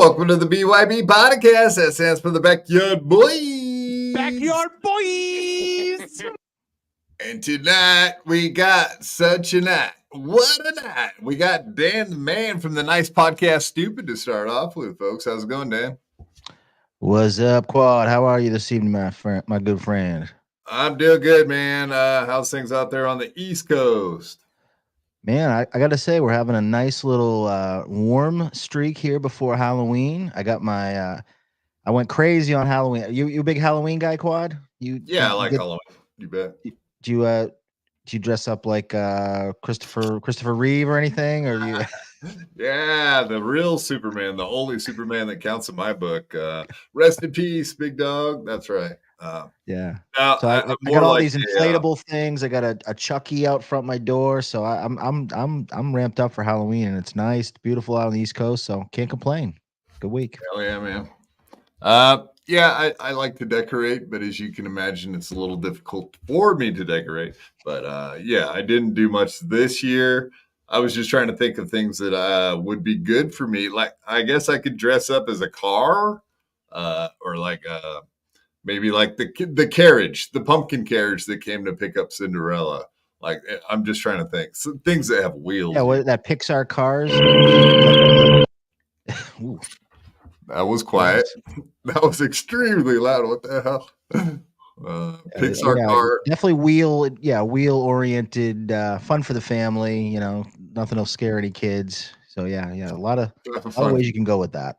welcome to the BYB podcast. That stands for the Backyard Boys. Backyard Boys. And tonight we got such a night. What a night. We got Dan the man from the nice podcast Stupid to start off with, folks. How's it going, Dan? What's up, Quad? How are you this evening, my good friend? I'm doing good, man. How's things out there on the East Coast? Man, I got to say, we're having a nice little warm streak here before Halloween. I got my, I went crazy on Halloween. You a big Halloween guy, Quad? I like Halloween. You bet. Do you dress up like Christopher Reeve or anything? Or you? Yeah, the real Superman, the only Superman that counts in my book. Rest in peace, big dog. That's right. Yeah. Now, So I got all these inflatable things. I got a Chucky out front my door, so I'm ramped up for Halloween, and it's nice, it's beautiful out on the East Coast, so can't complain. Good week. Hell yeah, man. I like to decorate, but as you can imagine, it's a little difficult for me to decorate. But I didn't do much this year. I was just trying to think of things that would be good for me. Like, I guess I could dress up as a car, or like maybe like the carriage, the pumpkin carriage that came to pick up Cinderella. Like, I'm just trying to think. Some things that have wheels. Yeah, what that Pixar Cars? Ooh. That was quiet. That was extremely loud. What the hell? Pixar car. Definitely wheel-oriented, fun for the family. You know, nothing will scare any kids. So yeah, a lot of ways you can go with that.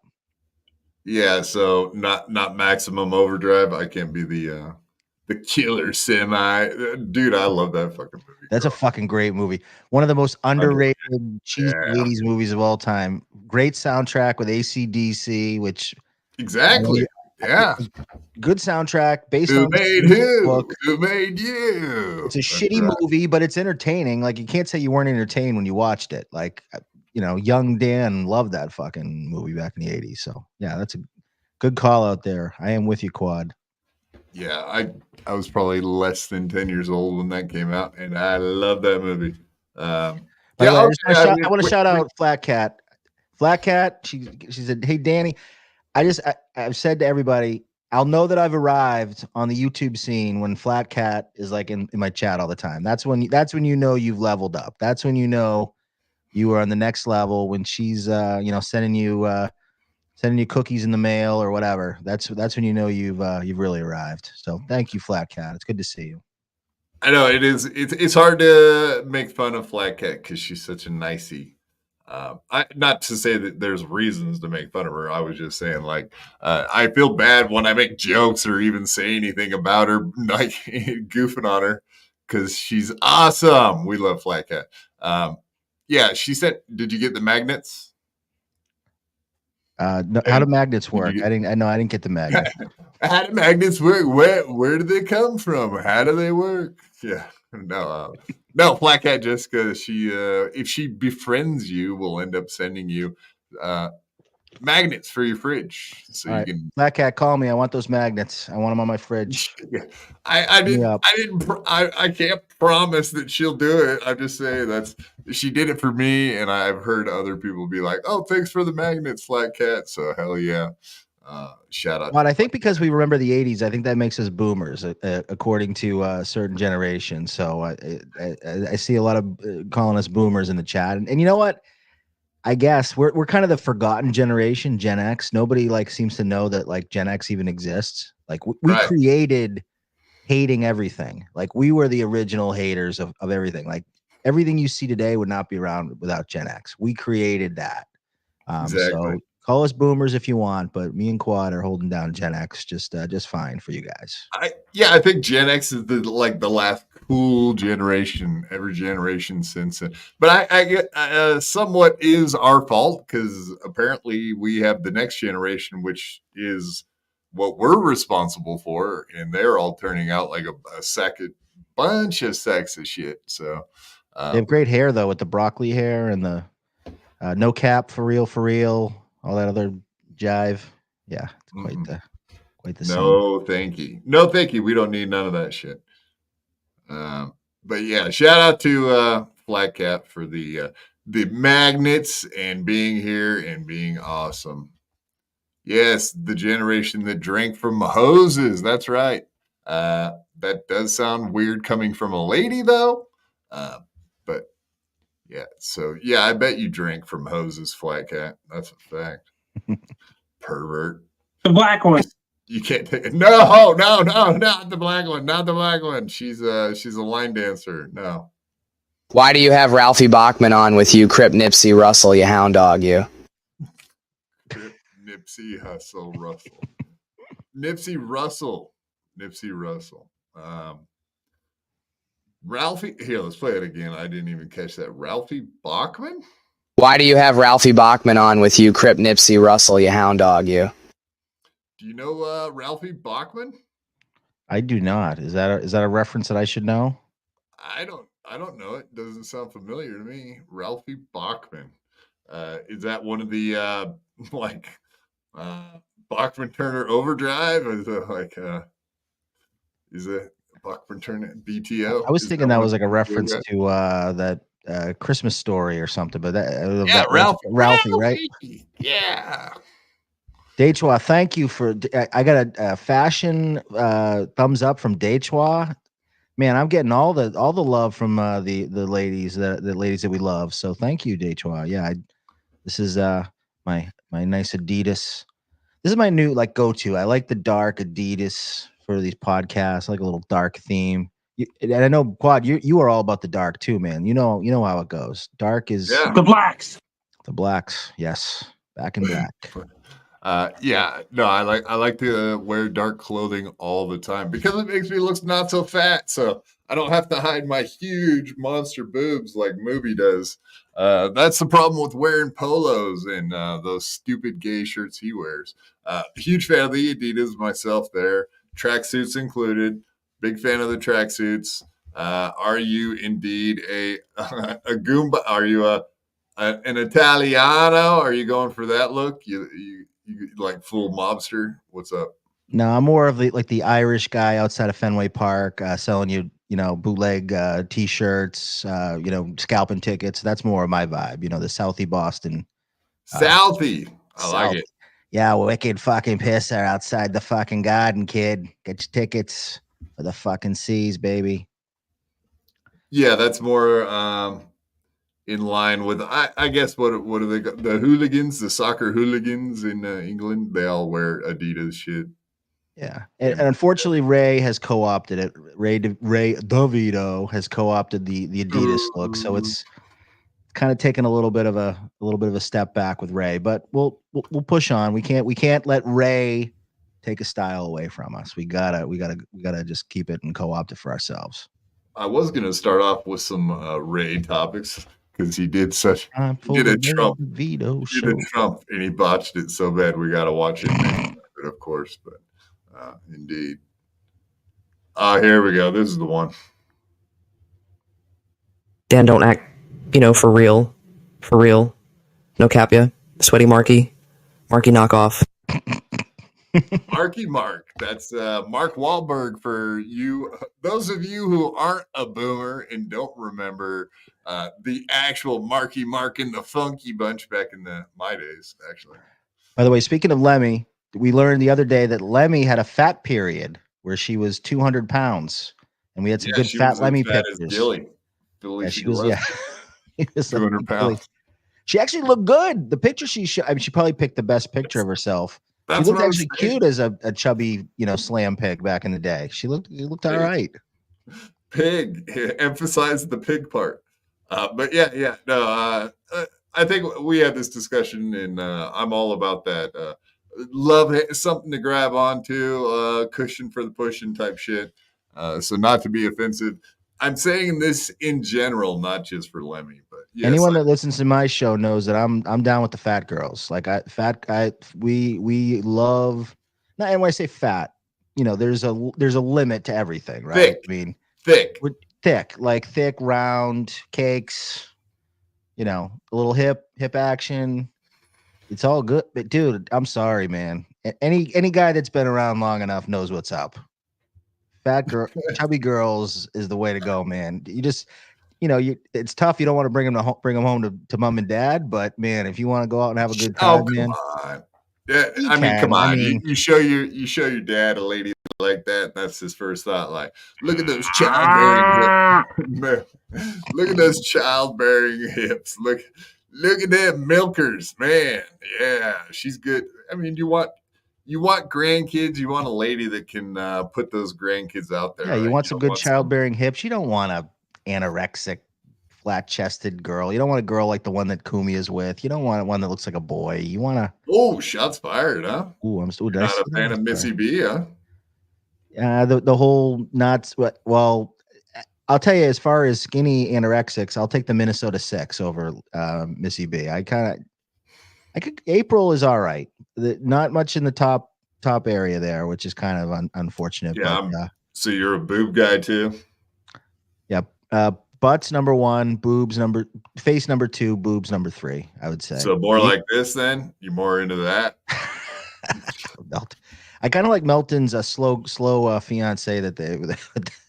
Yeah, so not Maximum Overdrive. I can't be the killer semi. Dude, I love that fucking movie. That's a fucking great movie. One of the most underrated cheesy 80s movies of all time. Great soundtrack with AC/DC, which exactly. Yeah. Good soundtrack based Who on made who? Book. Who made you? It's a shitty movie, but it's entertaining. Like, you can't say you weren't entertained when you watched it. Like, young Dan loved that fucking movie back in the 80s. So yeah, that's a good call out there. I am with you, Quad. Yeah, I was probably less than 10 years old when that came out, and I love that movie. I want to shout out Flat Cat. Flat Cat, she said, "Hey Danny, I've said to everybody, I'll know that I've arrived on the YouTube scene when Flat Cat is like in my chat all the time. That's when you know you've leveled up. That's when you know you are on the next level, when she's sending you cookies in the mail or whatever. That's when you know you've really arrived. So thank you, Flat Cat. It's good to see you." I know it is. It's hard to make fun of Flat Cat because she's such a nicey. Not to say that there's reasons to make fun of her. I was just saying, like, I feel bad when I make jokes or even say anything about her, like goofing on her, because she's awesome. We love Flat Cat. Yeah, she said, "Did you get the magnets?" No, how do magnets work? I didn't get the magnet. How do magnets work? Where do they come from? How do they work? Yeah, no, Flat Cat Jessica, she if she befriends you, will end up sending you magnets for your fridge. So you can Flat Cat, call me. I want those magnets. I want them on my fridge. Yeah. I can't promise that she'll do it. I'm just saying she did it for me, and I've heard other people be like, "Oh, thanks for the magnets, Flat Cat." So hell yeah. Shout out. But I think because we remember the 80s, I think that makes us boomers, according to a certain generation. So I see a lot of calling us boomers in the chat, and you know what? I guess we're kind of the forgotten generation, Gen X. Nobody seems to know that Gen X even exists. Like we created hating everything. Like we were the original haters of everything. Like everything you see today would not be around without Gen X. We created that. Exactly. So call us boomers if you want, but me and Quad are holding down Gen X just fine for you guys. I think Gen X is the last cool generation, every generation since then. But I somewhat is our fault, because apparently we have the next generation, which is what we're responsible for, and they're all turning out like a bunch of sexy shit. So they have great hair though, with the broccoli hair and the no cap for real. All that other jive. Yeah, it's quite the No, thank you. No, thank you. We don't need none of that shit. But yeah, shout out to Flat Cat for the magnets and being here and being awesome. Yes, the generation that drank from hoses. That's right. That does sound weird coming from a lady, though. But yeah, so yeah, I bet you drank from hoses, Flat Cat. That's a fact. Pervert. The black one. You can't take it. No, not the black one. Not the black one. She's a line dancer. No. Why do you have Ralphie Bachman on with you, Crip Nipsey Russell, you hound dog, you? Crip Nipsey Hustle Russell. Nipsey Russell. Ralphie. Here, let's play it again. I didn't even catch that. Ralphie Bachman? Why do you have Ralphie Bachman on with you, Crip Nipsey Russell, you hound dog, you? Do you know Ralphie Bachman? I do not. Is that a reference that I should know? I don't know. It doesn't sound familiar to me. Ralphie Bachman. Is that one of the Bachman Turner Overdrive? Is it Bachman Turner BTO? I was thinking that was like a reference to that Christmas Story or something, but that Ralphie, right? Yeah. Dechua, thank you for. I got a fashion thumbs up from Dechua. Man, I'm getting all the love from the ladies the ladies that we love. So thank you, Dechua. Yeah, this is my nice Adidas. This is my new go to. I like the dark Adidas for these podcasts. I like a little dark theme. And I know Quad, you are all about the dark too, man. You know how it goes. Dark is the blacks. The blacks, yes, back in black. Yeah, no, I like to wear dark clothing all the time because it makes me look not so fat. So I don't have to hide my huge monster boobs like Movie does. That's the problem with wearing polos and those stupid gay shirts he wears. Huge fan of the Adidas myself there. Tracksuits included. Big fan of the tracksuits. Are you indeed a Goomba? Are you an Italiano? Are you going for that look? You like full mobster? What's up? No, I'm more of the Irish guy outside of Fenway Park, selling you bootleg t-shirts, scalping tickets. That's more of my vibe. The Southie Boston. Southie. I like it. Yeah, wicked fucking pisser outside the fucking garden, kid. Get your tickets for the fucking C's, baby. Yeah, that's more in line with I guess what do they got? The hooligans, the soccer hooligans in England, they all wear Adidas shit. Yeah, and unfortunately, Ray has co-opted it. Ray DeVito has co-opted the Adidas look, so it's kind of taken a little bit of a step back with Ray. But we'll push on. We can't let Ray take a style away from us. We gotta just keep it and co-opt it for ourselves. I was gonna start off with some Ray topics because he did a Trump veto show. He did a Trump and he botched it so bad we gotta watch it, of course. But indeed. Here we go. This is the one. Dan, don't act, for real. For real. No cap ya. Sweaty Marky knockoff. Marky Mark. That's Mark Wahlberg for you. Those of you who aren't a boomer and don't remember the actual Marky Mark and the Funky Bunch back in my days, actually. By the way, speaking of Lemmy, we learned the other day that Lemmy had a fat period where she was 200 pounds, and we had some good fat Lemmy pictures. Yeah, she was 200 pounds. She actually looked good. The picture she probably picked the best picture of herself. She looked actually cute as a chubby, slam pig back in the day. She looked all right. Pig, emphasize the pig part. But yeah, no. I think we had this discussion, and I'm all about that. Love something to grab onto, cushion for the pushing type shit. So not to be offensive, I'm saying this in general, not just for Lemmy, but yes, anyone that listens to my show knows that I'm down with the fat girls. We love. Not and when I say fat, there's a limit to everything, right? Thick. I mean, thick, thick, round cakes. A little hip action. It's all good, but dude, I'm sorry, man. Any guy that's been around long enough knows what's up. Fat girl, chubby girls is the way to go, man. You just, it's tough. You don't want to bring them home to mom and dad, but man, if you want to go out and have a good time, man. On. Yeah, You I mean, come can. I on. mean, You show your dad a lady like that, and that's his first thought. Like, look at those childbearing hips. Look at those childbearing hips. Look at them milkers, man. Yeah, she's good. I mean, you want grandkids. You want a lady that can put those grandkids out there. yeah, you Right? want You some don't good want some. childbearing hips. You don't want a anorexic, flat-chested girl. You don't want a girl like the one that Kumi is with. You don't want one that looks like a boy. You want to. Oh, shots fired, huh? Ooh, I'm still. You're not a fan of Missy B, huh? The whole not well. I'll tell you, as far as skinny anorexics, I'll take the Minnesota Six over Missy B. I could. April is all right. Not much in the top area there, which is kind of unfortunate. Yeah. But So you're a boob guy too? yeah, butts number one, face number two, boobs number three. I would say. So more like this, then you're more into that. I kind of like Melton's slow fiance that they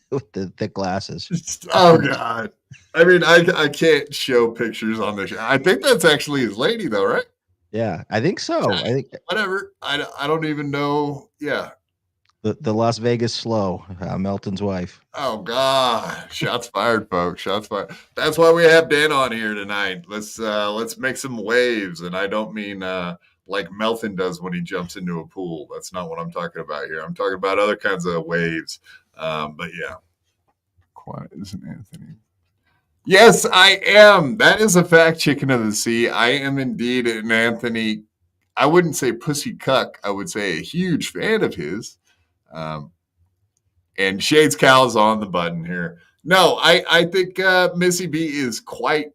with the thick glasses. Oh God! I mean, I can't show pictures on the show. I think that's actually his lady, though, right? Yeah, I think so. I think whatever. I don't even know. Yeah. The Las Vegas slow, Melton's wife. Oh God! Shots fired, folks. Shots fired. That's why we have Dan on here tonight. Let's make some waves, and I don't mean like Melton does when he jumps into a pool. That's not what I'm talking about here. I'm talking about other kinds of waves. But yeah, quiet as an Anthony. Yes, I am. That is a fact, chicken of the sea. I am indeed an Anthony. I wouldn't say pussy cuck. I would say a huge fan of his. And Shades Cal's on the button here. No, I think Missy B is quite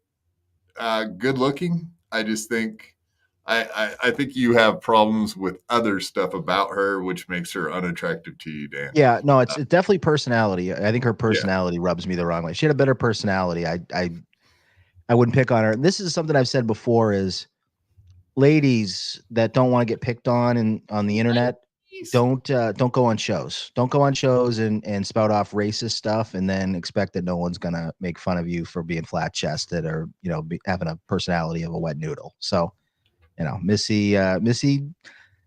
good looking. I just think I think you have problems with other stuff about her, which makes her unattractive to you, Dan. Yeah, no, it's definitely personality. I think her personality rubs me the wrong way. She had a better personality. I wouldn't pick on her. And this is something I've said before: is ladies that don't want to get picked on the internet, don't go on shows. Don't go on shows and spout off racist stuff, and then expect that no one's gonna make fun of you for being flat chested or having a personality of a wet noodle. So. Missy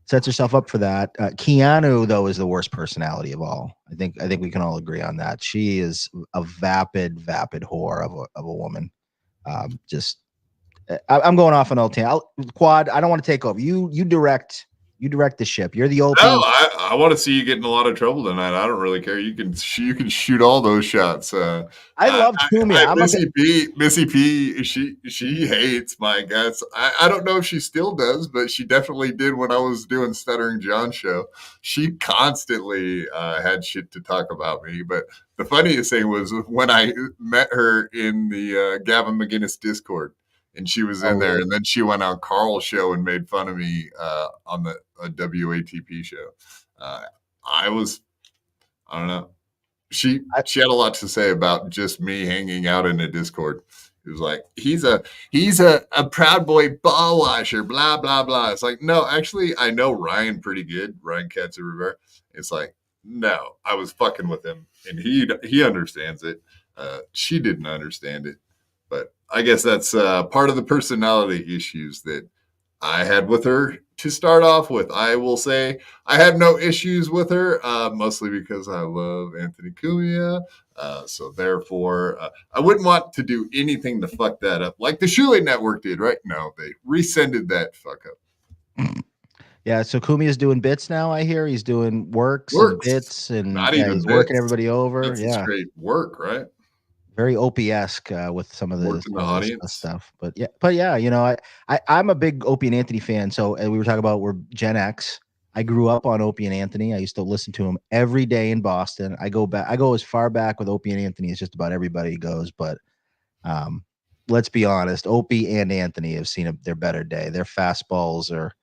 sets herself up for that. Keanu, though, is the worst personality of all. I think we can all agree on that. She is a vapid whore of a woman. I'm going off on old Quad. I don't want to take over. You direct the ship. You're the Opie. No, I want to see you get in a lot to tonight. I don't really care. You can shoot all those shots. I love Kumi. Missy P. She hates my guts. I don't know if she still does, but she definitely did when I was doing Stuttering John show. She constantly had shit to talk about me. But the funniest thing was when I met her in the Gavin McGinnis Discord. And she was in there, and then she went on Carl's show and made fun of me on the WATP show. I don't know. She had a lot to say about just me hanging out in a Discord. It was like he's a proud boy ball washer, blah blah blah. It's like no, actually, I know Ryan pretty good. Ryan Katz Rivera. It's like no, I was fucking with him, and he understands it. She didn't understand it. But I guess that's part of the personality issues that I had with her to start off with. I will say I had no issues with her, mostly because I love Anthony Cumia. So therefore, I wouldn't want to do anything to fuck that up like the Shuley Network did, right? No, they rescinded that fuck up. Yeah, so Kumi is doing bits now. I hear he's doing works. And bits, and he's working everybody over. That's straight work, right? Very Opie-esque with some of the audience stuff, but yeah, I'm a big Opie and Anthony fan. So we were talking about we're Gen X. I grew up on Opie and Anthony. I used to listen to him every day in Boston. I go as far back with Opie and Anthony as just about everybody goes. But let's be honest, Opie and Anthony have seen their better day. Their fastballs are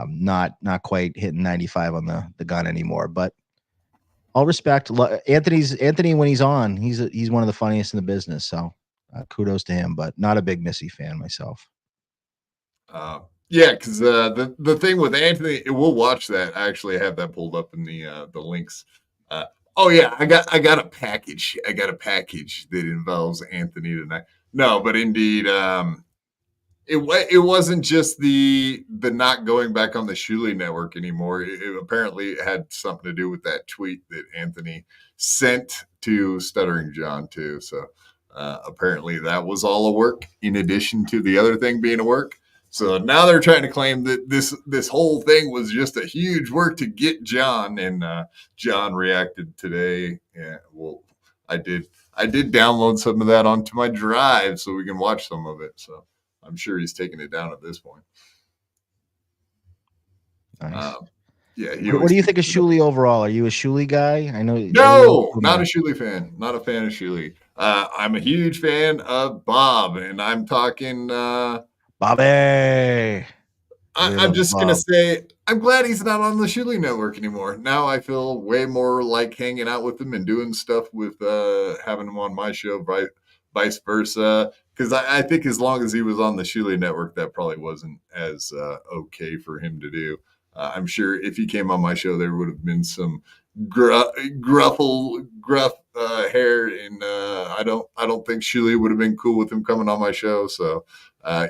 not quite hitting 95 on the gun anymore, but. All respect, Anthony when he's on, he's one of the funniest in the business. So kudos to him, but not a big Missy fan myself. Yeah, because the thing with Anthony, we'll watch that. I actually have that pulled up in the links. Oh yeah, I got a package. I got a package that involves Anthony tonight. No, but indeed, it wasn't just the not going back on the Shuley network anymore. It apparently had something to do with that tweet that Anthony sent to Stuttering John too. So apparently that was all a work in addition to the other thing being a work. So now they're trying to claim that this whole thing was just a huge work to get John, and John reacted today. Yeah, well, I did download some of that onto my drive so we can watch some of it. So I'm sure he's taking it down at this point. Nice. Yeah. What do you think of Shuley overall? Are you a Shuley guy? I know. No, not a Shuley fan. Not a fan of Shuley. I'm a huge fan of Bob, and I'm talking. Bobby. I'm just going to say, I'm glad he's not on the Shuley network anymore. Now I feel way more like hanging out with him and doing stuff with having him on my show, vice versa. Because I think as long as he was on the Shuley network, that probably wasn't as okay for him to do. I'm sure if he came on my show, there would have been some gruff hair, and I don't think Shuley would have been cool with him coming on my show. So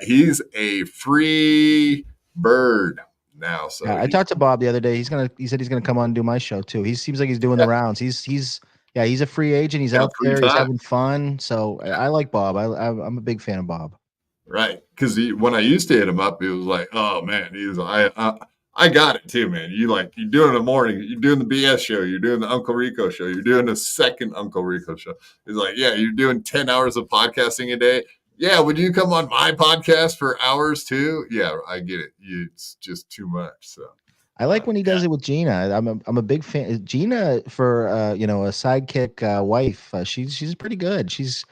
he's a free bird now. So I talked to Bob the other day. He said he's gonna come on and do my show too. He seems like he's doing the rounds. He's a free agent. He's out there. He's having fun. So I like Bob. I'm a big fan of Bob. Right, because when I used to hit him up, he was like, "Oh man, I got it too, man. You're doing in the morning. You're doing the BS show. You're doing the Uncle Rico show. You're doing the second Uncle Rico show." He's like, "Yeah, you're doing 10 hours of podcasting a day. Yeah, would you come on my podcast for hours too?" Yeah, I get it. It's just too much. So I like when he does it with Gina. I'm a big fan. Gina, for a sidekick wife, she's pretty good. She's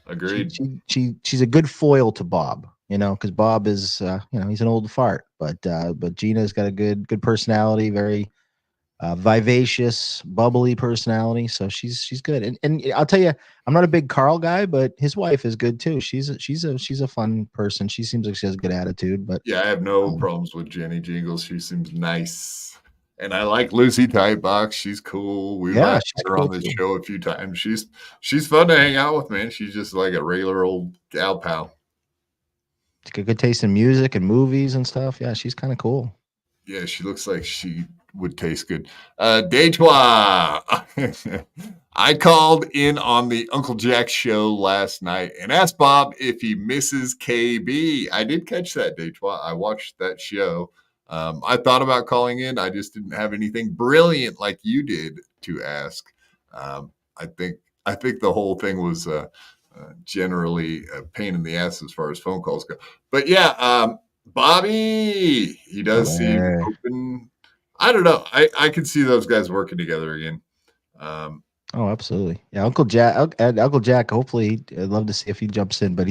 agreed. She's a good foil to Bob. Because Bob is he's an old fart, but Gina's got a good personality, very vivacious, bubbly personality. So she's good. And I'll tell you, I'm not a big Carl guy, but his wife is good too. She's a fun person. She seems like she has a good attitude. But yeah, I have no problems with Jenny Jingles. She seems nice. And I like Lucy Tightbox. She's cool. We've had her on the show a few times. She's fun to hang out with, man. She's just like a regular old gal pal. She's got good taste in music and movies and stuff. Yeah, she's kind of cool. Yeah, she looks like she would taste good. Dejois. I called in on the Uncle Jack show last night and asked Bob if he misses KB. I did catch that, Dejois. I watched that show. I thought about calling in. I just didn't have anything brilliant like you did to ask. I think the whole thing was generally a pain in the ass as far as phone calls go. But yeah, Bobby, he does seem open. I don't know. I could see those guys working together again. Oh, absolutely. Yeah, Uncle Jack. Hopefully, I'd love to see if he jumps in. But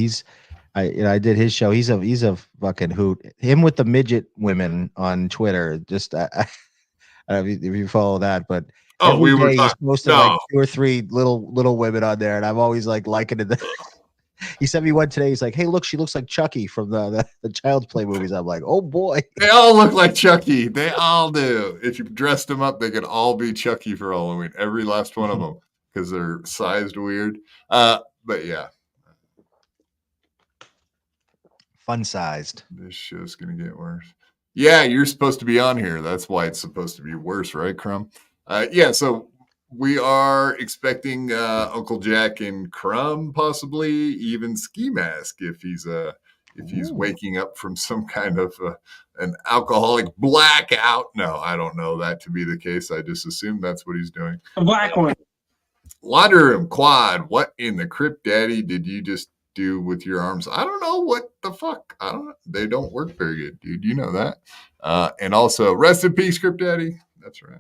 I did his show. He's a fucking hoot. Him with the midget women on Twitter. Just I don't know if you follow that, but every day he's posting like 2 or 3 little women on there, and I'm always like liking it. He sent me one today. He's like, "Hey, look, she looks like Chucky from the Child's Play movies." I'm like, "Oh boy, they all look like Chucky. They all do. If you dressed them up, they could all be Chucky for Halloween. Every last one of them, because they're sized weird." But yeah, fun sized. This show's gonna get worse. Yeah, you're supposed to be on here. That's why it's supposed to be worse, right, Crumb? Yeah, so we are expecting Uncle Jack and Crumb, possibly even Ski Mask if he's waking up from some kind of an alcoholic blackout. No, I don't know that to be the case. I just assume that's what he's doing. A black one. Laundry Room Quad. What in the Crypt Daddy did you just do with your arms? I don't know. What the fuck? I don't know. They don't work very good, dude. You know that. And also, rest in peace, Crypt Daddy. That's right.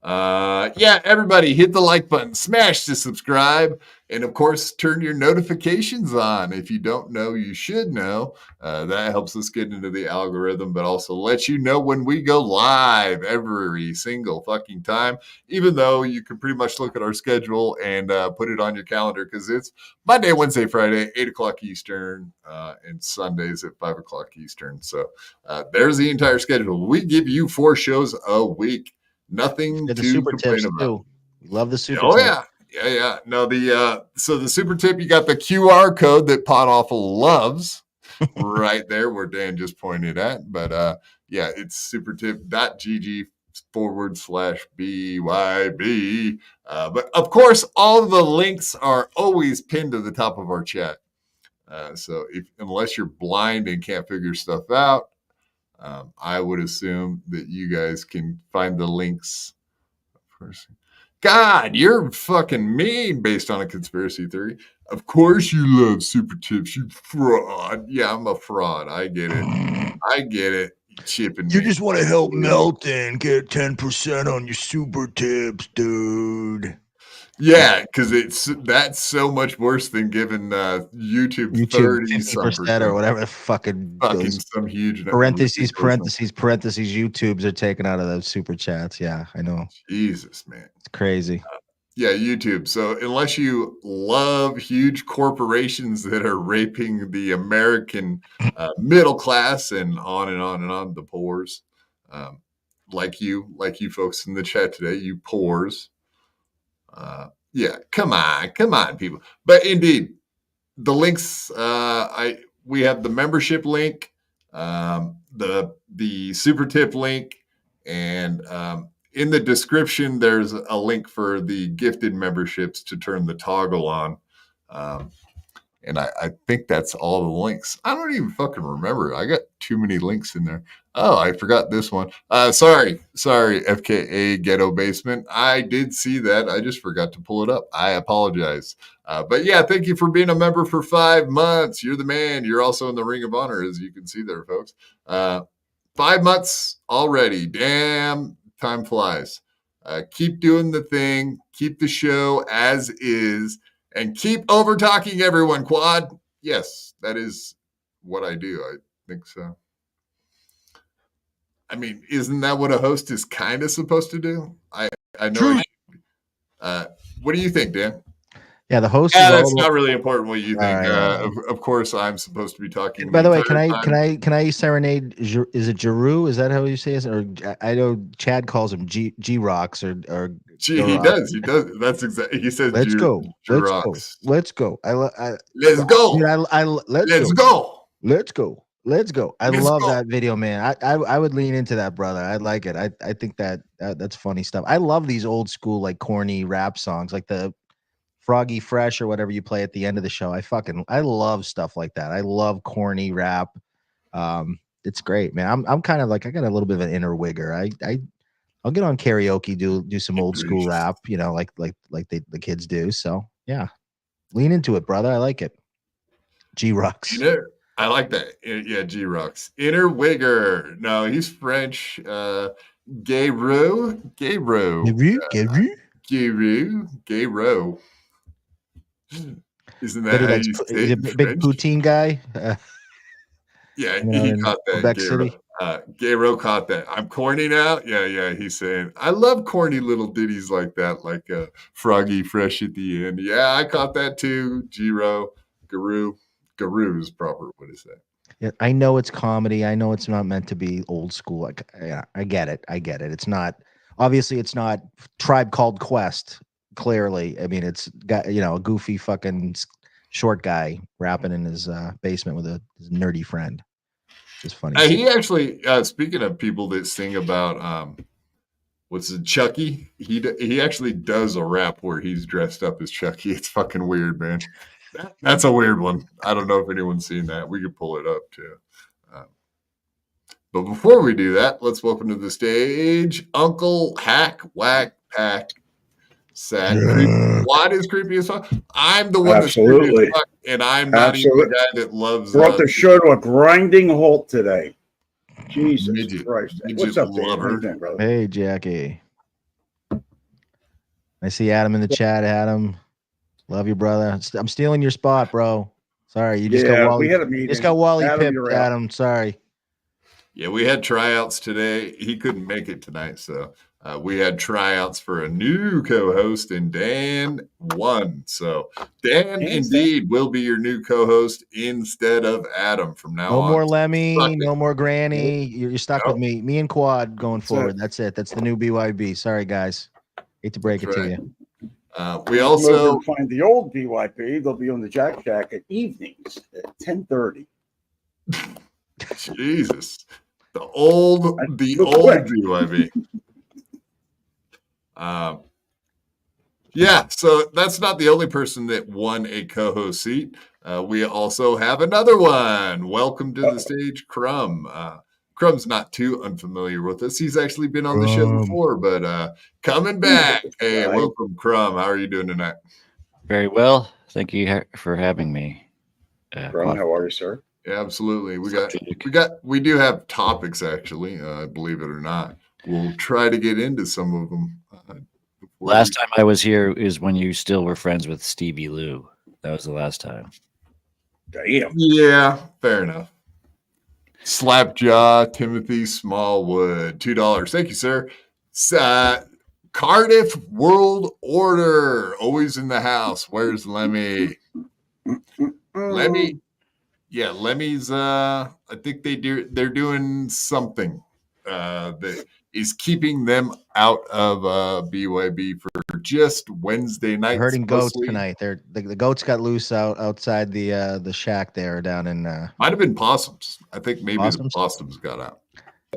Yeah, everybody hit the like button, smash the subscribe, and of course turn your notifications on. If you don't know, you should know. That helps us get into the algorithm, but also lets you know when we go live every single fucking time, even though you can pretty much look at our schedule and put it on your calendar, because it's Monday, Wednesday, Friday, 8 o'clock Eastern, and Sundays at 5 o'clock Eastern. So there's the entire schedule. We give you 4 shows a week. Nothing to complain about. We love the super. Oh, yeah. Yeah. No, so the super tip, you got the QR code that Pot Awful loves right there where Dan just pointed at. But yeah, it's supertip.gg/BYB. But of course, all the links are always pinned to the top of our chat. So unless you're blind and can't figure stuff out, I would assume that you guys can find the links. God, you're fucking mean based on a conspiracy theory. Of course you love super tips, you fraud. Yeah, I'm a fraud. I get it. Chipping You me. just want to help Melton get 10% on your super tips, dude. Yeah, because that's so much worse than giving YouTube 50% or whatever the fucking some huge parentheses. YouTubes are taken out of those super chats. Yeah, I know. Jesus, man, it's crazy. Yeah, YouTube. So unless you love huge corporations that are raping the American middle class and on and on and on, the poors, like you folks in the chat today, you poors. Yeah, come on, people. But indeed, the links. We have the membership link, the super tip link, and in the description, there's a link for the gifted memberships to turn the toggle on. And I think that's all the links. I don't even fucking remember. I got too many links in there. Oh, I forgot this one. Sorry, FKA Ghetto Basement. I did see that. I just forgot to pull it up. I apologize. But yeah, thank you for being a member for 5 months. You're the man. You're also in the Ring of Honor, as you can see there, folks. 5 months already. Damn, time flies. Keep doing the thing. Keep the show as is. And keep over talking everyone, Quad. Yes, that is what I do. I think so. I mean, isn't that what a host is kind of supposed to do? I know. What do you think, Dan? Yeah, the host. Yeah, that's not really important what you think. Of course, I'm supposed to be talking. By the way, can I serenade? Is it Giroux? Is that how you say it? Or I know Chad calls him G Rocks or. He does. That's exactly. He says, "Let's go. Let's go. I love that video, man. I would lean into that, brother. I like it. I think that's funny stuff. I love these old school like corny rap songs, like the Froggy Fresh or whatever you play at the end of the show. I love stuff like that. I love corny rap. It's great, man. I'm kind of like, I got a little bit of an inner wigger. I'll get on karaoke, do some old school rap, like the kids do. So yeah, lean into it, brother. I like it. G Rocks. I like that. Yeah, G Rocks. Inner wigger. No, he's French. Gayro. Isn't that how you say it? Big poutine guy? Yeah, he caught that. Gayro caught that. I'm corny now. Yeah. He's saying, I love corny little ditties like that, like Froggy Fresh at the end. Yeah, I caught that too. Giro, Guru is proper. What is that? Yeah, I know it's comedy. I know it's not meant to be old school. Like, yeah, I get it. It's not. Obviously, it's not Tribe Called Quest. Clearly, I mean, it's got a goofy fucking short guy rapping in his basement with his nerdy friend. It's funny. He actually, speaking of people that sing about what's it, Chucky? He actually does a rap where he's dressed up as Chucky. It's fucking weird, man. That's a weird one. I don't know if anyone's seen that. We could pull it up too. But before we do that, let's welcome to the stage Uncle Hack Whack Pack Sack. What is creepy as fuck? I'm the one that's creepy as fuck, and I'm not even the guy that loves. Brought the show to a grinding halt today. Jesus Christ! What's up, brother? Hey, Jackie. I see Adam in the chat. Adam, love you, brother. I'm stealing your spot, bro. Sorry, you just got Wally. We had a meeting. Just got Wally pipped, Adam. Sorry. Yeah, we had tryouts today. He couldn't make it tonight, so we had tryouts for a new co-host, and Dan won. So Dan indeed will be your new co-host instead of Adam from now on. No more Lemmy, no more Granny. You're stuck with me. Me and Quad going forward. That's it. That's the new BYB. Sorry, guys. Hate to break it to you. We also find the old BYP. They'll be on the Jack Shack at evenings at 10:30. Jesus, the old BYB. Yeah, so that's not the only person that won a co-host seat. We also have another one. Welcome to the stage, Crumb. Crumb's not too unfamiliar with us. He's actually been on the show before, but coming back. Hey, welcome, Crumb. How are you doing tonight? Very well. Thank you for having me. Crumb, how are you, sir? Yeah, absolutely. We do have topics, actually, believe it or not. We'll try to get into some of them. Last time I was here is when you still were friends with Stevie Lou. That was the last time. Damn. Yeah, fair enough. Slapjaw, Timothy Smallwood, $2. Thank you, sir. Cardiff World Order, always in the house. Where's Lemmy? Lemmy, yeah, Lemmy's. I think they're doing something that is keeping them out of BYB for just Wednesday nights. Herding goats tonight. The goats got loose outside the shack there down in. Might have been possums. I think maybe the possums got out.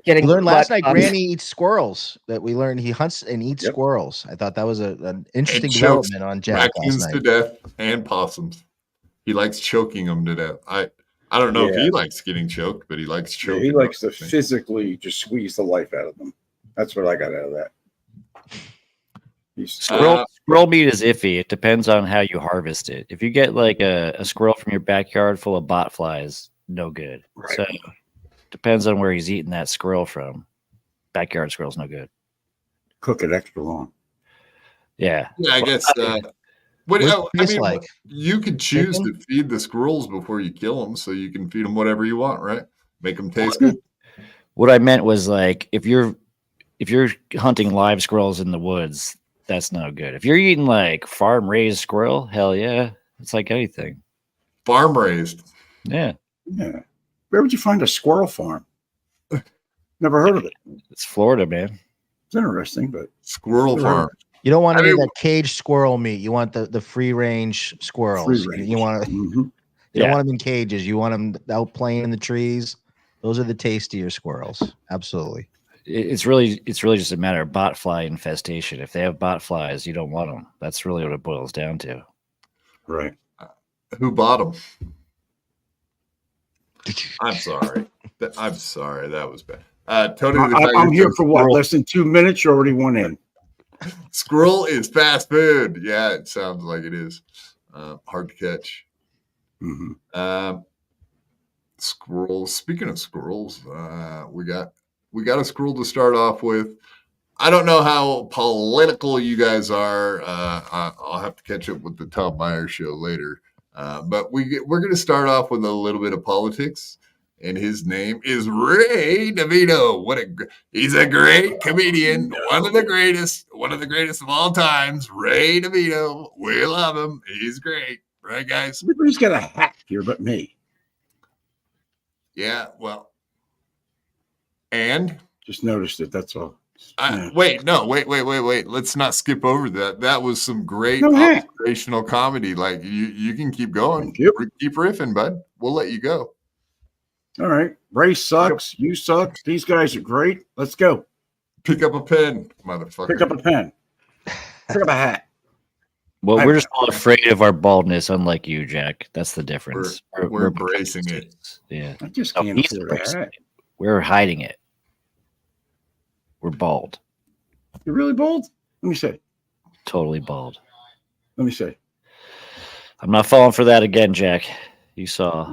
We learned last night Granny eats squirrels. That we learned he hunts and eats squirrels. I thought that was an interesting development on Jack last night. To death and possums. He likes choking them to death. I don't know if he likes getting choked, but he likes choking. He likes to physically just squeeze the life out of them. That's what I got out of that. Squirrel meat is iffy. It depends on how you harvest it. If you get like a squirrel from your backyard full of bot flies, no good. Right. So depends on where he's eating that squirrel from. Backyard squirrel's no good. Cook it extra long. Yeah. Yeah, I guess. You could choose to feed the squirrels before you kill them, so you can feed them whatever you want, right? Make them taste good. What I meant was like if you're hunting live squirrels in the woods, that's no good. If you're eating like farm raised squirrel, hell yeah, it's like anything. Farm raised. Yeah. Where would you find a squirrel farm? Never heard of it. It's Florida, man. It's interesting, but squirrel farm. You don't want any of that caged squirrel meat. You want the free range squirrels. You want you don't want them in cages. You want them out playing in the trees. Those are the tastier squirrels. Absolutely. It's really just a matter of bot fly infestation. If they have bot flies, you don't want them. That's really what it boils down to. Right. Who bought them? I'm sorry. That was bad. Tony, I'm here for what? Less than 2 minutes. You already went in. Squirrel is fast food. Yeah, it sounds like it is. Hard to catch. Mm-hmm. Squirrels. Speaking of squirrels, we got a squirrel to start off with. I don't know how political you guys are. I'll have to catch up with the Tom Meyer show later. But we're going to start off with a little bit of politics. And his name is Ray DeVito. He's a great comedian, one of the greatest of all times. Ray DeVito, we love him. He's great, right, guys? Everybody's got a hat here, but me. Yeah, well, and just noticed it. That's all. Wait. Let's not skip over that. That was some great observational comedy. Like you can keep going. Keep riffing, bud. We'll let you go. All right. Ray sucks. You suck. These guys are great. Let's go. Pick up a pen, motherfucker. Pick up a pen. Pick up a hat. Well, we're just all afraid of our baldness, unlike you, Jack. That's the difference. We're embracing it. Yeah. I just can't afford a hat. We're hiding it. We're bald. You're really bald? Let me see. Totally bald. Let me see. I'm not falling for that again, Jack. You saw.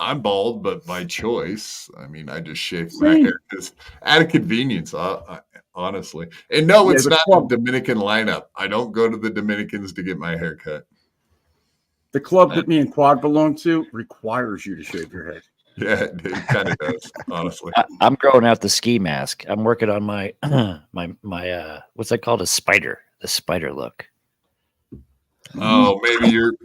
I'm bald, but by choice. I mean, I just shaved my hair because out of convenience, honestly. And no, it's not the Dominican lineup. I don't go to the Dominicans to get my hair cut. The club that me and Quad belong to requires you to shave your head. Yeah, it kind of does, honestly. I'm growing out the ski mask. I'm working on my my what's that called? The spider look. Oh,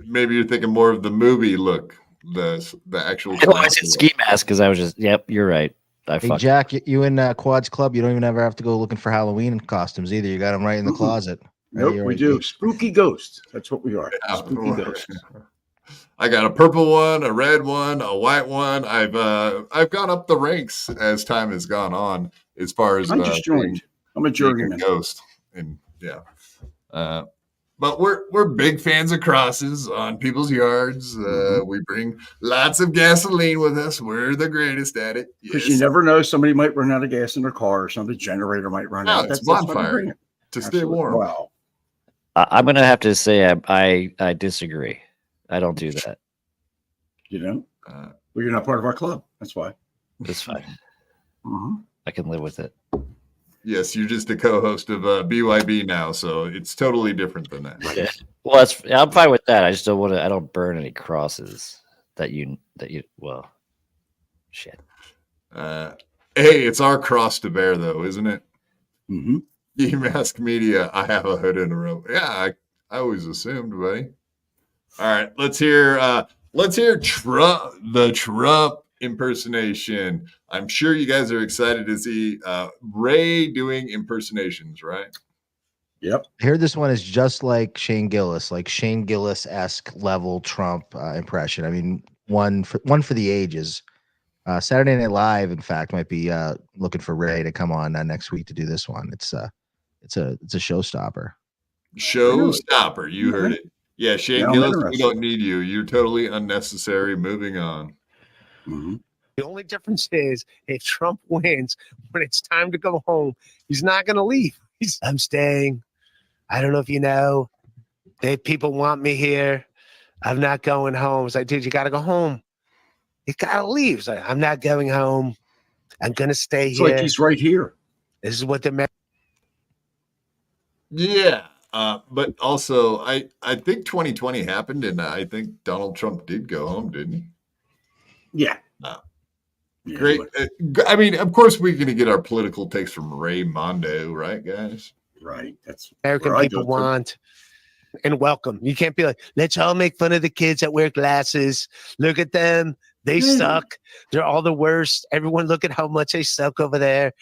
maybe you're thinking more of the movie look. The actual. I said ski mask because I was just. Yep, you're right. Hey, Jack, you in Quad's club? You don't even ever have to go looking for Halloween costumes either. You got them right in the closet. Nope, You're we right, do Dave. spooky ghosts. That's what we are. Yeah. Spooky ghosts. I got a purple one, a red one, a white one. I've gone up the ranks as time has gone on as far as I just joined. I'm a being a journeyman. ghost, and yeah. But we're big fans of crosses on people's yards. We bring lots of gasoline with us. We're the greatest at it. Because you never know, somebody might run out of gas in their car, or some generator might run out. It's That's why we bonfire bring it. to stay Absolutely. warm. Wow. I'm gonna have to say I disagree. I don't do that. You know, well, you're not part of our club. That's why. It's fine. Mhm. I can live with it. Yes, you're just a co-host of BYB now, so it's totally different than that. Yeah. Well, I'm fine with that. I just don't want to. I don't burn any crosses that you. Well, shit. Hey, it's our cross to bear, though, isn't it? Mm-hmm. E-Mask Media. I have a hood and a rope. Yeah, I always assumed, buddy. All right, let's hear Trump, the Trump impersonation. I'm sure you guys are excited to see Ray doing impersonations, right? Yep. I hear this one is just like Shane Gillis-esque level Trump impression. I mean, one for the ages. Saturday Night Live, in fact, might be looking for Ray to come on next week to do this one. It's a showstopper. Showstopper, you heard it. Yeah, Shane Gillis, we don't need you. You're totally unnecessary. Moving on. Mm-hmm. The only difference is if Trump wins, when it's time to go home, he's not going to leave. I'm staying. I don't know if you know. People want me here. I'm not going home. It's like, dude, you got to go home. You got to leave. It's like, I'm not going home. I'm going to stay It's here. like he's right here. This is what the Yeah. But also, I think 2020 happened, and I think Donald Trump did go home, didn't he? Yeah. Yeah, great. I mean, of course, we're going to get our political takes from Ray Mondo, right, guys? Right. That's American people want and welcome. You can't be like, let's all make fun of the kids that wear glasses. Look at them. They suck. They're all the worst. Everyone look at how much they suck over there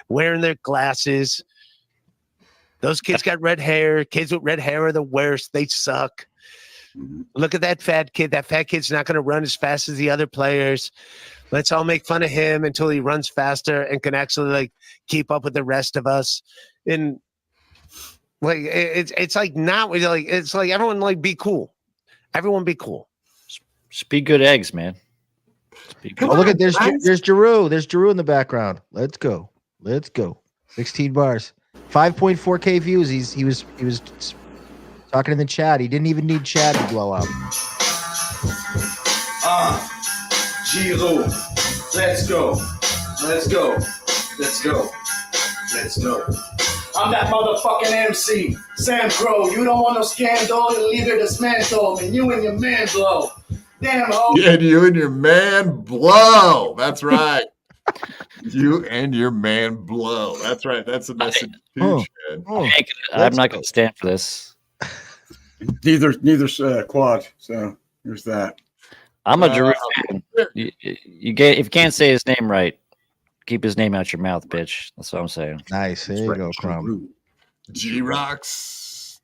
wearing their glasses. Those kids got red hair. Kids with red hair are the worst. They suck. Mm-hmm. Look at that fat kid. That fat kid's not going to run as fast as the other players. Let's all make fun of him until he runs faster and can actually keep up with the rest of us. And it's like not like it's like everyone be cool. Everyone be cool. Speak good eggs, man. Look at there's Giroux. There's Giroux in the background. Let's go. 16 bars. 5.4K views. He was talking in the chat. He didn't even need chat to blow up. Giroux. Let's go. I'm that motherfucking MC. Sam Crow, you don't want no scandal, you leave it dismantle, and you and your man blow. Damn ho. Yeah, you and your man blow. That's right. You and your man blow. That's right. That's the message too, Chad. I'm not going to stand for this. Neither Quad. So there's that. I'm a Giroux fan. If you can't say his name right, keep his name out your mouth, bitch. That's what I'm saying. Nice. There you go, Crumb. G-Rocks.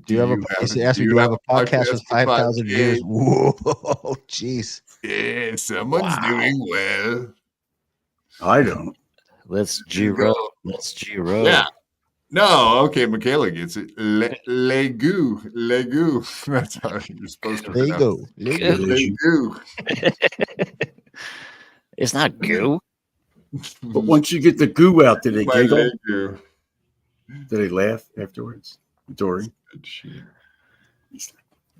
Do you have a podcast with 5,000 views? Whoa, jeez. Yeah, someone's doing well. I don't. Let's Giroux. Yeah. No, okay, Michaela gets it. Legu. That's how you're supposed to pronounce it. Legu. It's not goo. But once you get the goo out, did they giggle? Legu. Did they laugh afterwards? Dory? Yeah,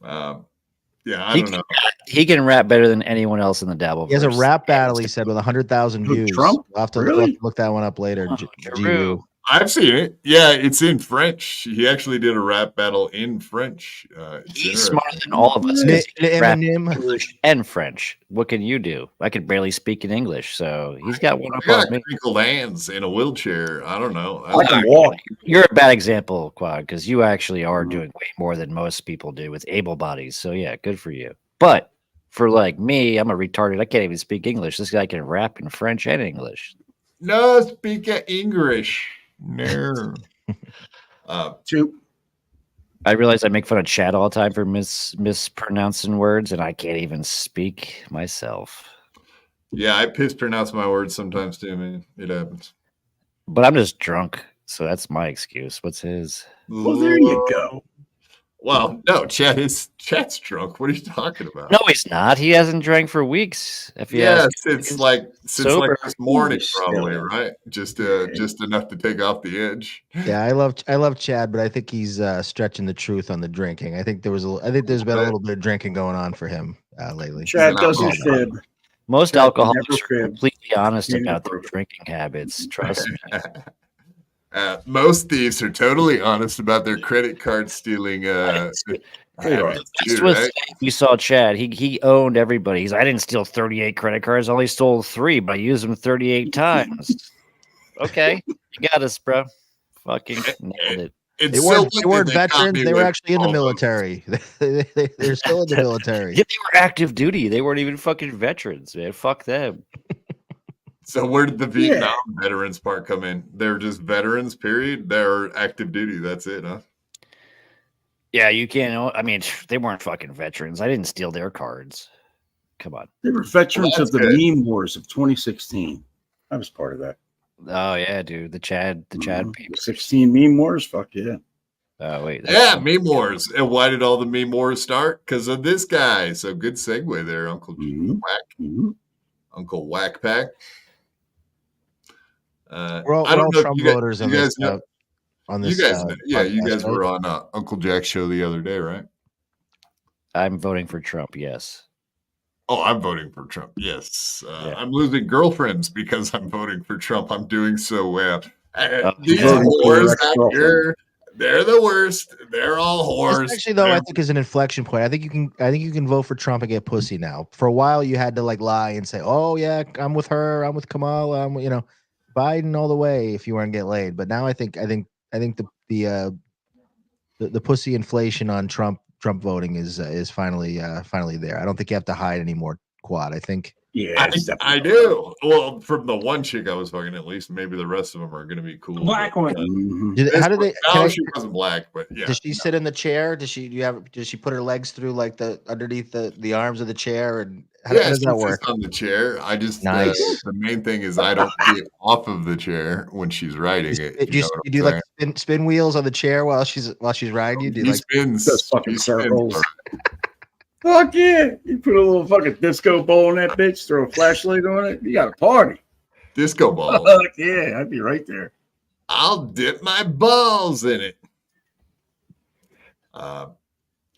I don't know. He can rap better than anyone else in the Dabbleverse. He has a rap battle, he said, with 100,000 views. Trump? We'll have to look that one up later. Giroux. I've seen it. Yeah, it's in French. He actually did a rap battle in French. He's smarter than all of us. English and French. What can you do? I could barely speak in English, so he's got one up on me. Crinkled hands in a wheelchair. I don't know. I can walk. You're a bad example, Quad, because you actually are doing way more than most people do with able bodies. So yeah, good for you. But for me, I'm a retarded. I can't even speak English. This guy can rap in French and English. No, speak English. No. Two. I realize I make fun of Chad all the time for mispronouncing words, and I can't even speak myself. Yeah, I mispronounce my words sometimes too, man. It happens. But I'm just drunk, so that's my excuse. What's his? Well, there you go. Well, no, Chat's drunk. What are you talking about? No, he's not. He hasn't drank for weeks. If you ask him. Since like this morning, probably, Still. right? Just enough to take off the edge. Yeah, I love Chad, but I think he's stretching the truth on the drinking. I think there's been a little bit of drinking going on for him lately. Chad doesn't fib. Most Chad alcoholics never are fib. completely honest about their drinking habits. Trust me. Most thieves are totally honest about their credit card stealing. Habits too, right? You saw Chad. He owned everybody. I didn't steal 38 credit cards. I only stole 3, but I used them 38 times. Okay, you got us, bro. Fucking nailed it. They weren't veterans. They were actually in the military. They're still in the military. Yeah, they were active duty. They weren't even fucking veterans, man. Fuck them. So where did the Vietnam veterans part come in? They're just veterans, period. They're active duty. That's it, huh? Yeah, you can't. I mean, they weren't fucking veterans. I didn't steal their cards. Come on. They were veterans of the meme wars of 2016. I was part of that. Oh yeah, dude. The Chad people. 16 meme wars. Fuck yeah. Oh wait. Yeah, meme wars. And why did all the meme wars start? Because of this guy. So good segue there, Uncle Whack. Uncle Whack Pack. We're all Trump voters on this. You guys were on Uncle Jack's show the other day, right? I'm voting for Trump. Yes. Oh, I'm voting for Trump. Yes. I'm losing girlfriends because I'm voting for Trump. I'm doing so well. These whores out here, they're the worst. They're all whores. This actually, though, I think is an inflection point. I think you can vote for Trump and get pussy now. For a while, you had to like lie and say, "Oh yeah, I'm with her. I'm with Kamala. I'm Biden all the way." If you weren't get laid, but now I think the pussy inflation on Trump voting is finally there. I don't think you have to hide anymore, Quad. I think. Yeah, I do. Well, from the one chick I was fucking, at least maybe the rest of them are going to be cool. Black one. How did they? She wasn't black, but yeah. Does she sit in the chair? Does she put her legs through like underneath the arms of the chair? And how does that work? On the chair. I just nice. The main thing is I don't get off of the chair when she's riding it. You do like spin wheels on the chair while she's riding. You do like spins those fucking circles. Fuck yeah! You put a little fucking disco ball in that bitch, throw a flashlight on it. You got a party. Disco ball. Fuck yeah! I'd be right there. I'll dip my balls in it. All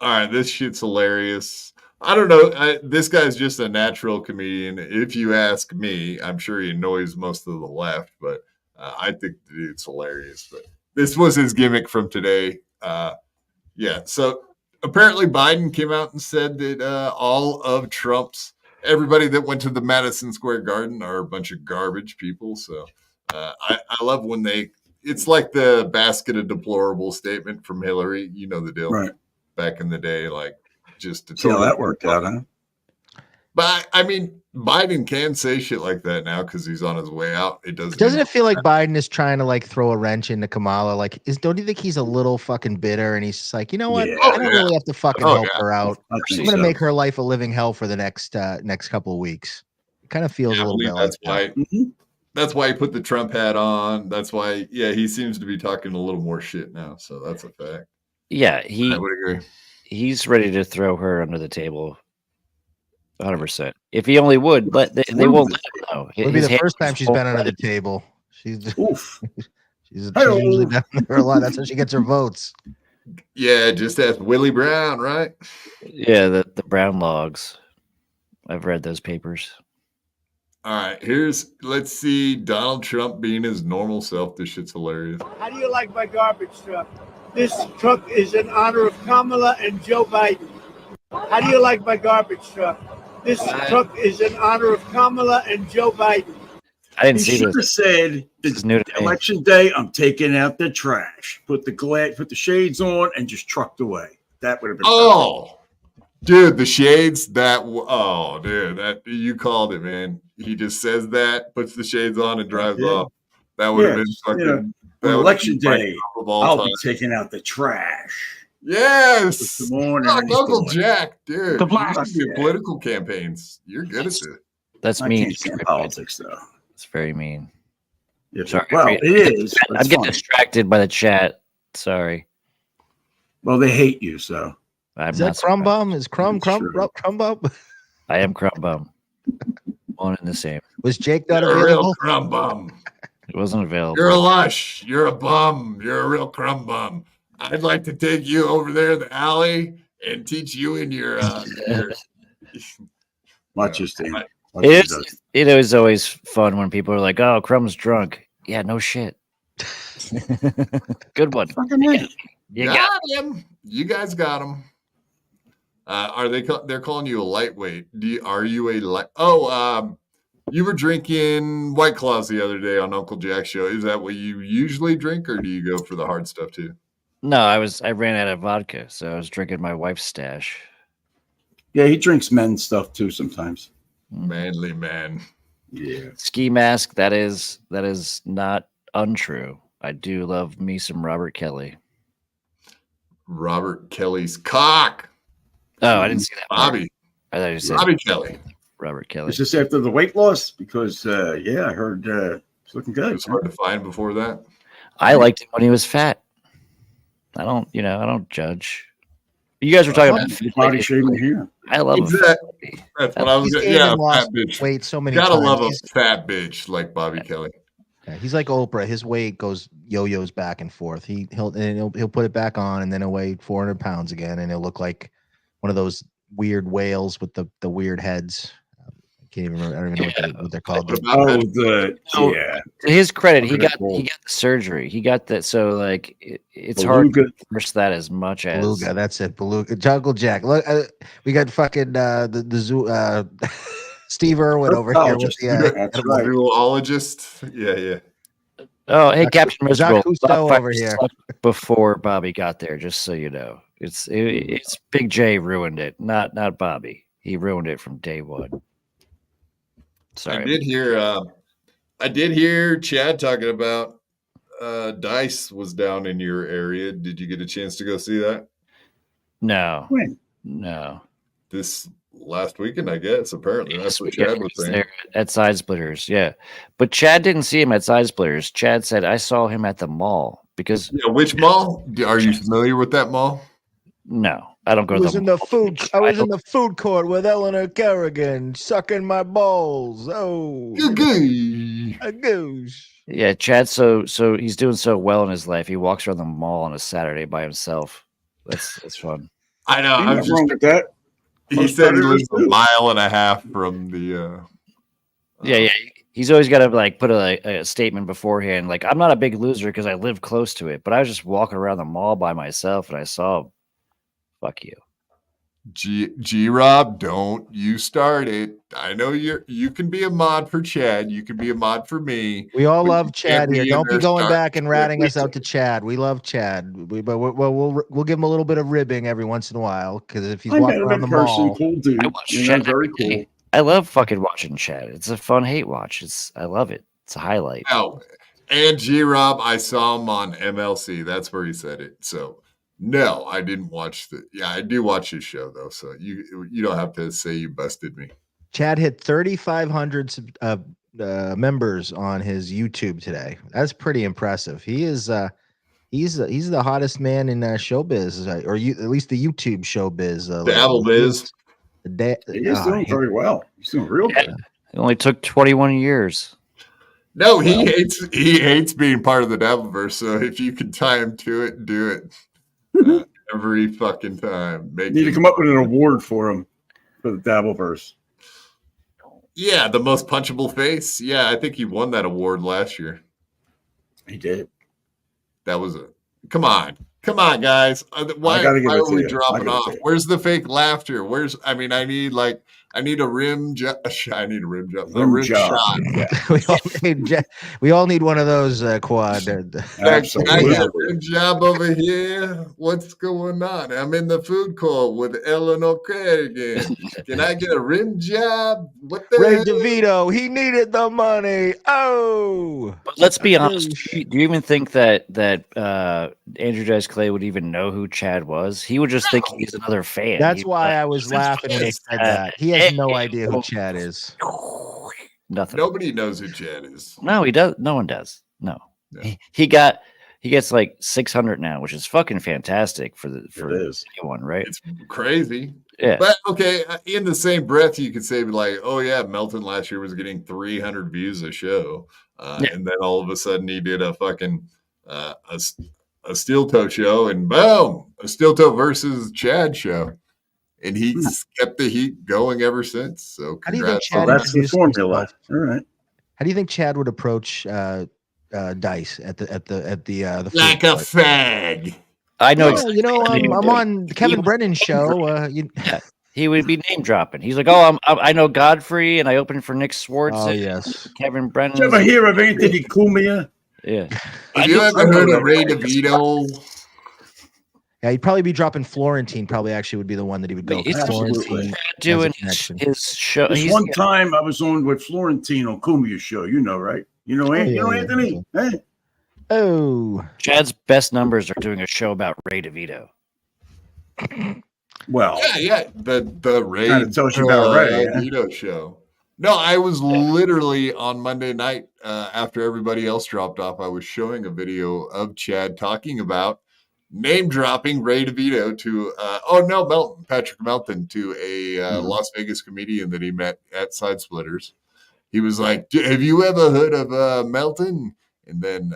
right, this shit's hilarious. I don't know. This guy's just a natural comedian. If you ask me, I'm sure he annoys most of the left, but I think the dude's hilarious. But this was his gimmick from today. Yeah, so apparently Biden came out and said that all of everybody that went to the Madison Square Garden are a bunch of garbage people. So I love when it's like the basket of deplorable statement from Hillary. You know the deal. Right. Back in the day, like just to see how that worked out, huh? But I mean, Biden can say shit like that now because he's on his way out. Doesn't it feel like Biden is trying to like throw a wrench into Kamala? Like, don't you think he's a little fucking bitter? And he's just like, you know what? I don't really have to fucking help her out. I'm gonna make her life a living hell for the next couple of weeks. It kind of feels a little bit that's like why. That. That's why he put the Trump hat on. That's why, he seems to be talking a little more shit now. So that's a fact. Yeah, I would agree. He's ready to throw her under the table. 100%. If he only would, but they won't let him know. It'll be the first time she's been under the table. She's usually down there a lot. That's how she gets her votes. Yeah, just ask Willie Brown, right? Yeah, the Brown logs. I've read those papers. All right, let's see Donald Trump being his normal self. This shit's hilarious. How do you like my garbage truck? This truck is in honor of Kamala and Joe Biden. How do you like my garbage truck? This truck is in honor of Kamala and Joe Biden. I didn't see this. He said, "This election day, I'm taking out the trash. Put the shades on, and just trucked away." That would have been. Oh, dude, the shades. That you called it, man. He just says that, puts the shades on, and drives off. That would have been fucking. That On would election be my day, top of all I'll time. be taking out the trash. Yes. Good morning, Fuck, Ernie's Uncle boy. Jack, dude. The You black should do Jack. political campaigns. You're good at this. That's I mean. can't stand politics, though. It's very mean. Yeah, Sorry. well, it is. but I'm it's getting funny. distracted by the chat. Sorry. Well, they hate you, so. Is that Crumb Bum? Is Crumb Bum? I am Crumb Bum. One and the same. Was Jake not You're a real available? crumb bum. It wasn't available. You're a lush. You're a bum. You're a real crumb bum. I'd like to take you over there in the alley and teach you in your Watch your stand. It is always fun when people are like, "Oh, Crumb's drunk." Yeah, no shit. Good one. You got him. You guys got him. Are they? They're calling you a lightweight. Are you a light? Oh, you were drinking White Claws the other day on Uncle Jack's show. Is that what you usually drink, or do you go for the hard stuff too? No, I ran out of vodka, so I was drinking my wife's stash. Yeah, he drinks men's stuff too sometimes. Manly man. Yeah. Ski mask. That is not untrue. I do love me some Robert Kelly. Robert Kelly's cock. Oh, I didn't see that. Bobby. I thought you said Robbie Kelly. Robert Kelly. Is this after the weight loss? Because yeah, I heard it's looking good. It's hard to find before that. I liked him when he was fat. I don't judge. You guys were talking about body shaming here. I love exactly. That's what I was. Yeah, fat bitch. Weight so many Gotta times. love a fat bitch like Bobby Kelly. Yeah, he's like Oprah. His weight goes yo-yos back and forth. He'll put it back on, and then he'll weigh 400 pounds again, and he'll look like one of those weird whales with the weird heads. I can't even remember. I don't even know what they're called. Yeah. To his credit, he Okay, got cool. the surgery. He got that. So like, it's hard to force that as much as Beluga. That's it. Beluga. Jungle Jack. Look, we got fucking the zoo. Steve Irwin over here with the That's right. Zoologist. Yeah. Oh, hey, Captain Jacques Miserable. Cousteau Bob over here. sucked before Bobby got there, just so you know. It's Big J ruined it, not Bobby. He ruined it from day one. Sorry. I did hear Chad talking about Dice was down in your area. Did you get a chance to go see that? No. When? No. This last weekend, I guess. Apparently, that's what Yeah, Chad was he's saying. there at Side Splitters, yeah. But Chad didn't see him at Side Splitters. Chad said, I saw him at the mall because. Yeah, which mall? Are you familiar with that mall? No, I don't go I to was the in the mall. food. I was in the food court with Eleanor Kerrigan, sucking my balls. Oh, a goose. Yeah, Chad. So he's doing so well in his life. He walks around the mall on a Saturday by himself. That's fun. I know. Ain't I was nothing wrong just, with that. he Most said he predators lives a do. mile and a half from the. Yeah. He's always got to like put a statement beforehand. Like, I'm not a big loser because I live close to it, but I was just walking around the mall by myself and I saw. Fuck you. G Rob, don't you start it. I know you can be a mod for Chad. You can be a mod for me. We all but love you Chad can't here. be in Don't be there going starting back and shit. ratting us out to Chad. We love Chad. But we'll give him a little bit of ribbing every once in a while because if he's I walking met him around in the person, mall, cool dude. I watch You know, Chad very every day. cool. I love fucking watching Chad. It's a fun hate watch. I love it. It's a highlight. Oh, and G Rob, I saw him on MLC. That's where he said it. So no, I didn't watch I do watch his show though. So you don't have to say you busted me. Chad hit 3,500 members on his YouTube today. That's pretty impressive. He is he's the hottest man in showbiz, or at least the YouTube showbiz. Dabbleverse. He is doing very well. He's doing real good. It only took 21 years. No, he hates being part of the Dabbleverse. So if you can tie him to it, do it every fucking time. Need to come up with an award for him for the Dabbleverse. Yeah, the most punchable face. Yeah, I think he won that award last year. He did. That was come on, guys. Why gotta give it are to we you. dropping I off? give it to you. Where's the fake laughter? I need like I need a rim job. I need a rim job. A Rim rim job. shot. Yeah. we all need one of those quad. Can I get a Absolutely. rim job over here? What's going on? I'm in the food court with Eleanor Kerrigan. Can I get a rim job? What the Ray hell? DeVito, he needed the money. Oh, But let's be Oh, honest. Do you even think that Andrew Dice Clay would even know who Chad was? He would just think he's another fan. that's He'd why like, I was laughing when he said that. He has no idea who Chad is. Nothing. Nobody knows who Chad is. No, he does. No one does. No. No. He gets like 600 now, which is fucking fantastic for It is. anyone, right? It's crazy. Yeah. But okay, in the same breath, you could say like, "Oh yeah, Melton last year was getting 300 views a show," and then all of a sudden he did a fucking a steel toe show, and boom, a steel toe versus Chad show, and he's kept the heat going ever since. So How do you think congrats. Chad Oh, that's the introduced formula. himself? All right. How do you think Chad would approach Dice at the Like food a court? fag. I know. Well, you know, I'm on Kevin Brennan's show. He would be name dropping. He's like, "Oh, I know Godfrey, and I opened for Nick Swartz. Oh and yes. Kevin Brennan." Did you ever hear of Anthony Cumia? Yeah. Have you ever heard of Ray DeVito? Yeah, he'd probably be dropping Florentine. Probably actually would be the one that he would go. He's for. Absolutely. Florentine. Doing connection. his show. This He's one time I was on with Florentine on Cumia's show. You know, right? You know, yeah, you know yeah, Anthony? Hey? Oh, Chad's best numbers are doing a show about Ray DeVito. Well, Yeah. The Ray Kinda tells you about Ray, yeah. DeVito show. No, I was literally on Monday night after everybody else dropped off. I was showing a video of Chad talking about name dropping Ray DeVito to Patrick Melton to a Las Vegas comedian that he met at Side Splitters. He was like, "Have you ever heard of Melton?" And then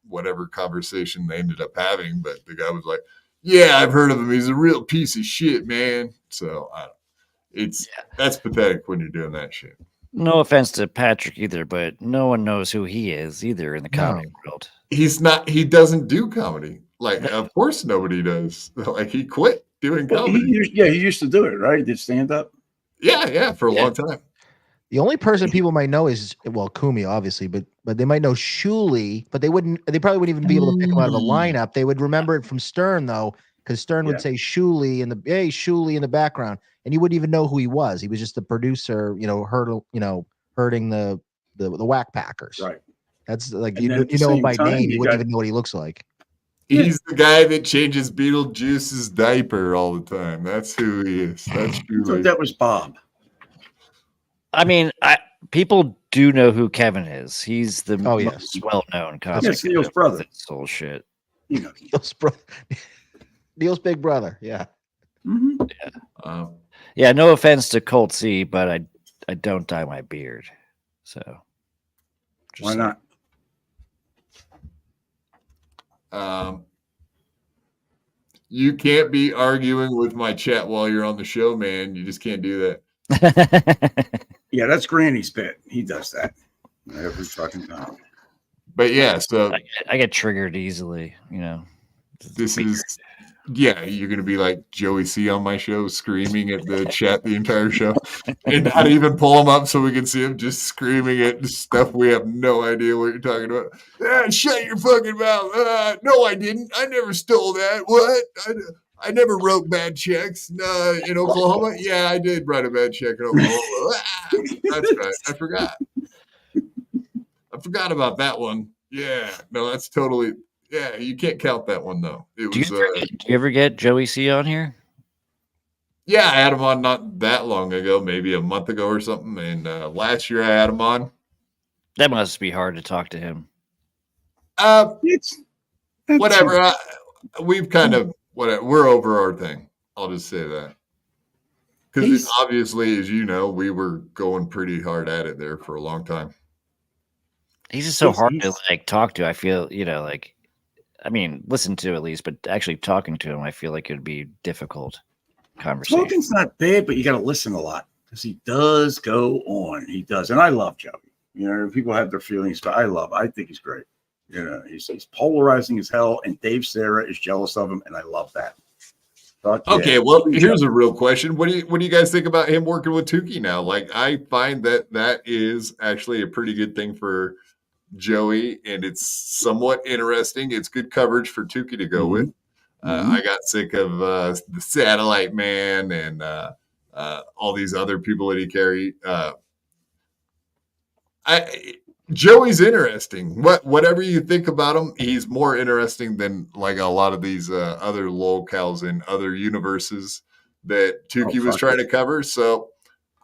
whatever conversation they ended up having, but the guy was like, "Yeah, I've heard of him. He's a real piece of shit, man." So that's pathetic when you're doing that shit. No offense to Patrick either, but no one knows who he is either in the comedy world. He's not. He doesn't do comedy. Like, of course, nobody does. Like, he quit doing comedy. he used to do it, right? He did stand up. Yeah, for a long time. the only person people might know is Kumi, obviously, but they might know Shuley, but they probably wouldn't even be able to pick him out of a lineup. They would remember it from Stern though, because Stern would say Shuley in the background, and you wouldn't even know who he was. He was just the producer, herding the whack packers. Right. That's like And you then at the know him same by time, name. you You wouldn't got- even know what he looks like. He's the guy that changes Beetlejuice's diaper all the time. That's who he is. That's I Shuley. thought that was Bob. I mean, people do know who Kevin is. He's the most well-known comic. Yes, Neil's brother. This whole shit. You know, Neil's big brother. Yeah. Mm-hmm. Yeah. No offense to Colt C, but I don't dye my beard. So Why not? You can't be arguing with my chat while you're on the show, man. You just can't do that. Yeah, that's Granny's pet. He does that every fucking time. But yeah, so I get triggered easily, this is you're gonna be like Joey C on my show, screaming at the chat the entire show, and not even pull him up so we can see him just screaming at stuff we have no idea what you're talking about. Shut your fucking mouth! No, I didn't. I never stole that. What? I never wrote bad checks in Oklahoma. Yeah, I did write a bad check in Oklahoma. That's right. I forgot about that one. Yeah, no, that's totally. Yeah, you can't count that one though. It Do was. you ever get Joey C on here? Yeah, I had him on not that long ago, maybe a month ago or something. And last year I had him on. That must be hard to talk to him. Whatever. We've kind of we're over our thing. I'll just say that. Because obviously, as you know, we were going pretty hard at it there for a long time. He's just so hard to talk to. I feel, listen to at least, but actually talking to him, I feel like it'd be difficult conversation. Talking's not bad, but you got to listen a lot because he does go on. He does, and I love Joey. People have their feelings, but I think he's great. He's polarizing as hell, and Dave Sarah is jealous of him, and I love that. Fuck Okay, yeah. well, here's a real question. What do you guys think about him working with Tukey now? Like, I find that is actually a pretty good thing for Joey, and it's somewhat interesting. It's good coverage for Tukey to go with. I got sick of the Satellite Man and all these other people that he carried. Joey's interesting. Whatever you think about him, he's more interesting than like a lot of these other locales in other universes that Tukey was trying to cover. So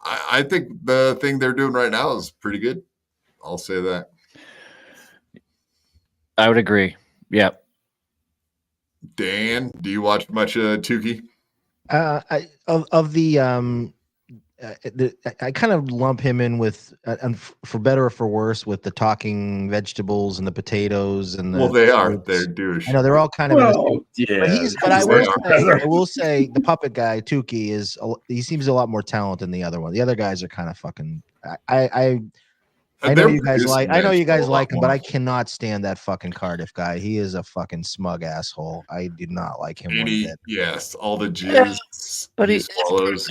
I think the thing they're doing right now is pretty good. I'll say that. I would agree. Yeah. Dan, do you watch much Tukey? I kind of lump him in with, and for better or for worse, with the talking vegetables and the potatoes and the. Well, they are. They're douche. I know they're all kind of. Yeah. But I will say the puppet guy Tukey he seems a lot more talented than the other one. The other guys are kind of fucking. I know you guys like him, but I cannot stand that fucking Cardiff guy. He is a fucking smug asshole. I do not like him. Yes, all the juice. But he swallows.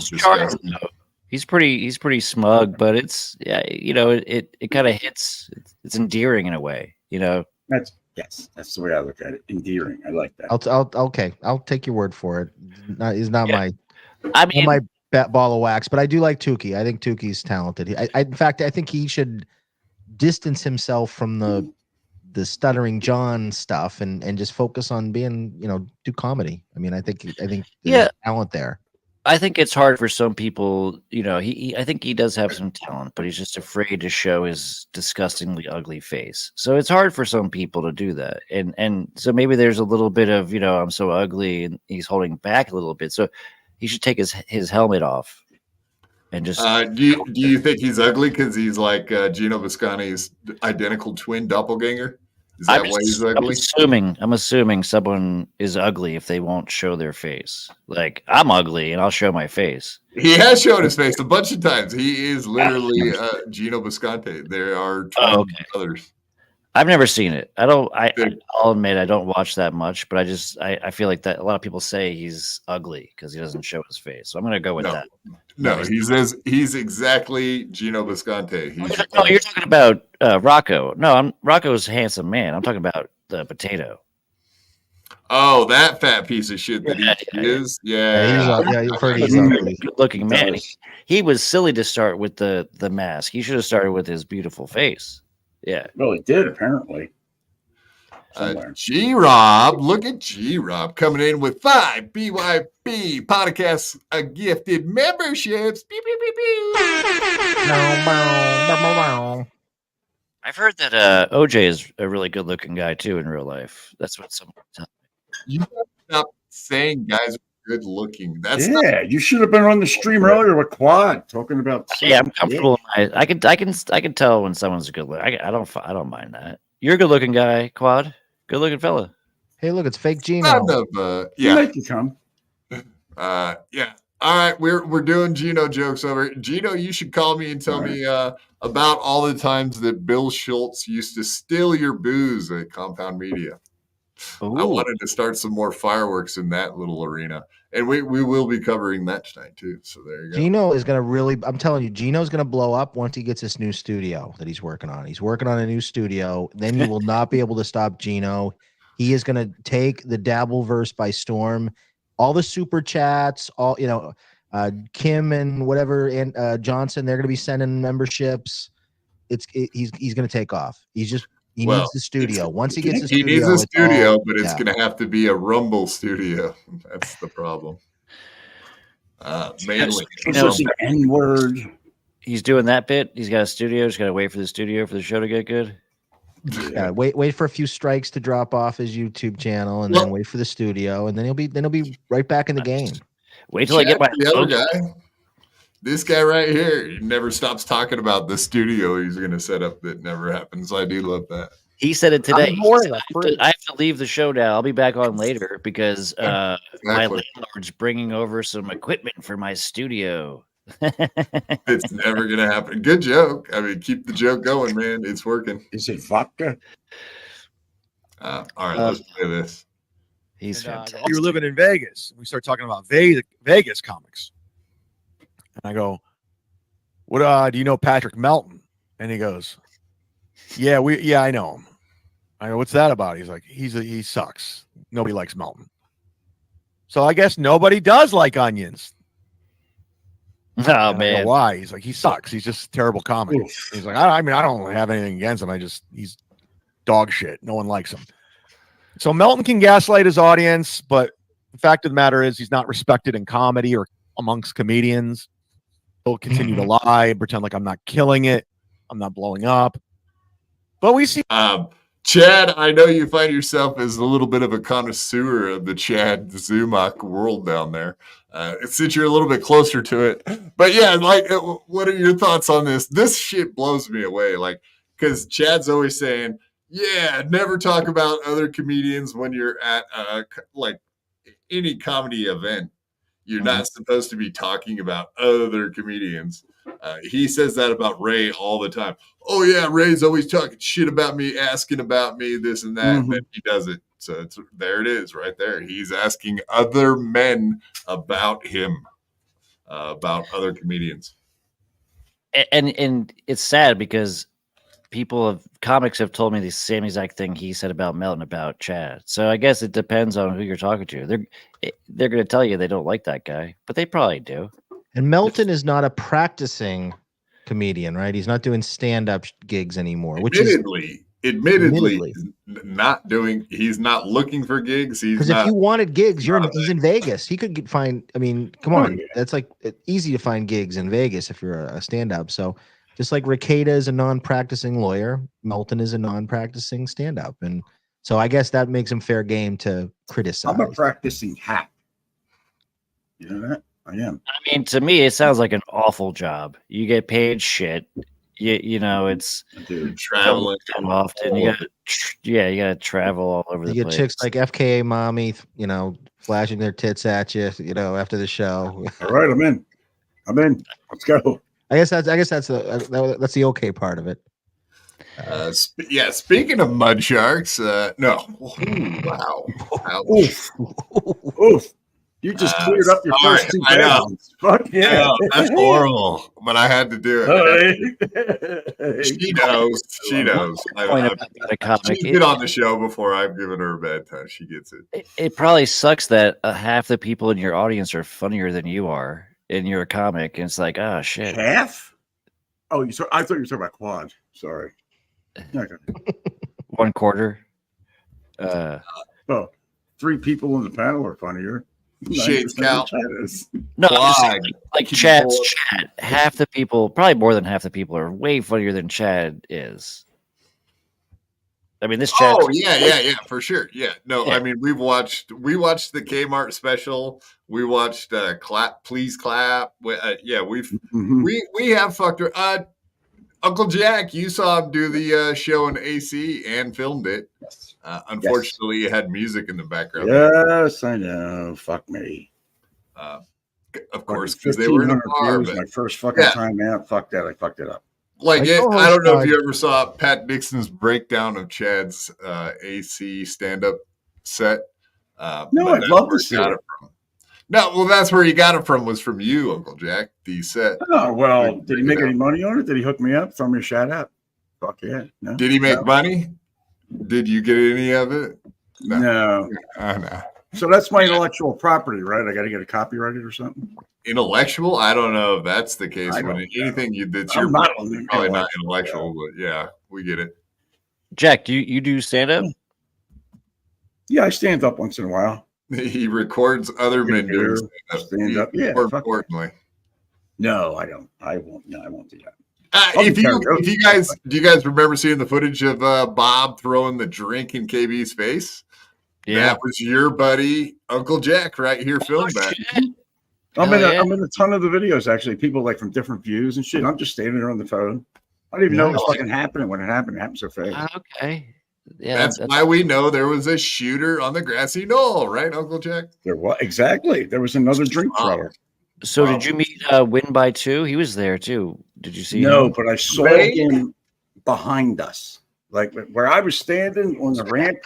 He's pretty smug, but it's it kind of hits. It's endearing in a way, That's the way I look at it. Endearing. I like that. I'll take your word for it. He's not my. I mean, my ball of wax, but I do like Tukey. I think Tukey's talented. In fact, I think he should distance himself from the stuttering John stuff and just focus on being, do comedy. I mean, I think there's talent there. I think it's hard for some people, I think he does have some talent, but he's just afraid to show his disgustingly ugly face. So it's hard for some people to do that. And so maybe there's a little bit of, I'm so ugly, and he's holding back a little bit. So he should take his helmet off and just. Do you think he's ugly because he's like Gino Visconti's identical twin doppelganger? Is that why he's ugly? I'm assuming someone is ugly if they won't show their face. Like, I'm ugly and I'll show my face. He has shown his face a bunch of times. He is literally Gino Visconti. There are twin brothers. I've never seen it. I'll admit I don't watch that much, but I feel like that a lot of people say he's ugly because he doesn't show his face. So I'm gonna go with that. No, he's exactly Gino Visconti. You're talking about Rocco. No, Rocco's a handsome man. I'm talking about the potato. Oh, that fat piece of shit that he is. Yeah, you've heard he's ugly. Good-looking man. He was silly to start with the mask. He should have started with his beautiful face. Yeah. Well, he did, apparently. G-Rob, look at G-Rob coming in with 5 BYB podcasts gifted memberships. Beep, beep, beep, beep. I've heard that OJ is a really good-looking guy, too, in real life. That's what someone told me. You gotta stop saying guys are good-looking. You should have been on the stream earlier with Quad talking about. Yeah, I'm comfortable. I can tell when someone's a good look. I don't mind that. You're a good-looking guy, Quad. Good-looking fella. Hey, look, it's fake Gino. Make you come. Yeah. All right, we're doing Gino jokes over. Gino, you should call me and tell me about all the times that Bill Schultz used to steal your booze at Compound Media. Ooh. I wanted to start some more fireworks in that little arena. And we will be covering that tonight too. So there you go. Gino is going to I'm telling you, Gino's going to blow up once he gets this new studio that he's working on. He's working on a new studio. Then you will not be able to stop Gino. He is going to take the Dabbleverse by storm. All the super chats, Kim and whatever, and Johnson, they're going to be sending memberships. He's going to take off. He needs the studio. Once he gets the studio, he needs a studio, but it's going to have to be a Rumble studio. That's the problem. Mainly, N-word. He's doing that bit. He's got a studio. Just got to wait for the studio for the show to get good. Yeah, wait for a few strikes to drop off his YouTube channel, and then wait for the studio, and then he'll be right back in the game. Wait till I get my other guy. This guy right here, he never stops talking about the studio he's going to set up that never happens. I do love that. He said it today. I have to leave the show now. I'll be back on later because my landlord's bringing over some equipment for my studio. It's never going to happen. Good joke. I mean, keep the joke going, man. It's working. Is it vodka? All right, let's play this. He's and, fantastic. we were living in Vegas. We started talking about Vegas comics. And I go, what do you know Patrick Melton? And he goes, yeah, I know him. I go, what's that about? He's like, he sucks. Nobody likes Melton. So I guess nobody does like onions. Oh, and man. I go, why? He's like, he sucks. He's just a terrible comic. He's like, I mean, I don't have anything against him. He's dog shit. No one likes him. So Melton can gaslight his audience, but the fact of the matter is he's not respected in comedy or amongst comedians. He'll continue to lie and pretend like I'm not killing it. I'm not blowing up. But we see Chad, I know you find yourself as a little bit of a connoisseur of the Chad Zumock world down there. Since you're a little bit closer to it. But yeah, like, what are your thoughts on this? This shit blows me away. Like, because Chad's always saying, yeah, never talk about other comedians when you're at like any comedy event. You're not supposed to be talking about other comedians. He says that about Ray all the time. Oh yeah, Ray's always talking shit about me, asking about me, this and that, and then he does it. So there it is, right there. He's asking other men about him, about other comedians. And it's sad because comics have told me the same exact thing he said about Melton about Chad. So I guess it depends on who you're talking to. They're going to tell you they don't like that guy, but they probably do. And Melton is not a practicing comedian, right? He's not doing stand-up gigs anymore. Admittedly, not doing. He's not looking for gigs. Because if you wanted gigs, he's in Vegas. He could find. I mean, come on, that's like easy to find gigs in Vegas if you're a stand-up. So just like Rekieta is a non-practicing lawyer, Melton is a non-practicing stand-up, and so I guess that makes him fair game to criticize. I'm a practicing hack. You know that? I am. I mean, to me, it sounds like an awful job. You get paid shit. You know, it's traveling often. You gotta travel all over the place. You get chicks like FKA mommy, you know, flashing their tits at you, you know, after the show. All right, I'm in. Let's go. I guess that's the okay part of it. Speaking of mud sharks, no. Ooh, wow. Oof. You just cleared up your first two pages. Fuck yeah. No, that's horrible, but I had to do it. She knows. She's been on the show before. I've given her a bad time. She gets it. It probably sucks that half the people in your audience are funnier than you are, and you're a comic, and it's like, oh, shit. Half? Oh, I thought you were talking about quad. Sorry. 1/4. Three people in the panel are funnier. Shades count. No, like Chad's Chad. Half the people, probably more than half the people, are way funnier than Chad is. I mean, this Chad. Oh yeah, for sure. Yeah, no, I mean, we watched the Kmart special. We watched Clap, Please Clap. We have fucked her. Uncle Jack, you saw him do the show in AC and filmed it. Unfortunately, it had music in the background. Yes, I know. Fuck me. Of course, because they were in a bar. My first fucking time out. Fuck that. I fucked it up. I don't know if you ever saw Pat Nixon's breakdown of Chad's AC stand-up set. No, I'd love to see it. No, well, that's where he got it from. Was from you, Uncle Jack. The set. Oh well, did he make any money on it? Did he hook me up? Throw me a shout out? Fuck yeah. No. Did he make money? Did you get any of it? No. No. So that's my intellectual property, right? I got to get it copyrighted or something. Intellectual? I don't know if that's the case. When anything you did, you're probably not intellectual, but yeah, we get it. Jack, do you do stand up? Yeah, I stand up once in a while. He records other men doing stand up. Yeah. More importantly, no, I don't. I won't. No, I won't do that. If you guys, do you guys remember seeing the footage of Bob throwing the drink in KB's face? Yeah, that was your buddy Uncle Jack right here filmed that. I'm in a ton of the videos actually. People like from different views and shit. I'm just standing there on the phone. I don't even know what's fucking happening when it happened. It happened so fast. Okay. Yeah, that's why we know there was a shooter on the grassy knoll, right, Uncle Jack? There was exactly. There was another drink thrower. So did you meet Win by 2? He was there too. Did you see him? No, but I saw him behind us. Like where I was standing on the ramp,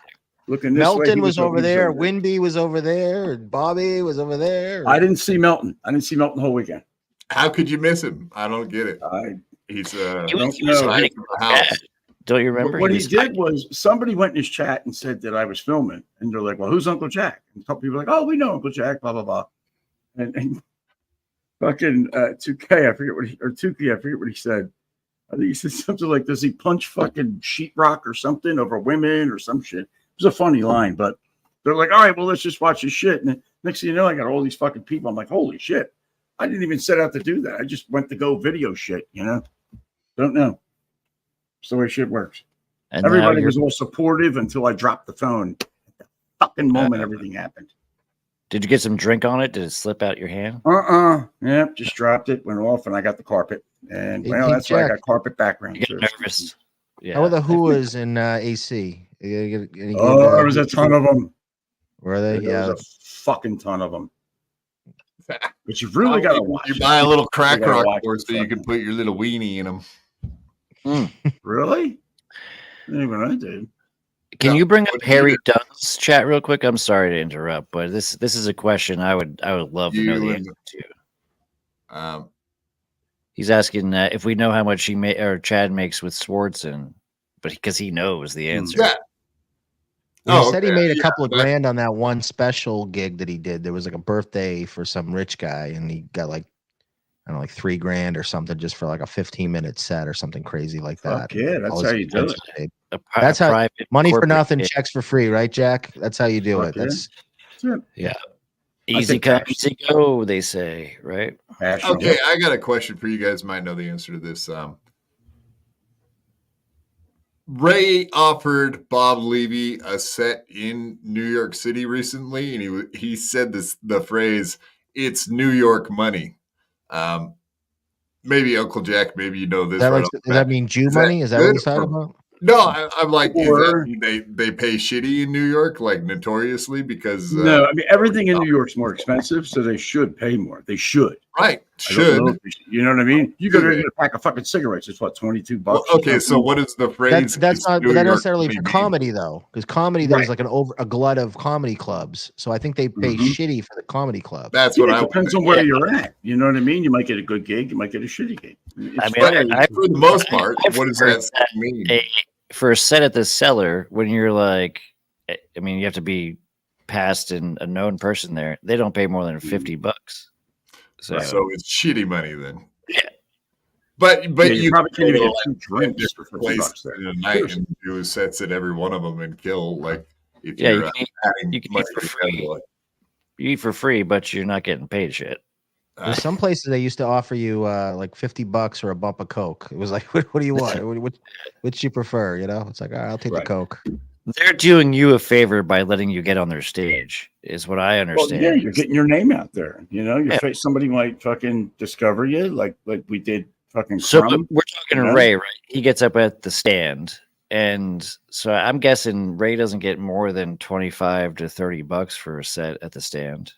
looking this way. Melton he was over there. looking Winby was over there. Bobby was over there. I didn't see Melton. The whole weekend. How could you miss him? I don't get it. He's he was hiding from the house. Don't you remember? What he did was somebody went in his chat and said that I was filming, and they're like, "Well, who's Uncle Jack?" And a couple people were like, "Oh, we know Uncle Jack." Blah blah blah. And fucking 2K, I forget what he said. I think he said something like, "Does he punch fucking sheetrock or something over women or some shit?" It was a funny line, but they're like, "All right, well, let's just watch his shit." And next thing you know, I got all these fucking people. I'm like, "Holy shit!" I didn't even set out to do that. I just went to go video shit. Don't know. It's the way shit works. And everybody was all supportive until I dropped the phone. At the fucking moment everything happened. Did you get some drink on it? Did it slip out your hand? Yeah, just dropped it, went off, and I got the carpet. And that's why I got carpet background. You get nervous. Yeah. How were the Whoas in AC? There was a ton of them. Were they? There was a fucking ton of them. But you've really got to watch. You buy a little crack rock for so you can put your little weenie in them. Really? Even I did. Can you bring up Harry Dunn's chat real quick? I'm sorry to interrupt, but this is a question I would love to know the answer to. He's asking if we know how much Chad makes with Swartzen, but because he knows the answer. Yeah. He said he made a couple of grand on that one special gig that he did. There was like a birthday for some rich guy, and he got like, I don't know, like $3,000 or something just for like a 15-minute set or something crazy like that. Yeah, that's how you do it. That's how money for nothing, checks for free, right, Jack? That's how you do it. That's yeah. Easy come, easy go, they say, right? Okay, I got a question for you guys. Might know the answer to this. Ray offered Bob Levy a set in New York City recently, and he said the phrase, "It's New York money." Maybe Uncle Jack, maybe you know this. Does that mean Jew money? Is that what he's talking about? No, I'm like, they pay shitty in New York, like notoriously, because no, I mean everything in New York's more expensive, so they should pay more. They should, right? Should you know what I mean? You go to get a pack of fucking cigarettes. It's what, $22? Well, okay, so what is the phrase? That's not necessarily for comedy though, because comedy there's like a glut of comedy clubs. So I think they pay shitty for the comedy club. That's what it depends on where you're at. You know what I mean? You might get a good gig, you might get a shitty gig. For the most part, what does that mean? For a set at the Cellar, when you're like, I mean, you have to be past and a known person there. They don't pay more than $50. So it's shitty money then. Yeah, but you probably can't even get 2 drinks for $50 in a night and do sets at every one of them and kill like. If you can eat for free. You eat for free, but you're not getting paid shit. There's some places they used to offer you like $50 or a bump of Coke. It was like, what do you want? Which you prefer? You know, it's like, all right, I'll take the Coke. They're doing you a favor by letting you get on their stage, is what I understand. Well, yeah, you're getting your name out there. You know, somebody might fucking discover you, like we did fucking. So Crumb, we're talking to Ray, right? He gets up at the stand, and so I'm guessing Ray doesn't get more than $25 to $30 for a set at the stand.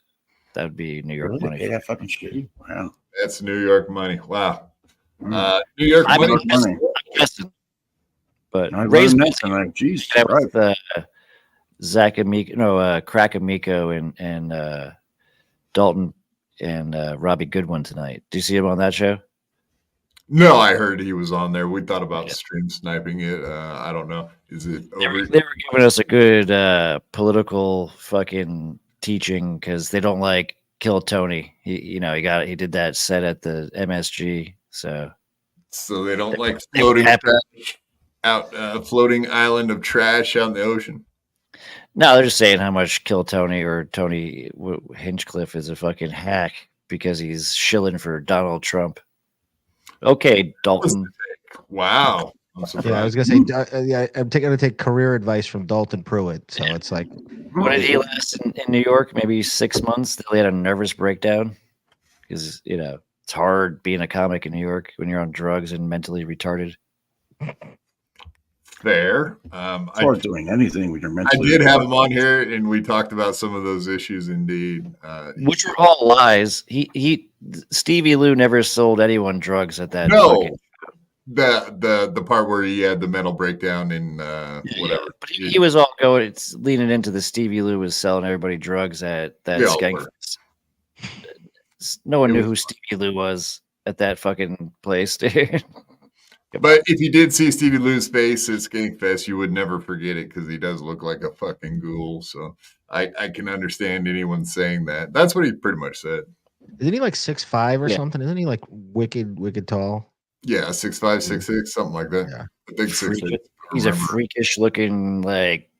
That would be New York money. Yeah, fucking shitty. Wow, that's New York money. Wow, New York money. I'm guessing. But Ray's nothing. Jesus Christ. Zach Amico, Crack Amico, and Dalton and Robbie Goodwin tonight. Do you see him on that show? No, I heard he was on there. We thought about stream sniping it. I don't know. Is it over? They were giving us a good political fucking teaching because they don't like Kill Tony. He did that set at the MSG. So they don't like floating floating island of trash out in the ocean. No, they're just saying how much Kill Tony or Tony Hinchcliffe is a fucking hack because he's shilling for Donald Trump. Okay, Dalton. Wow. Yeah, I was gonna say, I'm gonna take career advice from Dalton Pruitt. So it's like, what did he last in New York? Maybe 6 months. Till he had a nervous breakdown because it's hard being a comic in New York when you're on drugs and mentally retarded. Fair. It's hard doing anything when you're mentally. I did have him on here, and we talked about some of those issues. Indeed, which were all lies. Stevie Lou never sold anyone drugs at that. No. The part where he had the mental breakdown in whatever. But he was all going. It's leaning into the Stevie Lou was selling everybody drugs at that Skankfest. No one knew who Stevie Lou was at that fucking place, dude. But if you did see Stevie Lou's face at Skankfest, you would never forget it because he does look like a fucking ghoul. So I can understand anyone saying that. That's what he pretty much said. Isn't he like 6'5" or something? Isn't he like wicked tall? Yeah, 6'5", 6'6", something like that. Yeah. I think 6'6". He's a freakish looking like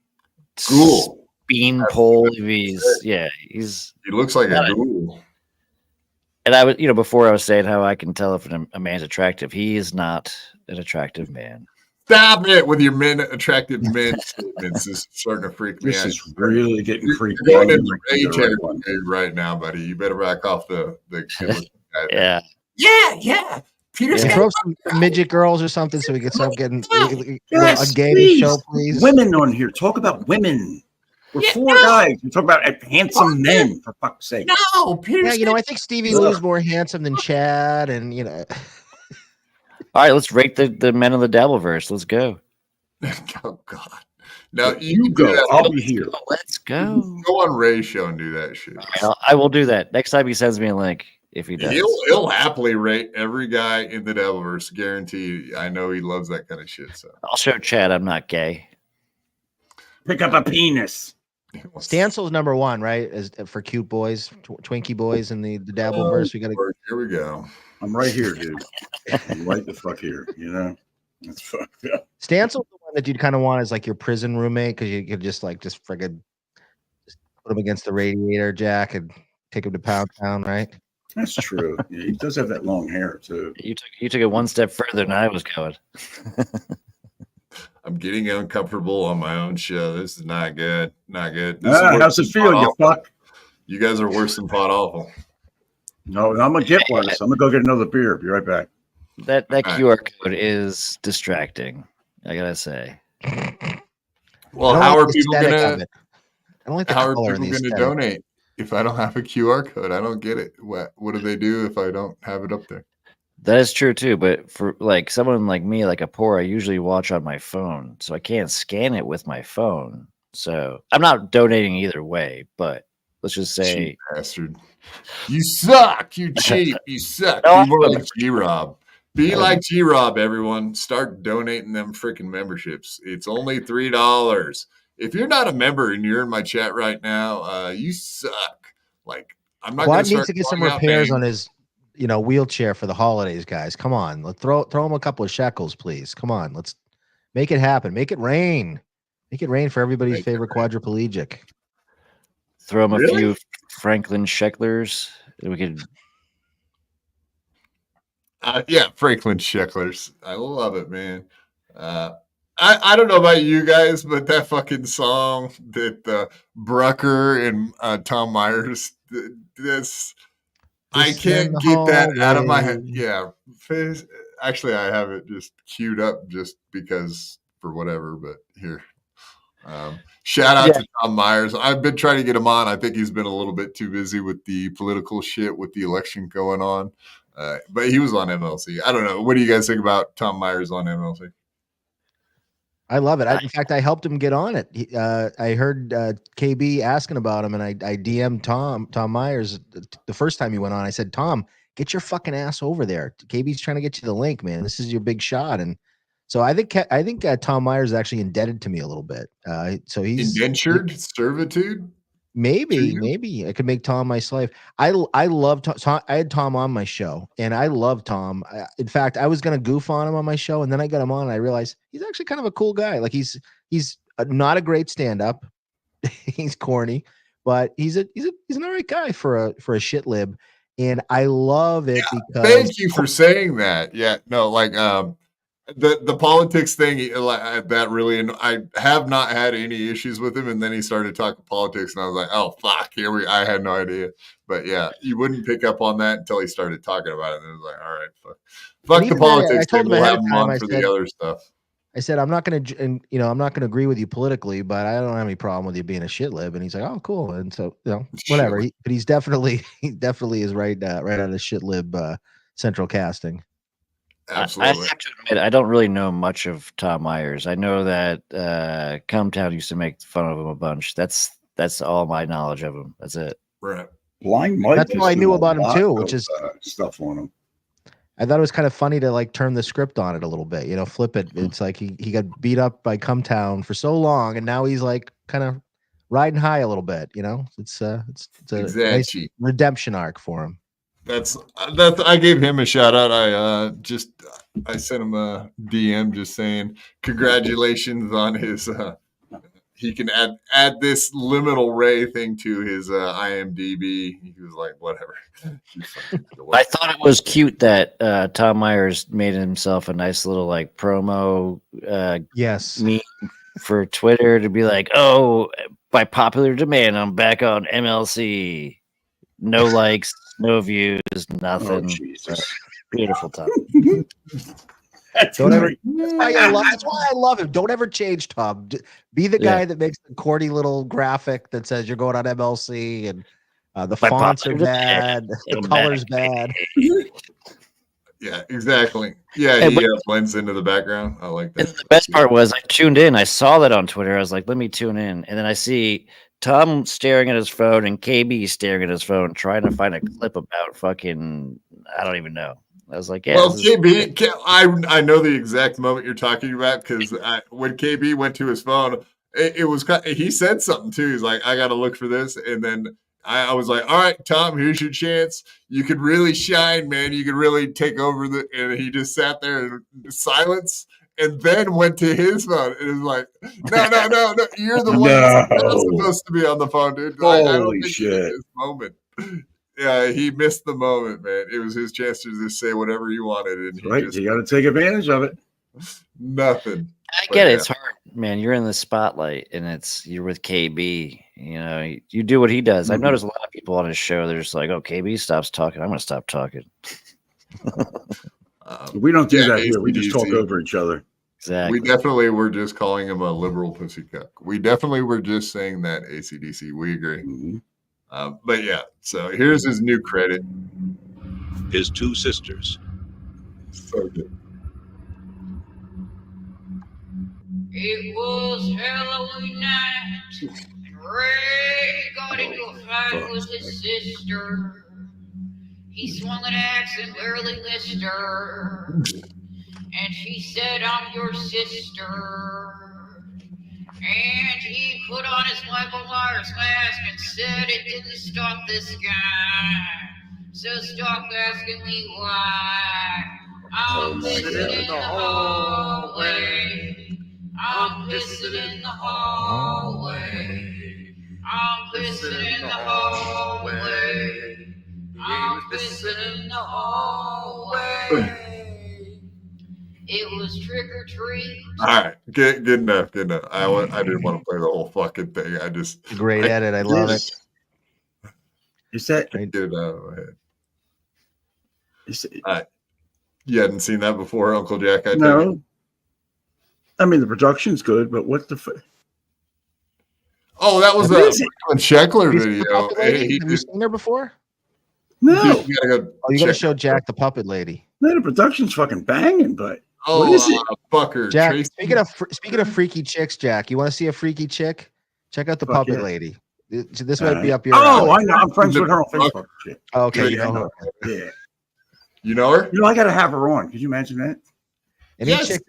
ghoul beanpole. He looks like a ghoul. And I was, before I was saying how I can tell if a man's attractive. He is not an attractive man. Stop it with your attractive men statements. This is starting to freak me out. This is really getting freaky. You're going into rage right now, buddy. You better back off the yeah. Yeah. Peter's throw some midget girls or something so we can stop getting Yes, a gay please. show, please. Women on here. Talk about women. We're four guys. We talk about handsome men, for fuck's sake. No, Peter's I think Stevie Lou's more handsome than Chad, and All right, let's rate the men of the Dabbleverse. Let's go. Oh God! Now you go. do that. I'll be here. Let's go. Go on Ray's show and do that shit. I will do that next time he sends me a link. If he does, he'll happily rate every guy in the Dabbleverse. Guarantee. I know he loves that kind of shit. So I'll show Chad I'm not gay. Pick up a penis. Stansel's number one, right? As for cute boys, Twinkie boys in the Dabbleverse. We got to. Here we go. I'm right here, dude. I'm right the fuck here. That's fucked up. Stansel's the one that you'd kind of want as like your prison roommate because you could just friggin' put him against the radiator jack and take him to Pound Town, right? That's true. Yeah, he does have that long hair too. You took it one step further than I was going. I'm getting uncomfortable on my own show. This is not good. Not good. How's it feel, you fuck? You guys are worse than Pot Awful. No, I'm gonna get one. So I'm gonna go get another beer. Be right back. That QR code is distracting. I gotta say. Well, how are people gonna? I don't like the how are color people gonna donate if I don't have a QR code? I don't get it. What do they do if I don't have it up there? That is true too, but for like someone like me, like a poor, I usually watch on my phone, so I can't scan it with my phone. So I'm not donating either way, but let's just say, cheap bastard, you suck, you cheap, you suck. No, Be more like G-Rob. Be like G-Rob, everyone. Start donating them freaking memberships. It's only $3. If you're not a member and you're in my chat right now, you suck. Like I'm not. Quad needs to get some repairs on his. Wheelchair for the holidays, guys. Come on, let's throw him a couple of shekels, please. Come on, let's make it happen. Make it rain. Make it rain for everybody's favorite quadriplegic. Throw him a few Franklin Shecklers. We could. Yeah, Franklin Shecklers. I love it, man. I don't know about you guys, but that fucking song that Brucker and Tom Myers this. I can't get that out of my head. Yeah. Actually, I have it just queued up just because for whatever, but here. Shout out to Tom Myers. I've been trying to get him on. I think he's been a little bit too busy with the political shit with the election going on. But he was on MLC. I don't know. What do you guys think about Tom Myers on MLC? I love it. In fact, I helped him get on it. I heard KB asking about him, and I DM'd Tom Myers the first time he went on. I said, Tom, get your fucking ass over there. KB's trying to get you the link, man. This is your big shot. And so I think Tom Myers is actually indebted to me a little bit. So he's indentured servitude. Maybe I could make Tom my slave. I love Tom. I had Tom on my show, and I love Tom. In fact, I was gonna goof on him on my show, and then I got him on, and I realized he's actually kind of a cool guy. Like he's not a great stand-up. He's corny, but he's an all right guy for a shit lib, and I love it because. Thank you for saying that. Yeah, no, like the politics thing that really, and I have not had any issues with him, and then he started talking politics, and I was like, oh fuck, I had no idea. But yeah, you wouldn't pick up on that until he started talking about it, and it was like, all right, fuck the politics thing. We'll have him on for the other stuff. I said, I'm not going to agree with you politically, but I don't have any problem with you being a shit lib. And he's like, oh, cool. And so, whatever. But he definitely is right out of shit lib central casting. Absolutely. I have to admit, I don't really know much of Tom Myers. I know that Cumtown used to make fun of him a bunch. That's all my knowledge of him. That's it. Right. Blind Mike. That's all I knew about him too, which is stuff on him. I thought it was kind of funny to like turn the script on it a little bit, flip it. It's like he got beat up by Cumtown for so long, and now he's like kind of riding high a little bit. It's a nice redemption arc for him. That's I gave him a shout out. I sent him a DM just saying congratulations on his he can add this liminal ray thing to his IMDb. He was like, whatever. I thought it was cute that Tom Myers made himself a nice little like promo meme for Twitter to be like, oh, by popular demand, I'm back on MLC. No likes, no views, nothing. Oh, beautiful Tom. That's why I love him. Don't ever change, Tom. Be the guy that makes the corny little graphic that says you're going on MLC and the fonts are bad, the color's bad. Yeah, exactly. Yeah, he blends into the background. I like that. And the best part was I tuned in. I saw that on Twitter. I was like, let me tune in. And then I see Tom staring at his phone and KB staring at his phone, trying to find a clip about fucking, I don't even know. I was like, yeah. Well, KB, I know the exact moment you're talking about because when KB went to his phone, it was he said something too. He's like, I got to look for this. And then I was like, all right, Tom, here's your chance. You could really shine, man. You could really take over and he just sat there in silence and then went to his phone. And it was like, no. You're the one that's supposed to be on the phone, dude. Holy shit. This moment. Yeah, he missed the moment, man. It was his chance to just say whatever he wanted. And you got to take advantage of it. Nothing. I get it. It's hard, man. You're in the spotlight and you're with KB. You do what he does. I've noticed a lot of people on his show. They're just like, oh, KB stops talking. I'm going to stop talking. We don't do that here. We just talk over each other. Exactly. We definitely were just calling him a liberal pussycuck. We definitely were just saying that, AC/DC. We agree. Mm-hmm. But yeah, so here's his new credit. His two sisters. So good. It was Halloween night, and Ray got into a fight with his sister. He swung an axe and barely missed her, and she said, I'm your sister. And he put on his Michael Myers mask and said it didn't stop this guy. So stop asking me why. I'm pissing in the hallway. I'm pissing in the hallway. I'm pissing in the hallway. I'm pissing in the hallway. It was trick or treat. All right, good enough. I didn't want to play the whole fucking thing. Great edit. I love it. Is that get it out of my head? You hadn't seen that before, Uncle Jack? No. I mean, the production's good, but what the fuck? Oh, that was a Sheckler video. Have you seen her before? No. You gotta show Jack the puppet lady. No, the production's fucking banging, but what is it? Fucker. Jack, speaking of freaky chicks, Jack, you want to see a freaky chick? Check out the puppet lady. This might be up your alley. I know. I'm friends with her on Facebook. Okay, you know her. Yeah. You know her? I got to have her on. Could you imagine that? Any chick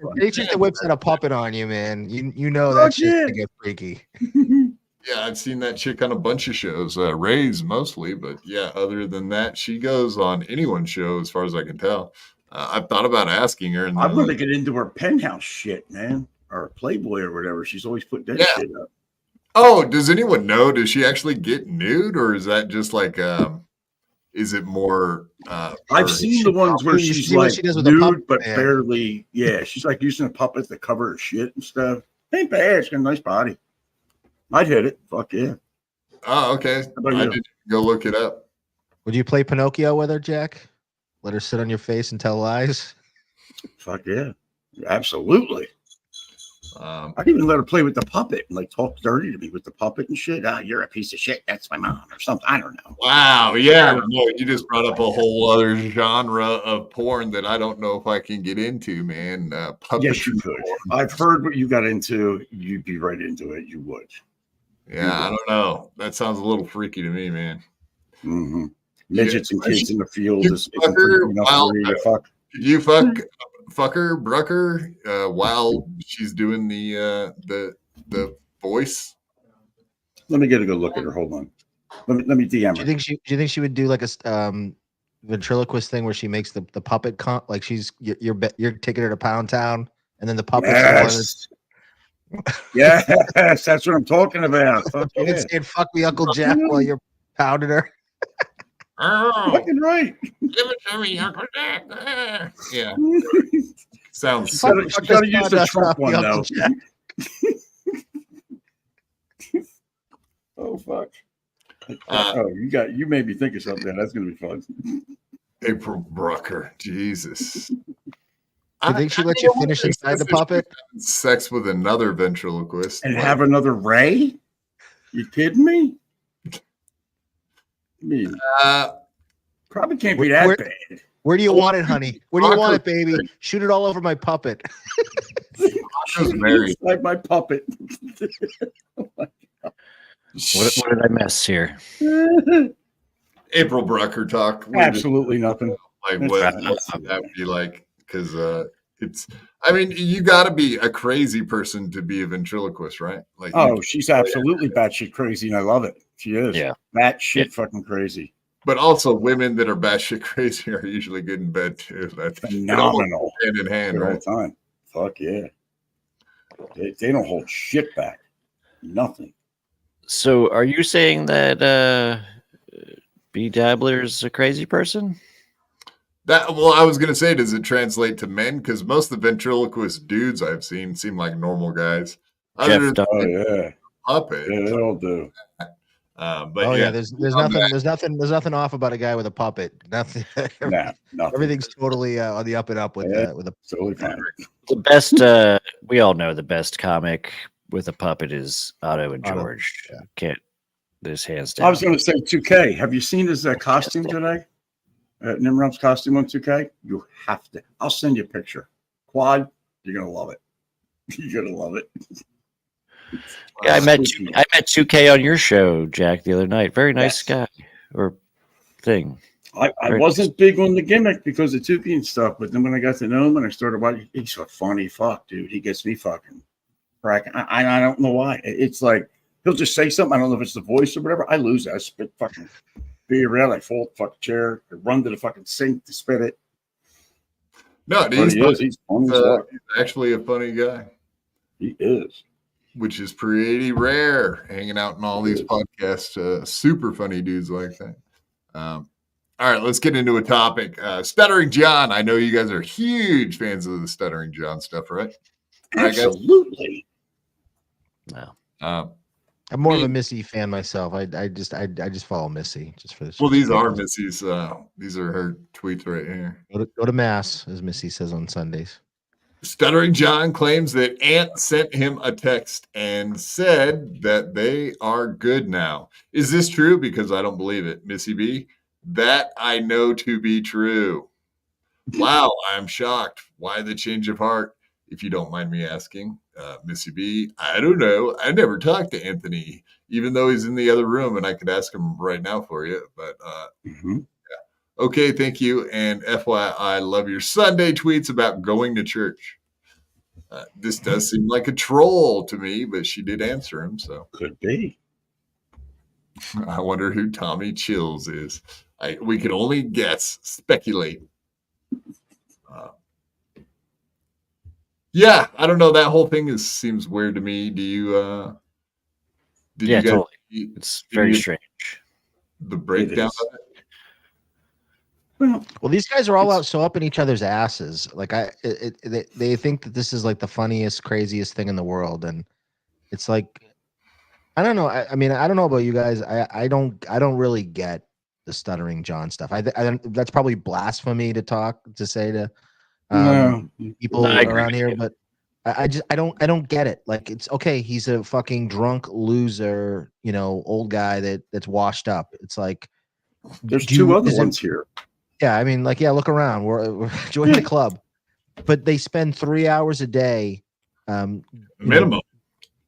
that whips out a puppet on you, man, you know that shit's gonna get freaky. Yeah, I've seen that chick on a bunch of shows, Ray's mostly, but yeah, other than that, she goes on anyone's show as far as I can tell. I've thought about asking her. And I'm going to get into her Penthouse shit, man, or Playboy or whatever. She's always put that shit up. Oh, does anyone know? Does she actually get nude, or is that just like, is it more? I've seen the ones where she's like nude, but barely. Yeah, she's like using a puppet to cover her shit and stuff. Ain't bad. She's got a nice body. I'd hit it. Fuck yeah. Oh, okay. I did go look it up. Would you play Pinocchio with her, Jack? Let her sit on your face and tell lies? Fuck yeah. Absolutely. I'd even let her play with the puppet and like talk dirty to me with the puppet and shit. Ah, you're a piece of shit. That's my mom or something. I don't know. Wow. Yeah. No, you just brought up a whole other genre of porn that I don't know if I can get into, man. Yes, you could. I've heard what you got into. You'd be right into it. You would. Yeah, I don't know. That sounds a little freaky to me, man. Mm-hmm. Midgets and kids in the field You is enough for you to fuck. You fucker Brucker while she's doing the voice. Let me get a good look at her. Hold on. Let me DM her. Do you think she would do like a ventriloquist thing where she makes the puppet like you're taking her to Pound Town and then the puppet yes, that's what I'm talking about. Fuck yeah. Saying fuck me Uncle Jack while you're pounding her. Oh, fucking right. Give it to me, Uncle Jack. Yeah. Sounds she's gotta use the Trump one though. Oh fuck. You made me think of something. That's gonna be fun. April Brucker, Jesus. Do you think she lets you finish inside the puppet? Sex with another ventriloquist and have another Ray? You kidding me? I mean, probably can't be that bad. Where do you want it, honey? Where do you want it, baby? Shoot it all over my puppet. Like my puppet. Oh my God. What did I miss here? April Brucker talk. Absolutely nothing. Like what's that be like? Because it's. I mean, you got to be a crazy person to be a ventriloquist, right? Like, she's absolutely batshit crazy, and I love it. She is. Yeah, batshit fucking crazy. But also, women that are batshit crazy are usually good in bed too. That's phenomenal. Hand in hand, right? All the time. Fuck yeah. They don't hold shit back. Nothing. So, are you saying that B Dabbler's a crazy person? I was gonna say, does it translate to men? Because most of the ventriloquist dudes I've seen seem like normal guys. Puppet. Yeah, they all do. But there's nothing off about a guy with a puppet. Nothing. Nothing. Everything's totally on the up and up with a totally fine. The best, we all know the best comic with a puppet is Otto and George. Yeah. Can't this hands down. I was going to say 2K. Have you seen his costume today? Nimrod's costume on 2K. You have to. I'll send you a picture. Quad, you're gonna love it. You're gonna love it. Yeah, I met 2K on your show, Jack, the other night. Very nice guy or thing. I wasn't big on the gimmick because of Tukey and stuff, but then when I got to know him and I started watching, he's a funny fuck, dude. He gets me fucking cracking. I don't know why. It's like he'll just say something. I don't know if it's the voice or whatever. I lose it. I spit fucking be around. I fold the fucking chair. I run to the fucking sink to spit it. No, he's actually a funny guy. He is. Which is pretty rare, hanging out in all these podcasts. Super funny dudes like that. All right, let's get into a topic. Stuttering John. I know you guys are huge fans of the Stuttering John stuff, right? Absolutely. No. I'm more of a Missy fan myself. I just follow Missy just for this. Well, these are Missy's. These are her tweets right here. Go to mass, as Missy says on Sundays. Stuttering John claims that Ant sent him a text and said that they are good now. Is this true? Because I don't believe it. Missy B, that I know to be true. Wow, I'm shocked. Why the change of heart? If you don't mind me asking, Missy B, I don't know. I never talked to Anthony, even though he's in the other room, and I could ask him right now for you. But yeah. Okay, thank you. And FYI, love your Sunday tweets about going to church. This does seem like a troll to me, but she did answer him, so could be. I wonder who Tommy Chills is. We can only guess, speculate. Yeah, I don't know. That whole thing seems weird to me. Do you? Did you guys? Totally. It's very strange. The breakdown of it. Well, these guys are all out so up in each other's asses. Like they think that this is like the funniest, craziest thing in the world, and it's like, I don't know. I mean, I don't know about you guys. I don't really get the Stuttering John stuff. I that's probably blasphemy to say to people around here, but I don't get it. Like, it's okay. He's a fucking drunk loser, old guy that's washed up. It's like, there's two other ones here. Yeah, I mean, like, yeah, look around. We're join the club, but they spend 3 hours a day,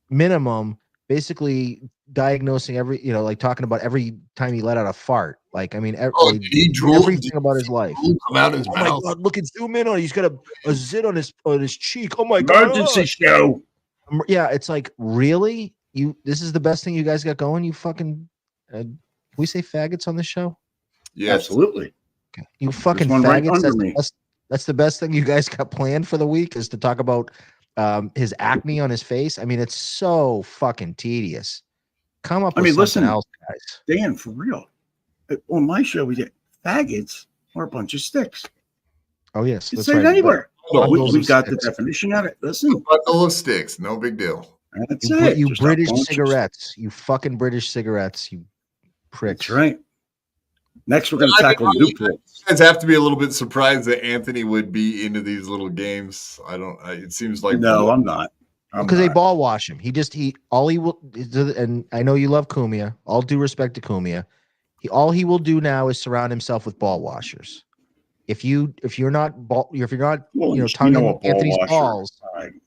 minimum, basically diagnosing every, like talking about every time he let out a fart. Like, I mean, everything about his life. Come out his oh mouth. my God! Look at zoom in on. He's got a zit on his cheek. Oh my God! Emergency show. Yeah, it's like, really? This is the best thing you guys got going? You fucking can we say faggots on this show? Yeah, absolutely. Okay. You fucking faggots. That's the best thing you guys got planned for the week, is to talk about his acne on his face. I mean, it's so fucking tedious. Come up with something else, guys. Dan, for real. On my show, we did faggots or a bunch of sticks. Oh, yes. You say it anywhere. We got the definition of it. Listen. A bundle of sticks. No big deal. That's it. You British cigarettes. You fucking British cigarettes. You pricks. That's right. Next, we're going to tackle Newport. You guys have to be a little bit surprised that Anthony would be into these little games. It seems like. No, I'm not. Because they ball wash him. All he will, and I know you love Cumia. All due respect to Cumia. All he will do now is surround himself with ball washers. If you're not tonguing Anthony's balls,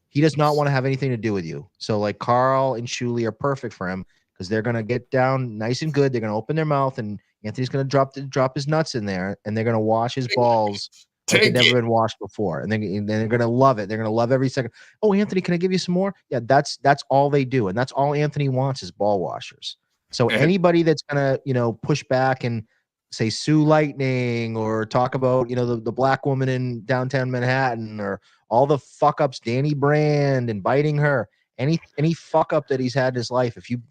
he does not want to have anything to do with you. So like Carl and Shuli are perfect for him, because they're gonna get down nice and good. They're gonna open their mouth, and Anthony's gonna drop his nuts in there, and they're gonna wash his balls like they've never been washed before, and then they're gonna love it. They're gonna love every second. Oh, Anthony, can I give you some more? Yeah, that's all they do, and that's all Anthony wants is ball washers. So anybody that's gonna push back and say Sue Lightning, or talk about the black woman in downtown Manhattan, or all the fuck ups, Danny Brand and biting her, any fuck up that he's had in his life, if you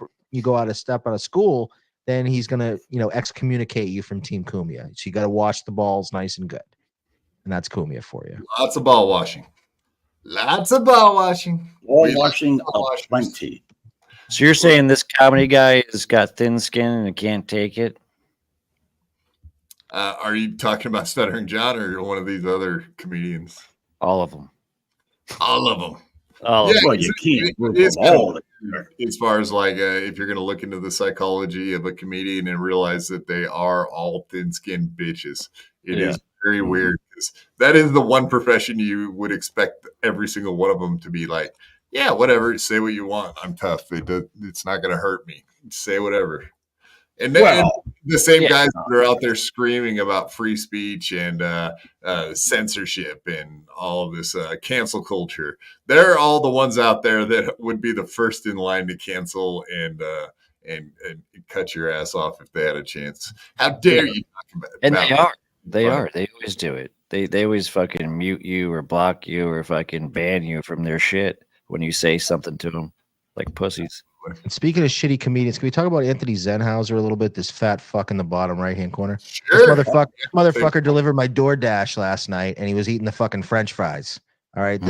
go out of school, then he's gonna excommunicate you from Team Cumia. So you got to wash the balls nice and good, and that's Cumia for you. Lots of ball washing. Ball washing plenty. So you're saying this comedy guy has got thin skin and can't take it? Are you talking about Stuttering John or one of these other comedians? All of them. Well, you can't. As far as like, if you're going to look into the psychology of a comedian and realize that they are all thin-skinned bitches, it is very weird, because that is the one profession you would expect every single one of them to be like, yeah, whatever, say what you want. I'm tough. It's not going to hurt me. Say whatever. And then the same guys that are out there screaming about free speech and censorship and all of this cancel culture, they're all the ones out there that would be the first in line to cancel and cut your ass off if they had a chance. How dare you talk about it? And they are. They always do it. They always fucking mute you or block you or fucking ban you from their shit when you say something to them, like pussies. And speaking of shitty comedians, can we talk about Anthony Zenhauser a little bit? This fat fuck in the bottom right-hand corner. Sure. This motherfucker delivered my DoorDash last night, and he was eating the fucking French fries. All right,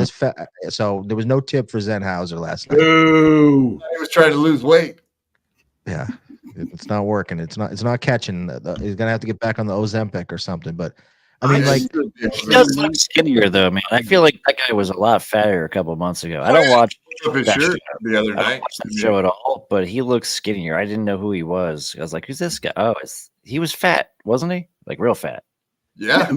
so there was no tip for Zenhauser last night. Ooh, he was trying to lose weight. Yeah, it's not working. It's not catching. He's gonna have to get back on the Ozempic or something. But I mean, he does look skinnier though, man. I feel like that guy was a lot fatter a couple months ago. I don't watch the other night. I don't watch that show at all, but he looks skinnier. I didn't know who he was. I was like, "Who's this guy?" Oh, he was fat, wasn't he? Like real fat. Yeah.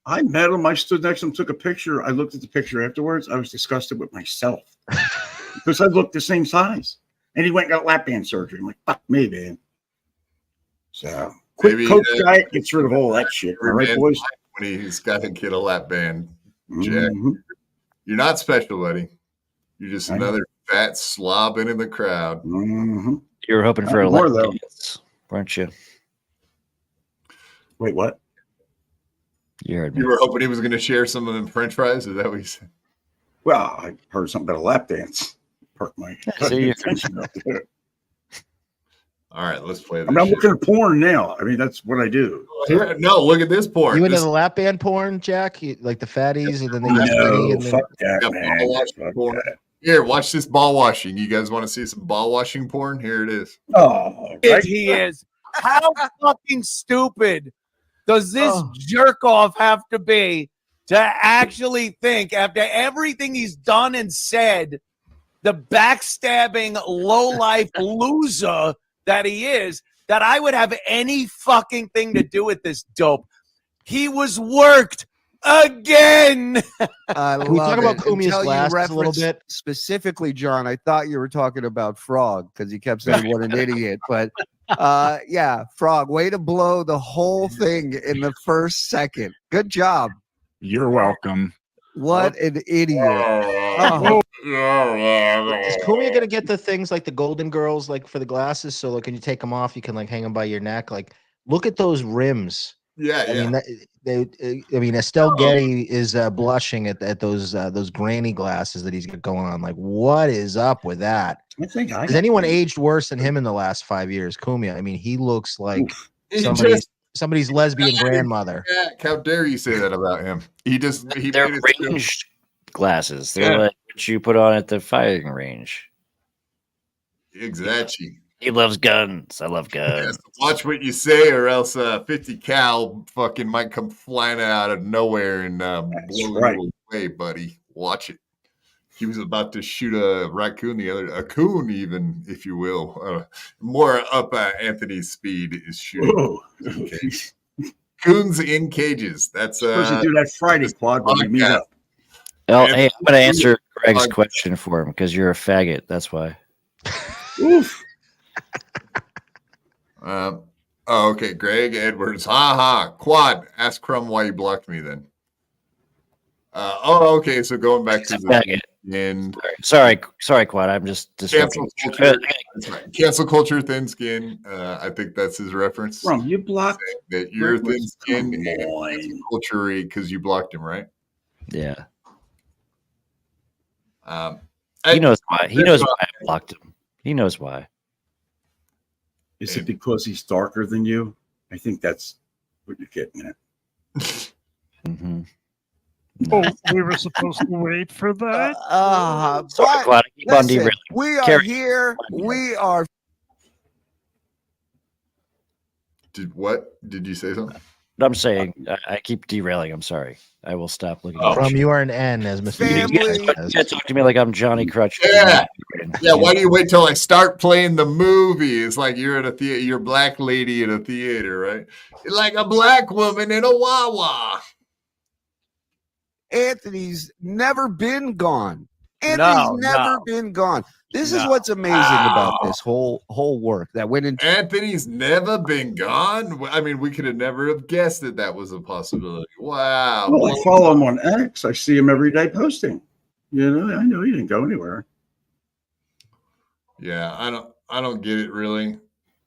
I met him. I stood next to him, took a picture. I looked at the picture afterwards. I was disgusted with myself because I looked the same size. And he went and got lap band surgery. I'm like, fuck me, man. So quick Coke diet gets rid of all that shit. All right, boys? When he's got to get a lap band, Jack. You're not special, buddy. You're just another fat slob in the crowd. You were hoping for a lap dance, weren't you? Wait, what? You heard me. You were hoping he was going to share some of them French fries? Is that what you said? Well, I heard something about a lap dance. Perk my attention up there. All right, let's play this. I'm looking at porn now. I mean, that's what I do. No, look at this porn. You into the lap band porn, Jack? Like the fatties, and then they get skinny, and fuck that, man. Here, watch this ball washing. You guys want to see some ball washing porn? Here it is. Oh, right. He is. How fucking stupid does this jerk off have to be to actually think, after everything he's done and said, the backstabbing, low-life loser that he is, that I would have any fucking thing to do with this dope. He was worked again. Can we talk about Kumi's glasses a little bit? Specifically, John, I thought you were talking about Frog because he kept saying what an idiot. But yeah, Frog, way to blow the whole thing in the first second. Good job. You're welcome. What an idiot. Oh. Is Kumi gonna get the things like the Golden Girls, like for the glasses? So like when you take them off, you can like hang them by your neck. Like, look at those rims. Yeah, I mean, Estelle Getty is blushing at those granny glasses that he's got going on. Like, what is up with that? Has anyone aged worse than him in the last 5 years? Kumi. I mean, he looks like somebody's lesbian grandmother. Yeah, how dare you say that about him? They're ranged glasses. They're like what you put on at the firing range. Exactly. He loves guns. I love guns. Yeah, so watch what you say, or else 50 cal fucking might come flying out of nowhere and blow you away, buddy. Watch it. He was about to shoot a raccoon, a coon, even, if you will. More up Anthony's speed is shooting. Coons in cages. That's supposed to do that Friday quad when we meet up. Oh, hey, I'm going to answer Greg's question for him because you're a faggot. That's why. Oof. Okay, Greg Edwards. Quad. Ask Crumb why you blocked me then. Okay. So going back to the end. Sorry, Quad. I'm just disrupting. Cancel culture, thin skin. I think that's his reference. Crumb, you blocked that you're thin skin and culture because you blocked him, right? Yeah. He knows why. He knows why I blocked him. He knows why. Is it because he's darker than you? I think that's what you're getting at. Mm-hmm. Oh, we were supposed to wait for that. Listen, we are here. We are. Did you say something? I'm saying I keep derailing. I'm sorry. I will stop looking. From you are an N, as Mr. You can't talk to me like I'm Johnny Crutch. Yeah. Why do you wait till I start playing the movie? It's like you're at a theater. You're a black lady in a theater, right? You're like a black woman in a Wawa. Anthony's never been gone. Anthony's never been gone. This is what's amazing about this whole work that went into. Anthony's never been gone. I mean, we could have never have guessed that was a possibility. Wow. Well, I follow him on X. I see him every day posting. You know, I know he didn't go anywhere. Yeah, I don't get it really.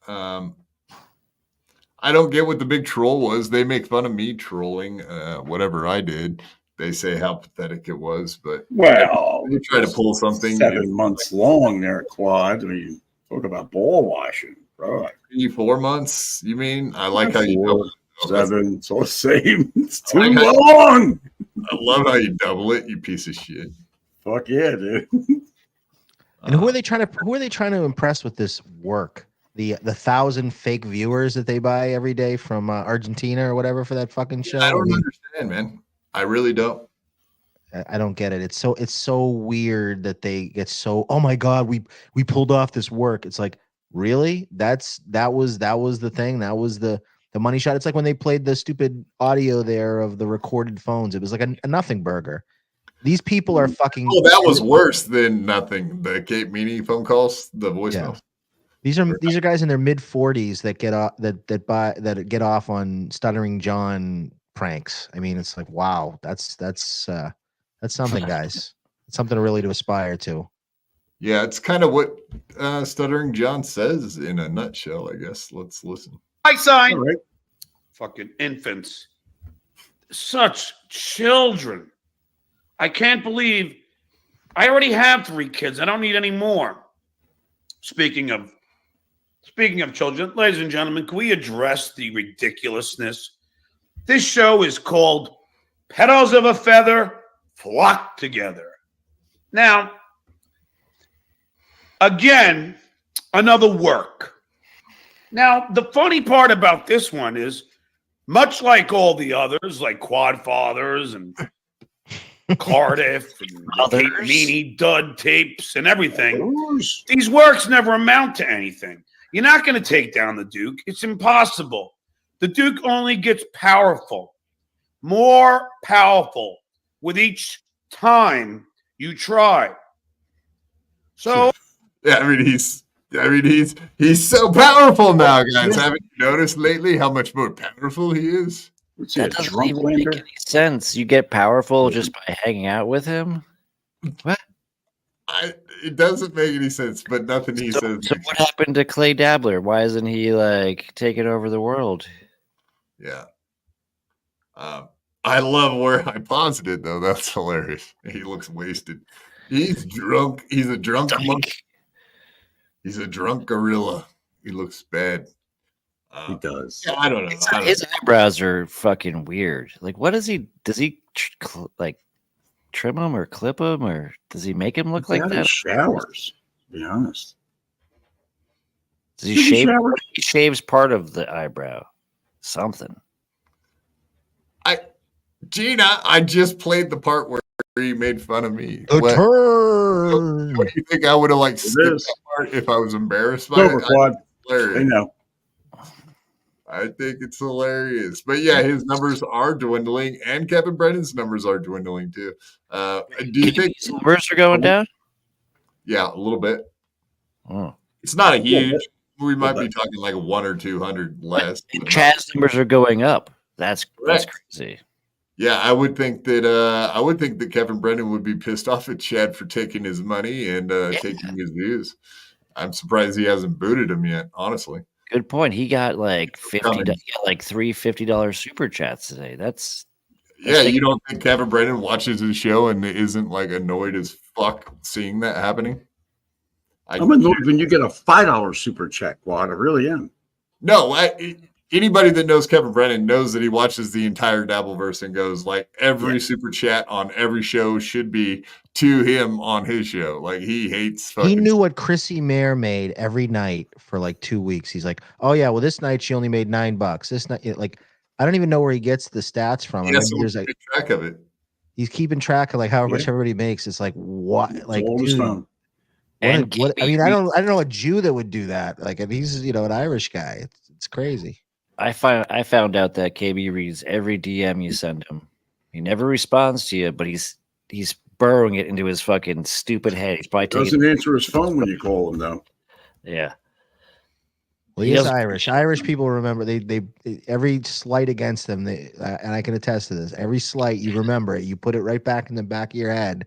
I don't get what the big troll was. They make fun of me trolling whatever I did. They say how pathetic it was, but you try to pull something 7 months long there at Quad. I mean, talk about ball washing, bro. 4 months? You mean? I like how you double it. 7. It's all the same. It's too long. I love how you double it, you piece of shit. Fuck yeah, dude. And who are they trying to impress with this work? The 1,000 fake viewers that they buy every day from Argentina or whatever for that fucking show. I don't understand, man. I really don't. I don't get it. It's so weird that they get so. Oh my god, we pulled off this work. It's like, really? That was the thing. That was the money shot. It's like when they played the stupid audio there of the recorded phones. It was like a nothing burger. These people are fucking. Oh, that was worse than nothing. The Cape Meany phone calls, the voicemails. Yeah. These are guys in their mid 40s that get off that get off on Stuttering John pranks. I mean, it's like, wow, that's something, guys. It's something really to aspire to. Yeah, it's kind of what Stuttering John says in a nutshell, I guess. Let's listen. I sign. Right. Fucking infants. Such children. I can't believe I already have 3 kids. I don't need any more. Speaking of children, ladies and gentlemen, can we address the ridiculousness? This show is called Petals of a Feather Flock Together. Now, again, another work. Now, the funny part about this one is much like all the others, like Quad Fathers and Cardiff and Kate Meany dud tapes and everything. These works never amount to anything. You're not going to take down the Duke. It's impossible. The Duke only gets powerful, more powerful with each time you try. So, yeah, I mean he's so powerful now, guys. Haven't you noticed lately how much more powerful he is? That doesn't even make any sense. You get powerful just by hanging out with him. What? It doesn't make any sense, but nothing he says. So what happened to Clay Dabbler? Why isn't he like taking over the world? Yeah. I love where I paused it though. That's hilarious. He looks wasted. He's drunk. He's a drunk monkey. He's a drunk gorilla. He looks bad. He does. Yeah, I don't know. His eyebrows are fucking weird. Like, what does he? Does he like trim them or clip them, or does he make him look like that? Showers. To be honest. Does he shave? He shaves part of the eyebrow. Something. Gina, I just played the part where he made fun of me. The What turn. do you think I would have skipped that part if I was embarrassed by it? I know. I think it's hilarious. But yeah, his numbers are dwindling, and Kevin Brennan's numbers are dwindling too. Do you think numbers are going down? Yeah, a little bit. Oh. It's not a huge. We might be talking like 100 or 200 less. Chad's numbers are going up. That's crazy. Yeah, I would think that Kevin Brennan would be pissed off at Chad for taking his money and taking his views. I'm surprised he hasn't booted him yet, honestly. Good point. He got like $50. He got like $3 $50 super chats today. You don't think Kevin Brennan watches his show and isn't like annoyed as fuck seeing that happening? I'm annoyed when you get a $5 super check, Quad. I really am. No, anybody that knows Kevin Brennan knows that he watches the entire Dabbleverse and goes like every super chat on every show should be to him on his show. Like he hates fucking. He knew what Chrissy Mayer made every night for like 2 weeks. He's like, oh yeah, well this night she only made $9. This night, like, I don't even know where he gets the stats from. He has to keep track of it. He's keeping track of like how much everybody makes. It's like what, like, dude, what? I mean, I don't know a Jew that would do that. Like, if he's an Irish guy, it's crazy. I found out that KB reads every DM you send him. He never responds to you, but he's burrowing it into his fucking stupid head. He's probably doesn't answer his phone when you call him though. Yeah. Well, he is Irish. Irish people remember they every slight against them. And I can attest to this. Every slight, you remember it. You put it right back in the back of your head.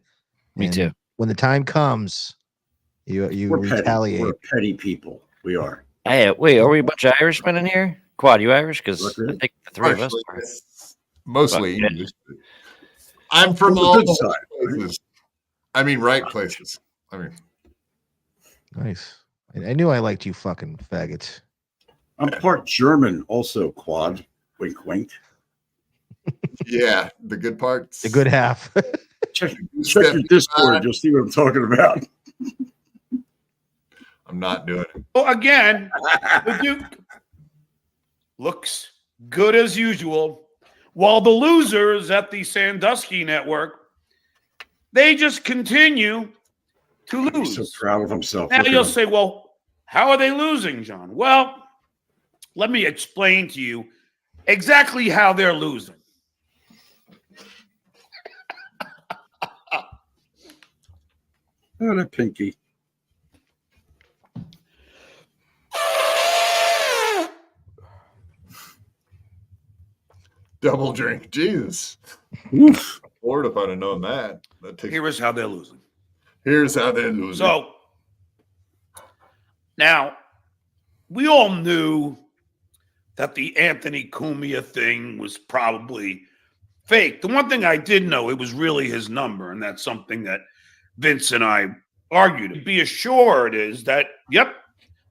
Me too. When the time comes, you retaliate. We're petty people. We are. Hey, wait, are we a bunch of Irishmen in here? Quad, you Irish? Because I think the three of us are. Mostly English. I'm from all the places. I mean, right places. I mean, nice. I knew I liked you, fucking faggots. I'm part German, also. Quad. Wink, wink. Yeah, the good parts. The good half. Check your Discord. You'll see what I'm talking about. I'm not doing it. Well, again, the Duke looks good as usual, while the losers at the Sandusky Network, they just continue to lose. He's so proud of himself. Now you'll say, well, how are they losing, John? Well, let me explain to you exactly how they're losing. Oh, that pinky. Double drink. Jesus. Lord, if I'd have known that. Here is how they're losing. Here's how they're losing. So, now, we all knew that the Anthony Cumia thing was probably fake. The one thing I did know, it was really his number, and that's something that Vince and I argued. Be assured is that, yep,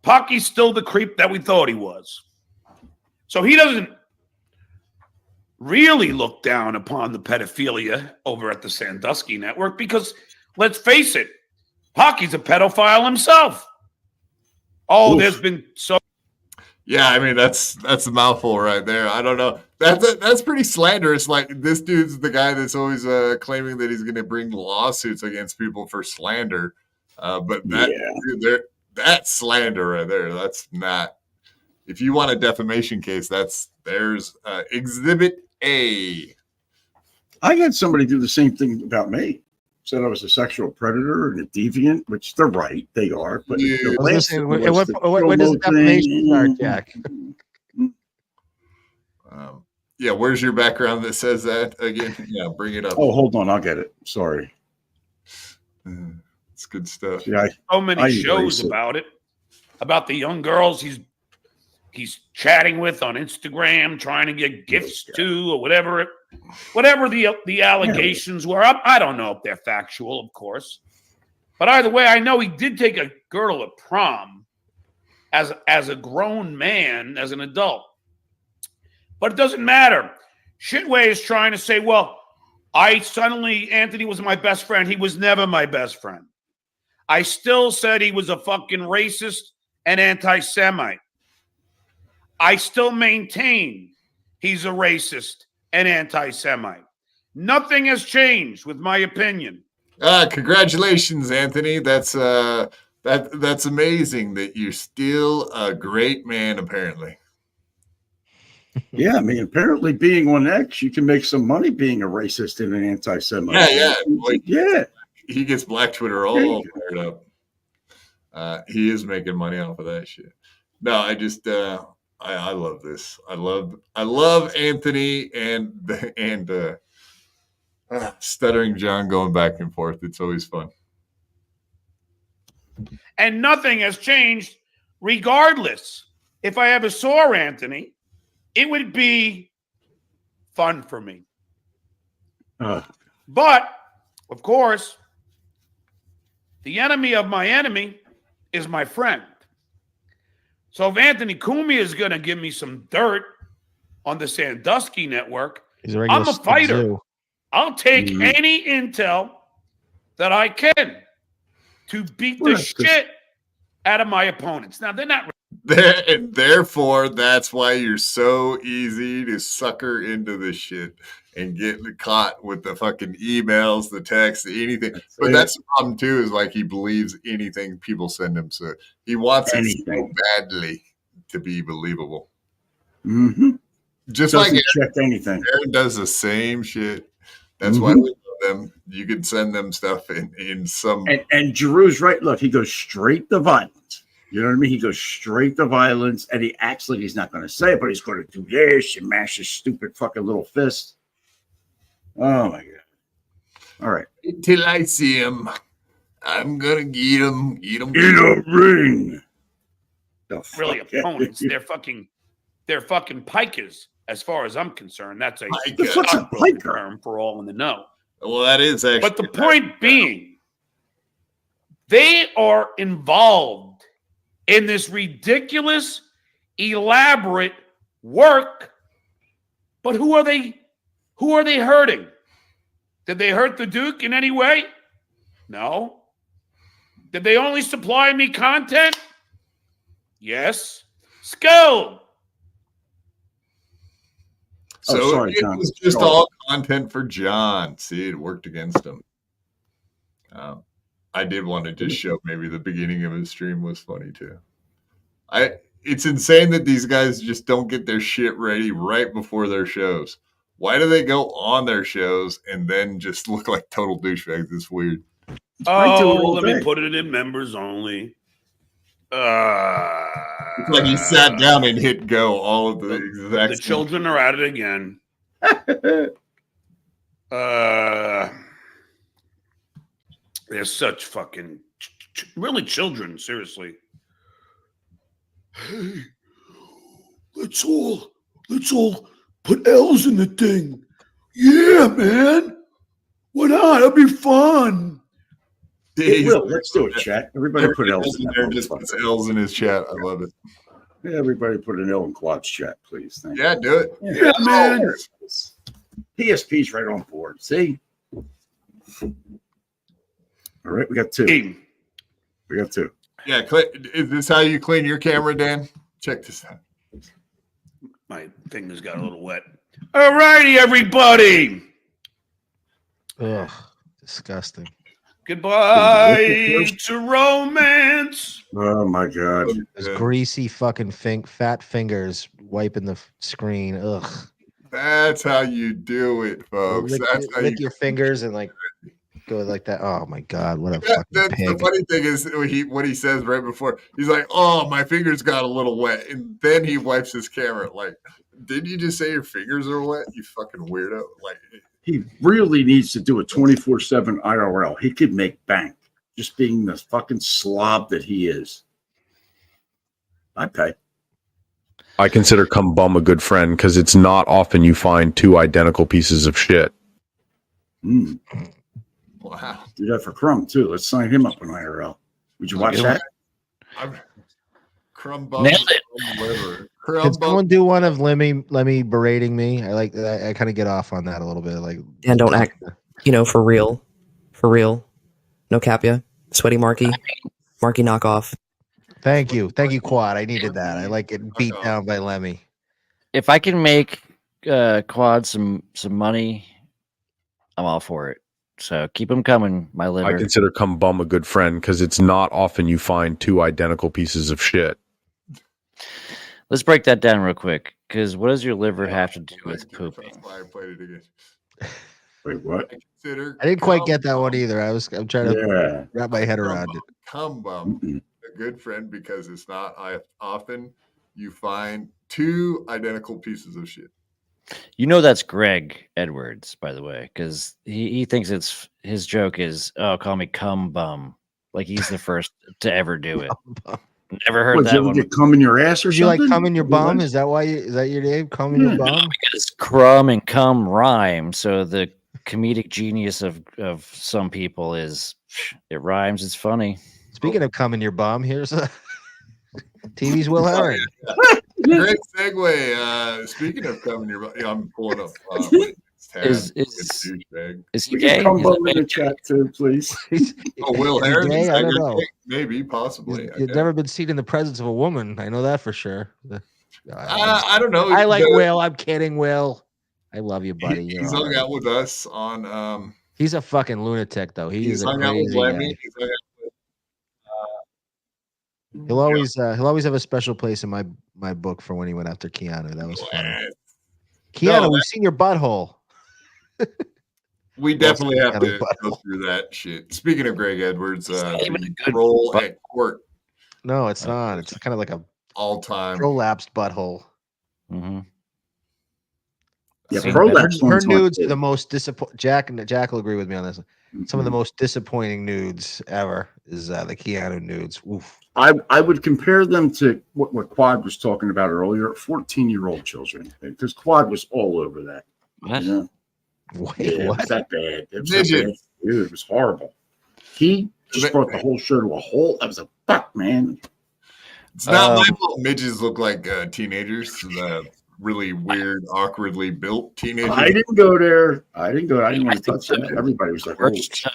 Pocky's still the creep that we thought he was. So he doesn't really look down upon the pedophilia over at the Sandusky Network because, let's face it, Pocky's a pedophile himself. Oh, there's been so... Yeah, I mean that's a mouthful right there. I don't know. That's pretty slanderous. Like this dude's the guy that's always claiming that he's going to bring lawsuits against people for slander. But that's slander right there. That's not. If you want a defamation case, there's Exhibit A. I had somebody do the same thing about me. Said I was a sexual predator and a deviant, which they're right, they are. But the last when does the defamation start, Jack? Yeah, where's your background that says that again? Yeah, bring it up. Oh, hold on, I'll get it. Sorry. It's good stuff. Yeah, so many shows about it, about the young girls he's chatting with on Instagram, trying to get gifts to, or whatever the allegations were. I don't know if they're factual, of course, but either way, I know he did take a girl to prom as a grown man, as an adult. But it doesn't matter. Shitway is trying to say, well, Anthony was my best friend. He was never my best friend. I still said he was a fucking racist and anti-Semite. I still maintain he's a racist and anti-Semite. Nothing has changed with my opinion. Congratulations, Anthony. That's amazing that you're still a great man, apparently. Yeah, I mean, apparently being on X, you can make some money being a racist and an anti-Semite. Yeah. Like, yeah. He gets Black Twitter all fired up. He is making money off of that shit. No, I just I love this. I love Anthony and Stuttering John going back and forth. It's always fun. And nothing has changed regardless. If I ever saw Anthony, it would be fun for me. But, of course, the enemy of my enemy is my friend. So if Anthony Cumia is going to give me some dirt on the Sandusky network, I'm a fighter. Zoo. I'll take any intel that I can to beat the shit out of my opponents. Now, they're not. And therefore, that's why you're so easy to sucker into this shit and get caught with the fucking emails, the texts, anything. That's the problem too, is like he believes anything people send him. So he wants it so badly to be believable. Mm-hmm. Just doesn't like check anything. Aaron does the same shit. That's why we love them. You can send them stuff in some. And Giroux's right. Look, he goes straight to violence. You know what I mean? He goes straight to violence, and he acts like he's not going to say it, but he's going to do this and mash his stupid fucking little fist. Oh my god! All right. Until I see him, I'm gonna get him in a ring. Really, opponents? They're fucking pikers, as far as I'm concerned. That's a term for all in the know. Well, that is actually. But the point being, they are involved in this ridiculous, elaborate work. But who are they? Who are they hurting? Did they hurt the Duke in any way? No. Did they only supply me content? Yes. Skill. So sorry, it John. was just all content for John. See, it worked against him. I did want to just show maybe the beginning of his stream was funny too. It's insane that these guys just don't get their shit ready right before their shows. Why do they go on their shows and then just look like total douchebags? It's weird. Oh, let me put it in members only. It's like he sat down and hit go all of the exact. The children are at it again. They're such fucking really children. Seriously. Hey, let's all put L's in the thing. Yeah, man. Why not? It'll be fun. Let's do it, chat. Everybody put L's in there. Just puts L's in his chat. I love it. Yeah, everybody put an L in Quad's chat, please. Thank you. Yeah, do it. Yeah, man. PSP's right on board. See? All right, we got two. We got two. Yeah, is this how you clean your camera, Dan? Check this out. My fingers got a little wet. All righty, everybody. Ugh, disgusting. Goodbye to romance. Oh my god. Those greasy fucking fat fingers wiping the screen. Ugh. That's how you do it, folks. Lick your fingers and like go like that. Oh my god, what a fucking That's pig. the funny thing is what he says right before. He's like, "Oh, my fingers got a little wet," and then he wipes his camera. Like, did you just say your fingers are wet? You fucking weirdo! Like, He really needs to do a 24/7 IRL. He could make bank just being the fucking slob that he is. I'd pay. I consider Come Bum a good friend because it's not often you find two identical pieces of shit. wow. Do that for Crumb too. Let's sign him up on IRL. Would you watch that? Crumb bum. Nailed it. Can someone do one of Lemmy berating me? I like that. I kind of get off on that a little bit. Like, And don't act, for real. For real. No cap ya. Sweaty Marky. Marky knockoff. Thank you, Quad. I needed that. I like getting beat down by Lemmy. If I can make Quad some money, I'm all for it. So keep them coming, my liver. I consider Come Bum a good friend because it's not often you find two identical pieces of shit. Let's break that down real quick. Because what does your liver have to do with pooping? I played it again. Wait, what? I didn't quite get that one either. I'm trying to wrap my head around it. Come bum, a good friend because it's not often you find two identical pieces of shit. You know that's Greg Edwards, by the way, because he thinks it's his joke is, oh, call me cum bum. Like he's the first to ever do it. Never heard that one. Get cum in your ass or Did you something? like cum in your bum? Is that why? Is that your name? Cum in your bum? Because crumb and cum rhyme. So the comedic genius of some people is it rhymes. It's funny. Speaking of cum in your bum, here's a TV's Will Herring. Great segue. Speaking of coming here, I'm pulling up. Is he We gay? can come Is bum it in the chat too, please. Oh, Will Is he Harris? gay? I don't know. Maybe, possibly. He's never been seen in the presence of a woman. I know that for sure. I don't know. I like Will. I'm kidding, Will. I love you, buddy. He's hung out with us on. He's a fucking lunatic, though. He's a hung out with crazy Lemmy. guy. He's hung out He'll always have a special place in my book for when he went after Keanu. That was fun. Keanu, we've seen your butthole. We definitely have to go through that shit. Speaking of Greg Edwards, role at court. No, it's not. It's kind of like a all-time prolapsed butthole. Mm-hmm. Yeah, prolapse. Her nudes are the most disappointing. Jack will agree with me on this. Some of the most disappointing nudes ever is the Keanu nudes. Oof. I would compare them to what Quad was talking about earlier, 14-year-old children, because Quad was all over that. What? You know? Wait, It what? was that bad. It was that bad. Dude, it was horrible. He just brought the whole show to a whole. That was a fuck, man. It's not my fault. Midgets look like teenagers. Really weird, awkwardly built teenagers. I didn't go there. I didn't want to touch that. Everybody was like, Worst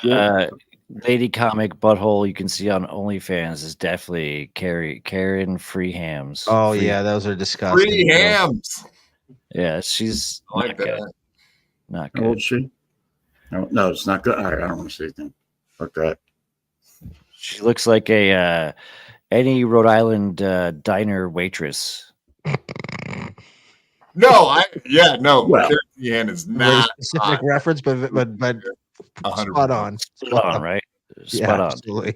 lady comic butthole you can see on OnlyFans is definitely Karen Free Hams. Oh yeah, those are disgusting. Free hams. Yeah, she's I like not that. good. Not How old good. is she? No, it's not good. I don't want to say anything. Fuck that. She looks like a any Rhode Island diner waitress. No, Well, Karen Dehan is Very not specific reference, but 100%. spot on. Spot on, right? Yeah, Spot on. absolutely.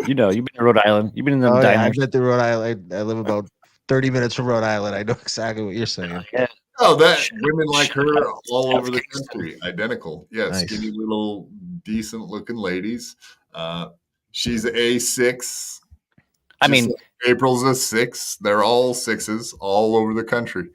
You know, you've been to Rhode Island. You've been in them Oh, yeah, I've diners. been to Rhode Island. I live about 30 minutes from Rhode Island. I know exactly what you're saying. Yeah. Oh, that women like her all over the country, identical. Yeah, Nice. skinny little, decent looking ladies. She's A6. I mean, Just like April's a 6. They're all 6s all over the country.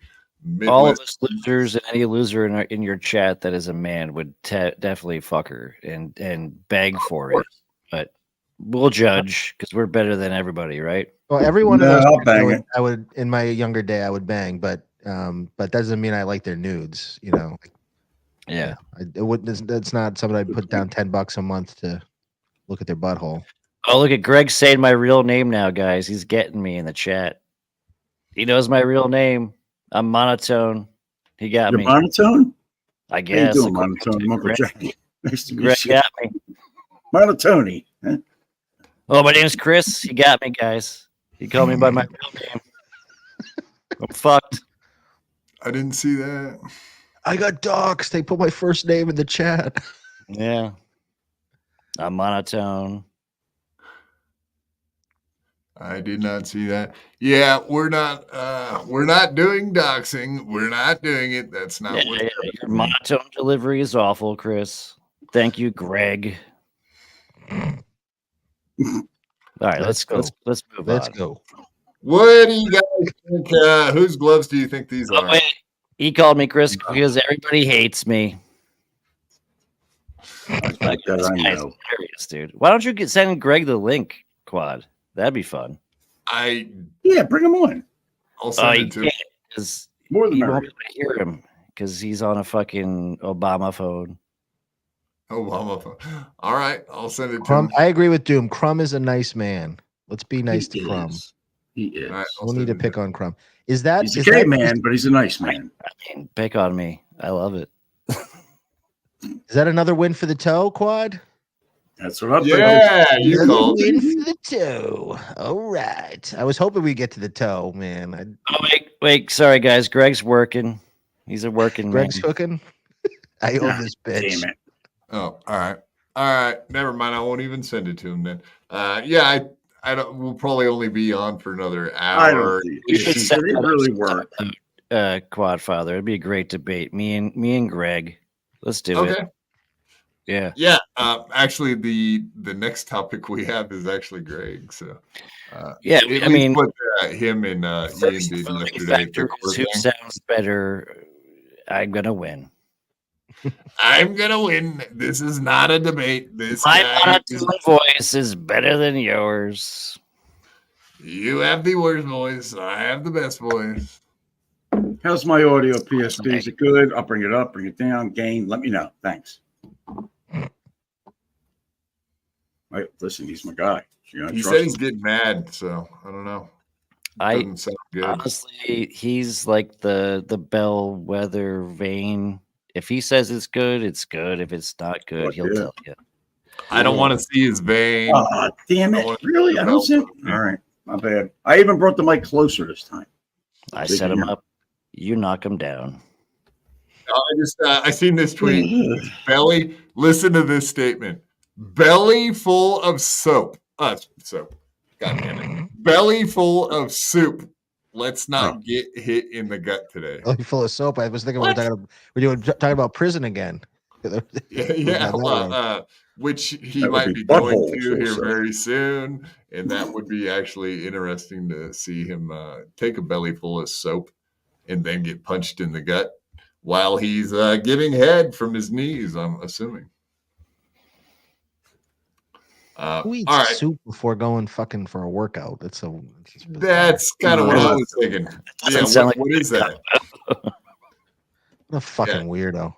all of Midwest. us losers and any loser in your chat that is a man would definitely fuck her and beg for it. But we'll judge because we're better than everybody, right? Well, every one of No, those I'll chicks bang it. I would in my younger day I would bang, but that doesn't mean I like their nudes. You know, Yeah. it wouldn't. That's not something I'd put down $10 a month to look at their butthole. Oh, look at Greg saying my real name now, guys. He's getting me in the chat. He knows my real name. I'm monotone. He got You're me. monotone? I How you guess. doing, monotone? Uncle Greg, Jack. Nice to Greg meet you. got me. Monotony. Huh? Oh, my name's Chris. He got me, guys. He called me by my real name. I'm fucked. I didn't see that. I got doxxed. They put my first name in the chat. Yeah. I'm monotone. I did not see that. Yeah, we're not doing doxing. We're not doing it. That's not what Your monotone delivery is awful, Chris. Thank you, Greg. All right, let's move on. Let's go. What do you guys think? Whose gloves do you think these are? Wait, he called me Chris because everybody hates me. Like This that, I guy's know. hilarious, dude. Why don't you send Greg the link, Quad? That'd be fun. Yeah, bring him on. I'll send You it to can't, 'cause More than you won't merrier. be able to hear him because he's on a fucking Obama phone. Obama. All right, I'll send it to Crumb, him. I agree with Doom. Crumb is a nice man. Let's be nice He to Crumb. is. He is. All right, I'll We'll need send to it pick on Crumb. Is that He's a is gay that, man, but he's a nice man. I mean, pick on me. I love it. is that another win for the toe, Quad? That's what I'm Yeah, thinking. you Another called. win for the toe. All right. I was hoping we get to the toe, man. Oh, wait. Sorry, guys. Greg's working. He's a working Greg's man. cooking. I own God this bitch. Damn it. Oh, all right. Never mind. I won't even send it to him then. Yeah, I don't. We'll probably only be on for another I don't hour. think You should set they that up really sometime, weren't. Quad Father. It'd be a great debate. Me and Greg. Let's do Okay. it. Yeah. Yeah. Actually, the next topic we have is actually Greg. So. Yeah, at I least mean, what him and Ian first did voting yesterday. factor is who sounds better. I'm gonna win. I'm gonna win. This is not a debate. This My guy monotone voice is better than yours. You have the worst voice. I have the best voice. How's my audio, PSP? Is it good? I'll bring it up, bring it down, gain. Let me know. Thanks. Right, listen, he's my guy. He said he's getting mad, so I don't know. Doesn't sound good. Honestly, he's like the bellwether vein. If he says it's good, it's good. If it's not good, he'll tell you. I don't want to see his vein. Oh, damn it. Really? I don't see it. All right. My bad. I even brought the mic closer this time. I set him up. You knock him down. I seen this tweet. Belly, listen to this statement. Belly full of soap. Soap. God damn it. Belly full of soup. Let's not get hit in the gut today. Oh, full of soap. I was thinking we're talking about prison again. Yeah. Which he That would might be be going butthole to full of here soap. very soon. And that would be actually interesting to see him take a belly full of soap and then get punched in the gut while he's giving head from his knees, I'm assuming. Who eats all right. soup before going fucking for a workout? That's kind of what I was thinking. Yeah, what is that? What a fucking weirdo.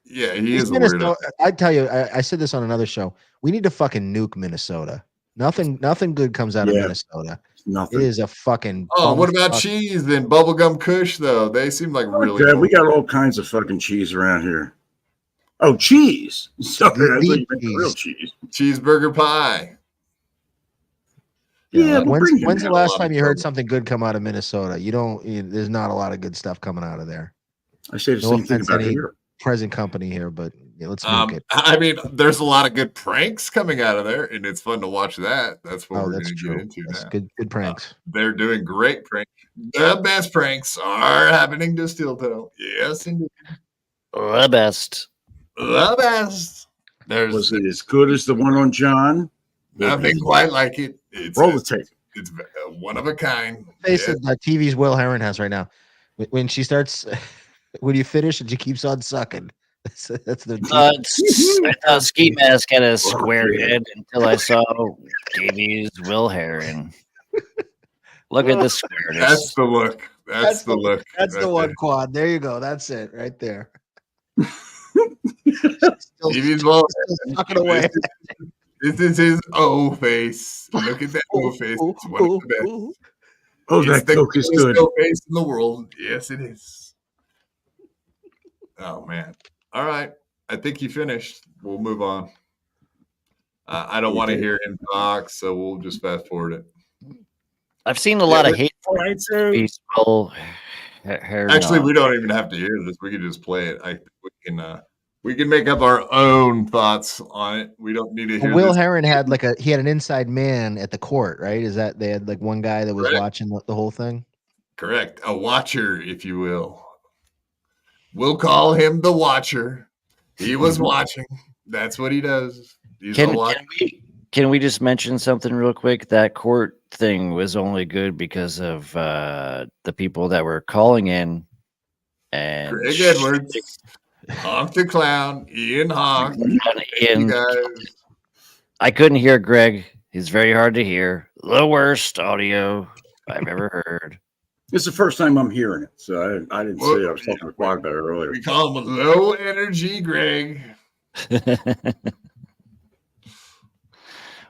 Yeah, he is a Minnesota, weirdo. I tell you, I said this on another show. We need to fucking nuke Minnesota. Nothing good comes out of Minnesota. Nothing. It is a fucking. Oh, what about cheese and bubblegum kush, though? They seem like really Yeah, cool. we got all kinds of fucking cheese around here. Oh, cheese. Sorry, I thought you meant the real cheese. Cheeseburger pie. Yeah, when's the last time you heard something good come out of Minnesota? There's not a lot of good stuff coming out of there. I say the same thing about any here. present company here, but let's nuke it. I mean, there's a lot of good pranks coming out of there, and it's fun to watch that. That's what we're going that's to true. get into That's now. good pranks. They're doing great pranks. The best pranks are happening to Steel Toe. Yes, indeed. The best. The best. Was it as good as the one on John? Nothing quite like it. It's Roll the tape. It's one of a kind. Face it, TV's Will Herron has right now. When she starts, when you finish and she keeps on sucking. That's the. I thought Ski Mask had a square head until I saw Davey's Will Herron. Look at the squareness. That's the look. That's the look. That's right the one, there. Quad. There you go. That's it right there. TV's well. Sucking away. This is his O face. Look at that O face. It's one of the best. Oh, It's that the Coke is coolest good. dope face in the world. Yes, it is. Oh man. All right. I think you finished. We'll move on. I don't want to hear him talk, so we'll just fast forward it. I've seen a lot of hate. All right, so Actually, we don't even have to hear this. We can just play it. I think we can make up our own thoughts on it. We don't need to hear Will this. Heron had he had an inside man at the court, right? Is that they had like one guy that was watching the whole thing? Correct. A watcher, if you will. We'll call him the watcher. He was watching. That's what he does. He's a watcher. Can we just mention something real quick? That court thing was only good because of the people that were calling in. And Greg Edwards, Honk the Clown, Ian Honk. Ian, I couldn't hear Greg. He's very hard to hear. The worst audio I've ever heard. This is the first time I'm hearing it, so I didn't say I was talking to Quad about it earlier. We call him low energy Greg.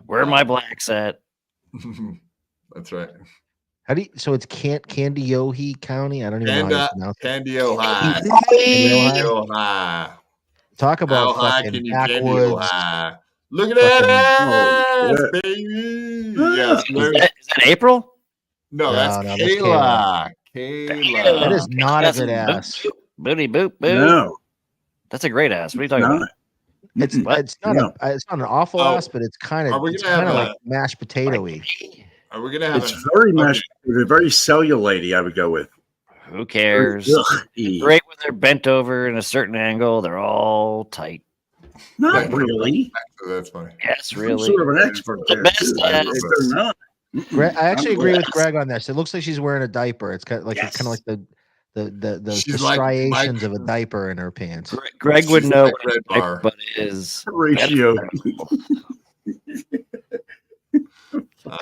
Where are my blacks at? That's right. How do you, so it's Candiyohi County? I don't even know how to pronounce it. Candy High. Talk about How high fucking can you backwoods. High? Look at that ass, baby. Yes, Is that April? No, that's that's Kayla. That is not a good ass. Booty boop boop. No, that's a great ass. What are you talking about? It's not it's not an awful ass, but it's kind of like mashed potato-y. Are we gonna have? It's very mashed, very cellulite. I would go with. Who cares? Great when they're bent over in a certain angle. They're all tight. Not really. That's funny. Yes, I'm really. sort of an expert there. They're not. I actually agree with Greg on this. It looks like she's wearing a diaper. It's kind of like the striations of a diaper in her pants. Greg would know what but is ratio.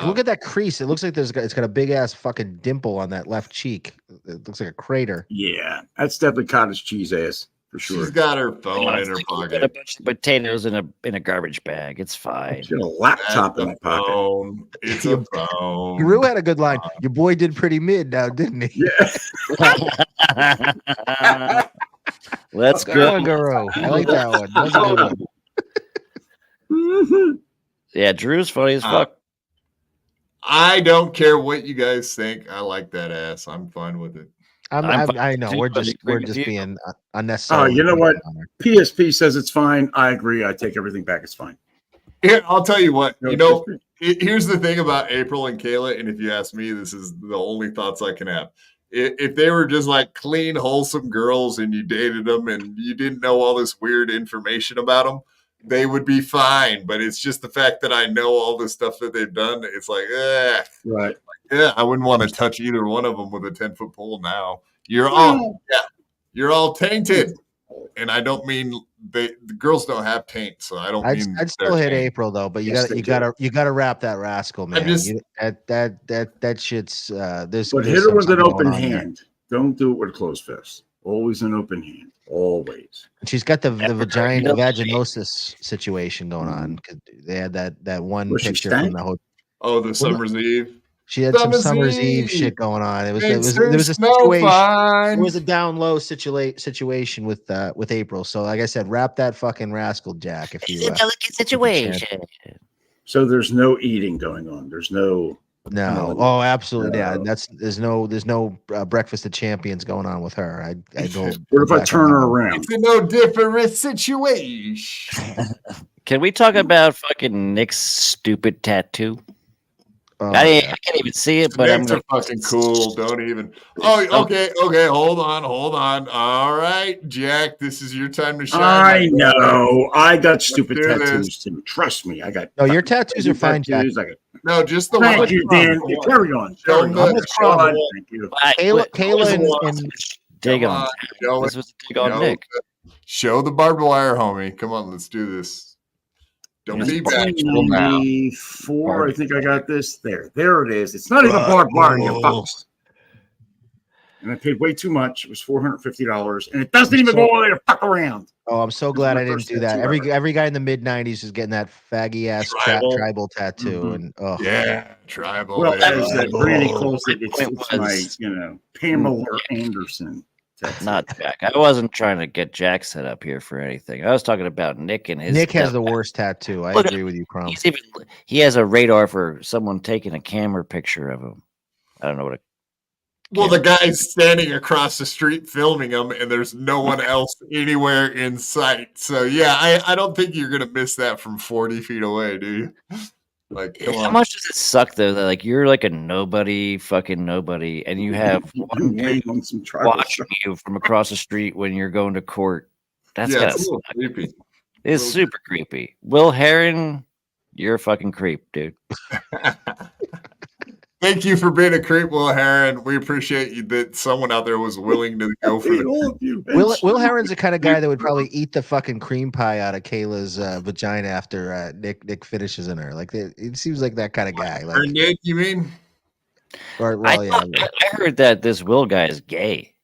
Look at that crease. It looks like it's got a big ass fucking dimple on that left cheek. It looks like a crater. Yeah, that's definitely cottage cheese ass for sure. She's got her phone in her pocket. A bunch of potatoes in a garbage bag. It's fine. She's got a laptop in her pocket. It's a phone. Rue had a good line. Your boy did pretty mid now, didn't he? Yeah. Let's go, Guru. I like that one. That's a good one. Yeah, Drew's funny as fuck. I don't care what you guys think. I like that ass. I'm fine with it. I know. We're just being unnecessary. Oh, you know what? PSP says it's fine. I agree. I take everything back. It's fine. Here, I'll tell you what. Here's the thing about April and Kayla, and if you ask me, this is the only thoughts I can have. If they were just like clean, wholesome girls and you dated them and you didn't know all this weird information about them, they would be fine. But it's just the fact that I know all the stuff that they've done. It's like, right. Yeah, I wouldn't want to touch either one of them with a 10-foot pole now. You're all tainted. And I don't mean the girls don't have taint, so I don't mean I'd still hit April though, but you gotta wrap that rascal, man. That shit's there's But hit her with an open hand. Don't do it with a closed fist. Always an open hand. Always. And she's got the vaginosis situation going on. They had that one picture from the hotel. Oh, the Summer's Eve. She had some Summer's Eve shit going on. There was a situation. It was a down low situation with April. So, like I said, wrap that fucking rascal, Jack. If you it's a delicate situation. So there's no eating going on. There's no. Oh, absolutely. Yeah, there's no breakfast of champions going on with her. I go. What if I turn her around? It's a no different situation. Can we talk about fucking Nick's stupid tattoo? I can't even see it, but Nick's fucking cool. Don't even. Oh, okay. Hold on. All right, Jack, this is your time to shine. I know. I got stupid tattoos too. Trust me. I got. No, your tattoos are fine, Jack. No, just the Thank one. you, Dan. Carry on. Thank you. Kayla and dig on. This was a dig on Nick. Show the barbed wire, homie. Come on, let's do this. Don't be bashful now. 94, I think I got this. There it is. It's not even barbed wire, you fucks. and I paid way too much. It was $450, and it doesn't even go all the way to fuck around. Oh, I'm so glad I didn't do that. Every guy in the mid '90s is getting that faggy ass tribal tattoo, and tribal. Well, as Brandy calls it, it's my Pamela Anderson. Not Jack. I wasn't trying to get Jack set up here for anything. I was talking about Nick and his. Nick has the worst tattoo. I agree with you, Crumb. He has a radar for someone taking a camera picture of him. I don't know what. Well, the guy's standing across the street filming him, and there's no one else anywhere in sight. So yeah, I don't think you're gonna miss that from 40 feet away, do you? Like, come How on. much does it suck though that like you're like a fucking nobody, and you have one dude watching you from across the street when you're going to court? That's Yeah, gotta it's a little suck. creepy. It's super creepy. Will Heron, you're a fucking creep, dude. Thank you for being a creep, Will Heron. We appreciate you that someone out there was willing to go for the. Will Heron's the kind of guy that would probably eat the fucking cream pie out of Kayla's vagina after Nick finishes in her. Like it seems like that kind of guy. Like Or Nick, you mean? Or well, I heard that this Will guy is gay.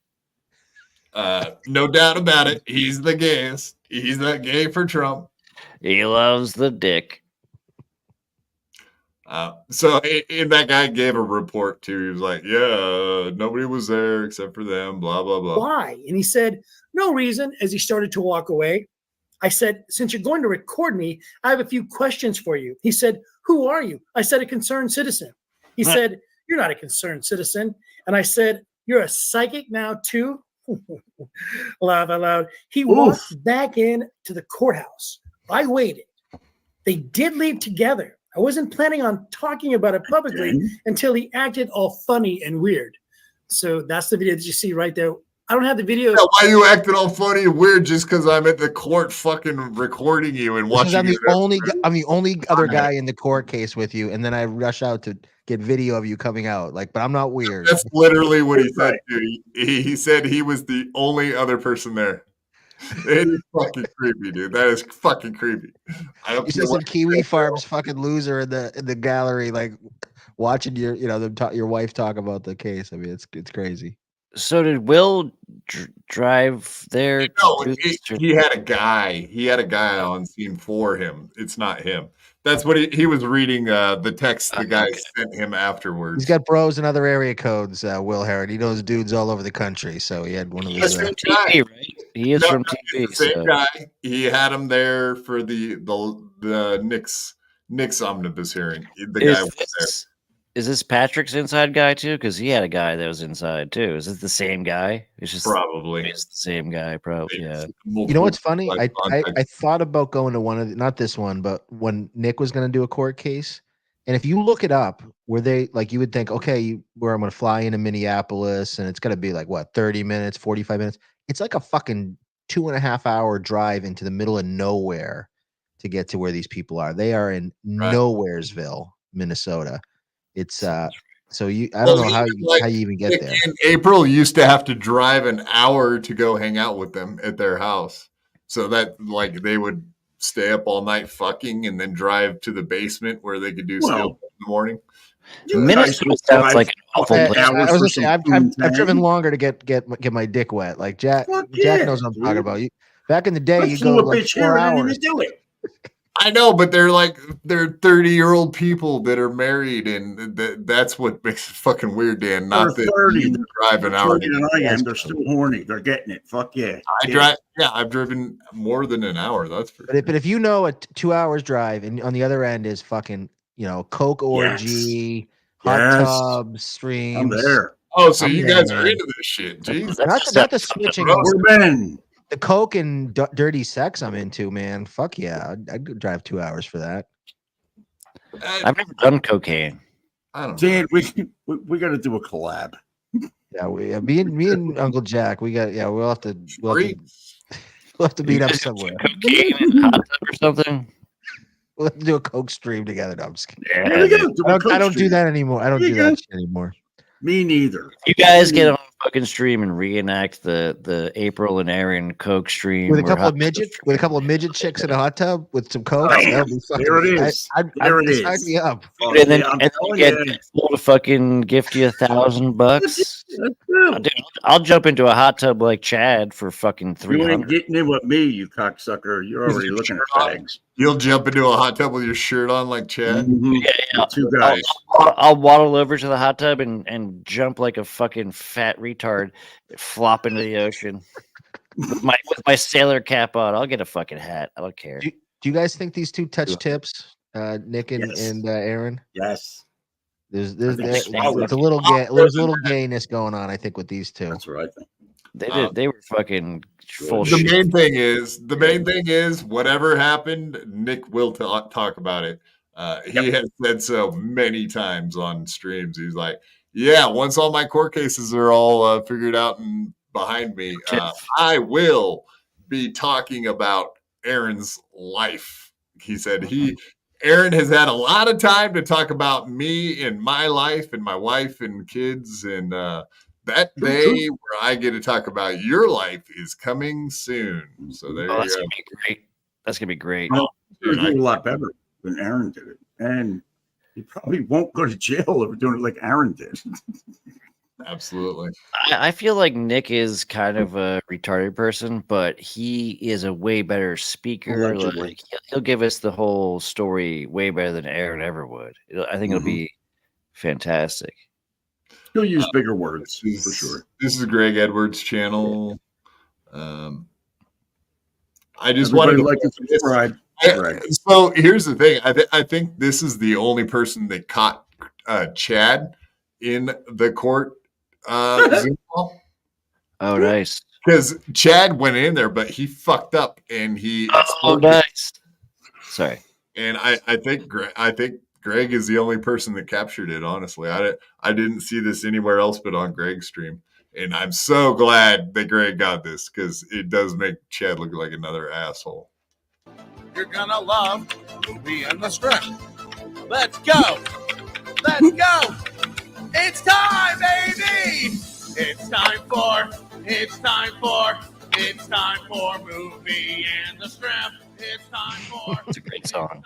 No doubt about it. He's the gayest. He's not gay for Trump. He loves the dick. And that guy gave a report too. He was like, "Yeah, nobody was there except for them." Blah blah blah. Why? And he said, "No reason." As he started to walk away, I said, "Since you're going to record me, I have a few questions for you." He said, "Who are you?" I said, "A concerned citizen." He said, "You're not a concerned citizen." And I said, "You're a psychic now too." Laugh out loud. He walked back in to the courthouse. I waited. They did leave together. I wasn't planning on talking about it publicly until he acted all funny and weird. So that's the video that you see right there. I don't have the video. Yeah, why you acting all funny and weird just because I'm at the court fucking recording you and watching I'm you? the only other guy in the court case with you, and then I rush out to get video of you coming out. Like, but I'm not weird. That's literally what he said, dude. He said he was the only other person there. It is fucking creepy, dude. That is fucking creepy. You see some Kiwi Farms fucking loser in the gallery, like watching your wife talk about the case. I mean, it's crazy. So did Will drive there? No, he had a guy. He had a guy on scene for him. It's not him. That's what he was reading the text the guy sent him afterwards. He's got bros in other area codes, Will Herod. He knows dudes all over the country, so he had one of those. From TV, right? He is from TV. Same guy. He had him there for the Nick's omnibus hearing. The guy was there. Is this Patrick's inside guy too? Because he had a guy that was inside too. Is it the same guy? It's just probably it's the same guy. Probably, yeah. You know what's funny? I thought about going to one of not this one, but when Nick was going to do a court case, and if you look it up, where they like you would think, okay, where I'm going to fly into Minneapolis, and it's going to be like what 30 minutes, 45 minutes. It's like a fucking 2.5 hour drive into the middle of nowhere to get to where these people are. They are in Nowheresville, Minnesota. It's so you. I don't know how you even get there. In April, used to have to drive an hour to go hang out with them at their house, so that like they would stay up all night fucking and then drive to the basement where they could do stand in the morning. Minnesota sounds like an awful place. I've driven longer to get my dick wet. Like Jack knows what I'm talking about. Back in the day, you go like 4 hours. I know, but they're 30-year-old people that are married, and that's what makes it fucking weird, Dan. Not that 30, you drive an hour. Than I am. They're still horny. They're getting it. Fuck yeah. I've driven more than an hour. That's for but if you know a 2 hours drive, and on the other end is fucking coke orgy, hot tub streams. I'm there. Oh, so you guys are into this shit? Jesus, not the switching. We're men. The coke and dirty sex I'm into, man. Fuck yeah. I'd drive 2 hours for that. I've never done cocaine. I don't know. Dan, we got to do a collab. Yeah, me and Uncle Jack, we'll have to meet up somewhere. Cocaine and hot tub or something. We'll have to do a coke stream together. No, I'm just kidding. Yeah, I don't do that anymore. I don't do that shit anymore. Me neither. You guys get on fucking stream and reenact the April and Aaron Coke stream with a where couple of midget chicks in a hot tub with some coke. Bam! That would be fucking, There it is. There it sign is. me up. Oh, and then yeah, I'm and telling you you. get people to fucking gift you $1,000. Dude, I'll jump into a hot tub like Chad for fucking You 300. ain't getting in with me, you cocksucker. You're already looking at fags. You'll jump into a hot tub with your shirt on like Chad. Yeah. Two guys. I'll waddle over to the hot tub and jump like a fucking fat retard, flop into the ocean with my sailor cap on. I'll get a fucking hat. I don't care. Do you guys think these two touch tips, Nick and Aaron? Yes. There's I think there's so. a little there's a little gayness going on, I think, with these two. That's what I think. They were fucking full The shit. main thing is whatever happened, Nick will talk about it. He has said so many times on streams. He's like, yeah, once all my court cases are all figured out and behind me, I will be talking about Aaron's life. He said Aaron has had a lot of time to talk about me and my life and my wife and kids, and that day where I get to talk about your life is coming soon. So there you That's go. gonna be great. That's gonna be great. Well, he's doing a lot better than Aaron did it. And he probably won't go to jail if doing it like Aaron did. Absolutely. I feel like Nick is kind of a retarded person, but he is a way better speaker. Allegedly. Like, he'll give us the whole story way better than Aaron ever would. I think it'll be fantastic. He'll use bigger words for sure. This is Greg Edwards' channel. I just Everybody wanted to like and subscribe. Greg. So here's the thing. I think this is the only person that caught Chad in the court Zoom call. Oh, nice. Because Chad went in there, but he fucked up and he. Oh, nice. Sorry. And I think Greg is the only person that captured it. Honestly, I didn't see this anywhere else but on Greg's stream, and I'm so glad that Greg got this because it does make Chad look like another asshole. You're gonna love Opie and the Strip. Let's go. Let's go. It's time, baby. It's time for Opie and the Strip. It's time for. It's a great song.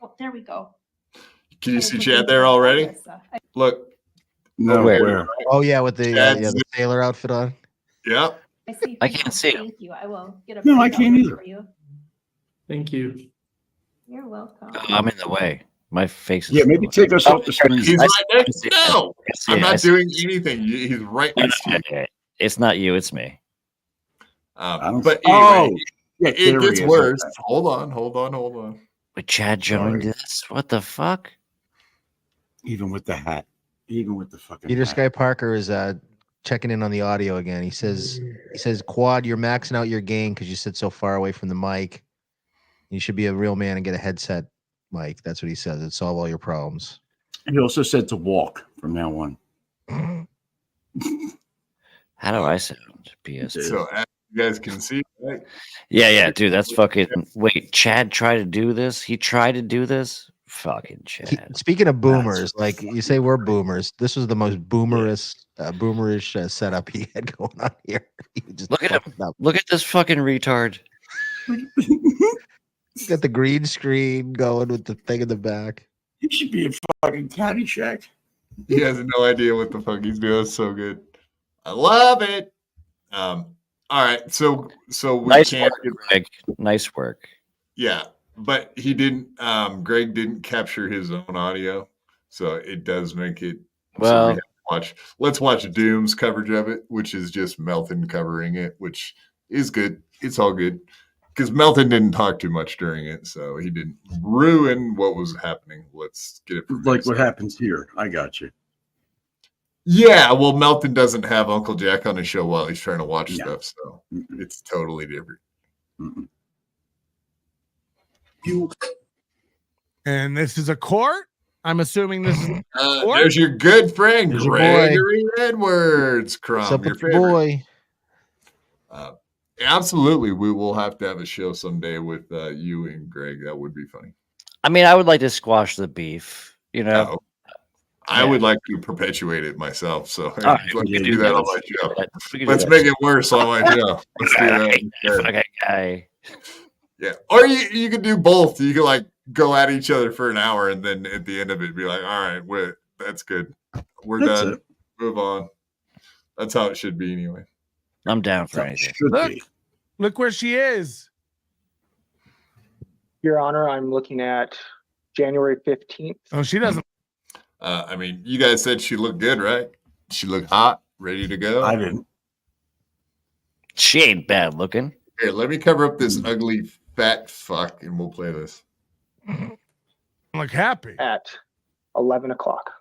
Oh, there we go. Can you see Chad there already? Look. No, where? Oh yeah, with the sailor outfit on. Yeah. I can't see him. Thank you. I will get a. No, I printout can't either. For you. Thank you. You're welcome. Oh, I'm in the way. My face is. Yeah, maybe take us off the screen. He's right next. No, I'm not see doing anything. He's right next to you. It's not you. It's me. But anyway, Oh, yeah, it there he gets is. worse. Hold on. But Chad joined this. What the fuck? Even with the hat. Even with the fucking Peter hat. Sky Parker is checking in on the audio again. He says, Quad, you're maxing out your gain because you sit so far away from the mic. You should be a real man and get a headset mic. That's what he says. It'd solve all your problems. He also said to walk from now on. How do I sound? PS. So as you guys can see, right? Yeah, dude. That's fucking. Wait, Chad tried to do this. He tried to do this. Fucking Chad. Speaking of boomers, like you say, we're boomers. This was the most boomerish setup he had going on here. He just Look at him. Look at this fucking retard. Got the green screen going with the thing in the back. He should be in fucking Caddyshack. He has no idea what the fuck he's doing. It's so good. I love it. All right, so we Nice can't. work, Greg. Nice work. Yeah, but he didn't. Greg didn't capture his own audio, so it does make it. Well, we have to let's watch Doom's coverage of it, which is just Melton covering it, which is good. It's all good because Melton didn't talk too much during it, so he didn't ruin what was happening. Let's get it from Like what happens here. I got you. Yeah, well, Melton doesn't have Uncle Jack on his show while he's trying to watch stuff, so it's totally different. And this is a court. I'm assuming this is a court? There's your good friend, There's your boy. Gregory Edwards, Crumb, What's up your with your favorite. boy? Absolutely, we will have to have a show someday with you and Greg. That would be funny. I mean, I would like to squash the beef. You know, I would like to perpetuate it myself. So right, let we me can do do that that. on my show. We can do Let's that. make it worse on my show. Let's do that. Okay, guy. Yeah. Or you could do both. You could like go at each other for an hour and then at the end of it be like, all right, that's good. We're That's done. it. Move on. That's how it should be anyway. I'm down for anything. Look where she is. Your Honor, I'm looking at January 15th. Oh, she doesn't. I mean, you guys said she looked good, right? She looked hot, ready to go. I didn't. She ain't bad looking. Here, let me cover up this ugly fat fuck and we'll play this. Look happy. At 11 o'clock.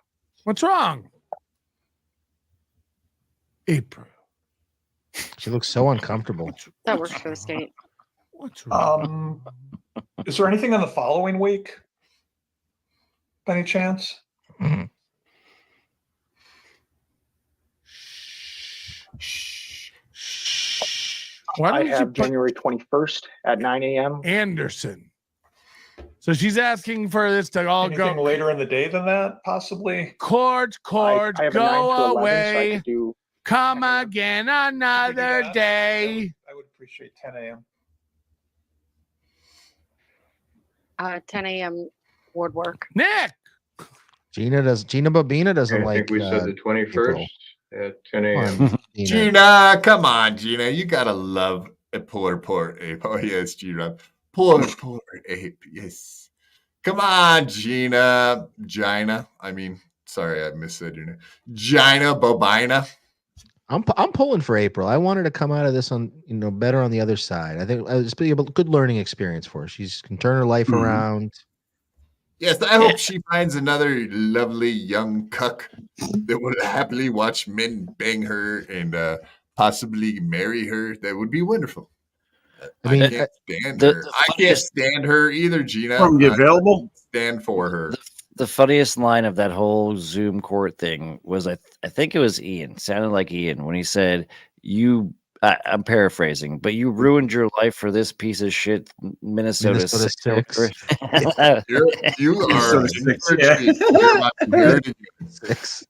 What's wrong? April. She looks so uncomfortable. That works for the state. What's wrong? Is there anything on the following week? By any chance? Why I don't you have put January 21st at 9 a.m. Anderson? So she's asking for this to all Anything go later in the day than that, possibly? Cords, I have a 9 to go 11, so I away. could do Come again another day. I would appreciate 10 a.m. 10 a.m. ward work. Nick. Gina Babina doesn't I like. think we said the 21st at 10 Come a.m. on, Gina. Gina, come on, Gina. You gotta love a poor ape. Oh, yes, Gina. Poor ape. Yes. Come on, Gina. Gina. I mean, sorry, I missaid your name. Gina Bobina. I'm pulling for April. I want her to come out of this on better on the other side. I think it's be a good learning experience for her. She can turn her life around. Yes, I hope she finds another lovely young cuck that would happily watch men bang her and possibly marry her. That would be wonderful. I mean, I can't stand her. I can't stand her either, Gina. From the available? Stand for her. The funniest line of that whole Zoom court thing was I think it was Ian. Sounded like Ian when he said, I'm paraphrasing, but you ruined your life for this piece of shit Minnesota 6. You are six.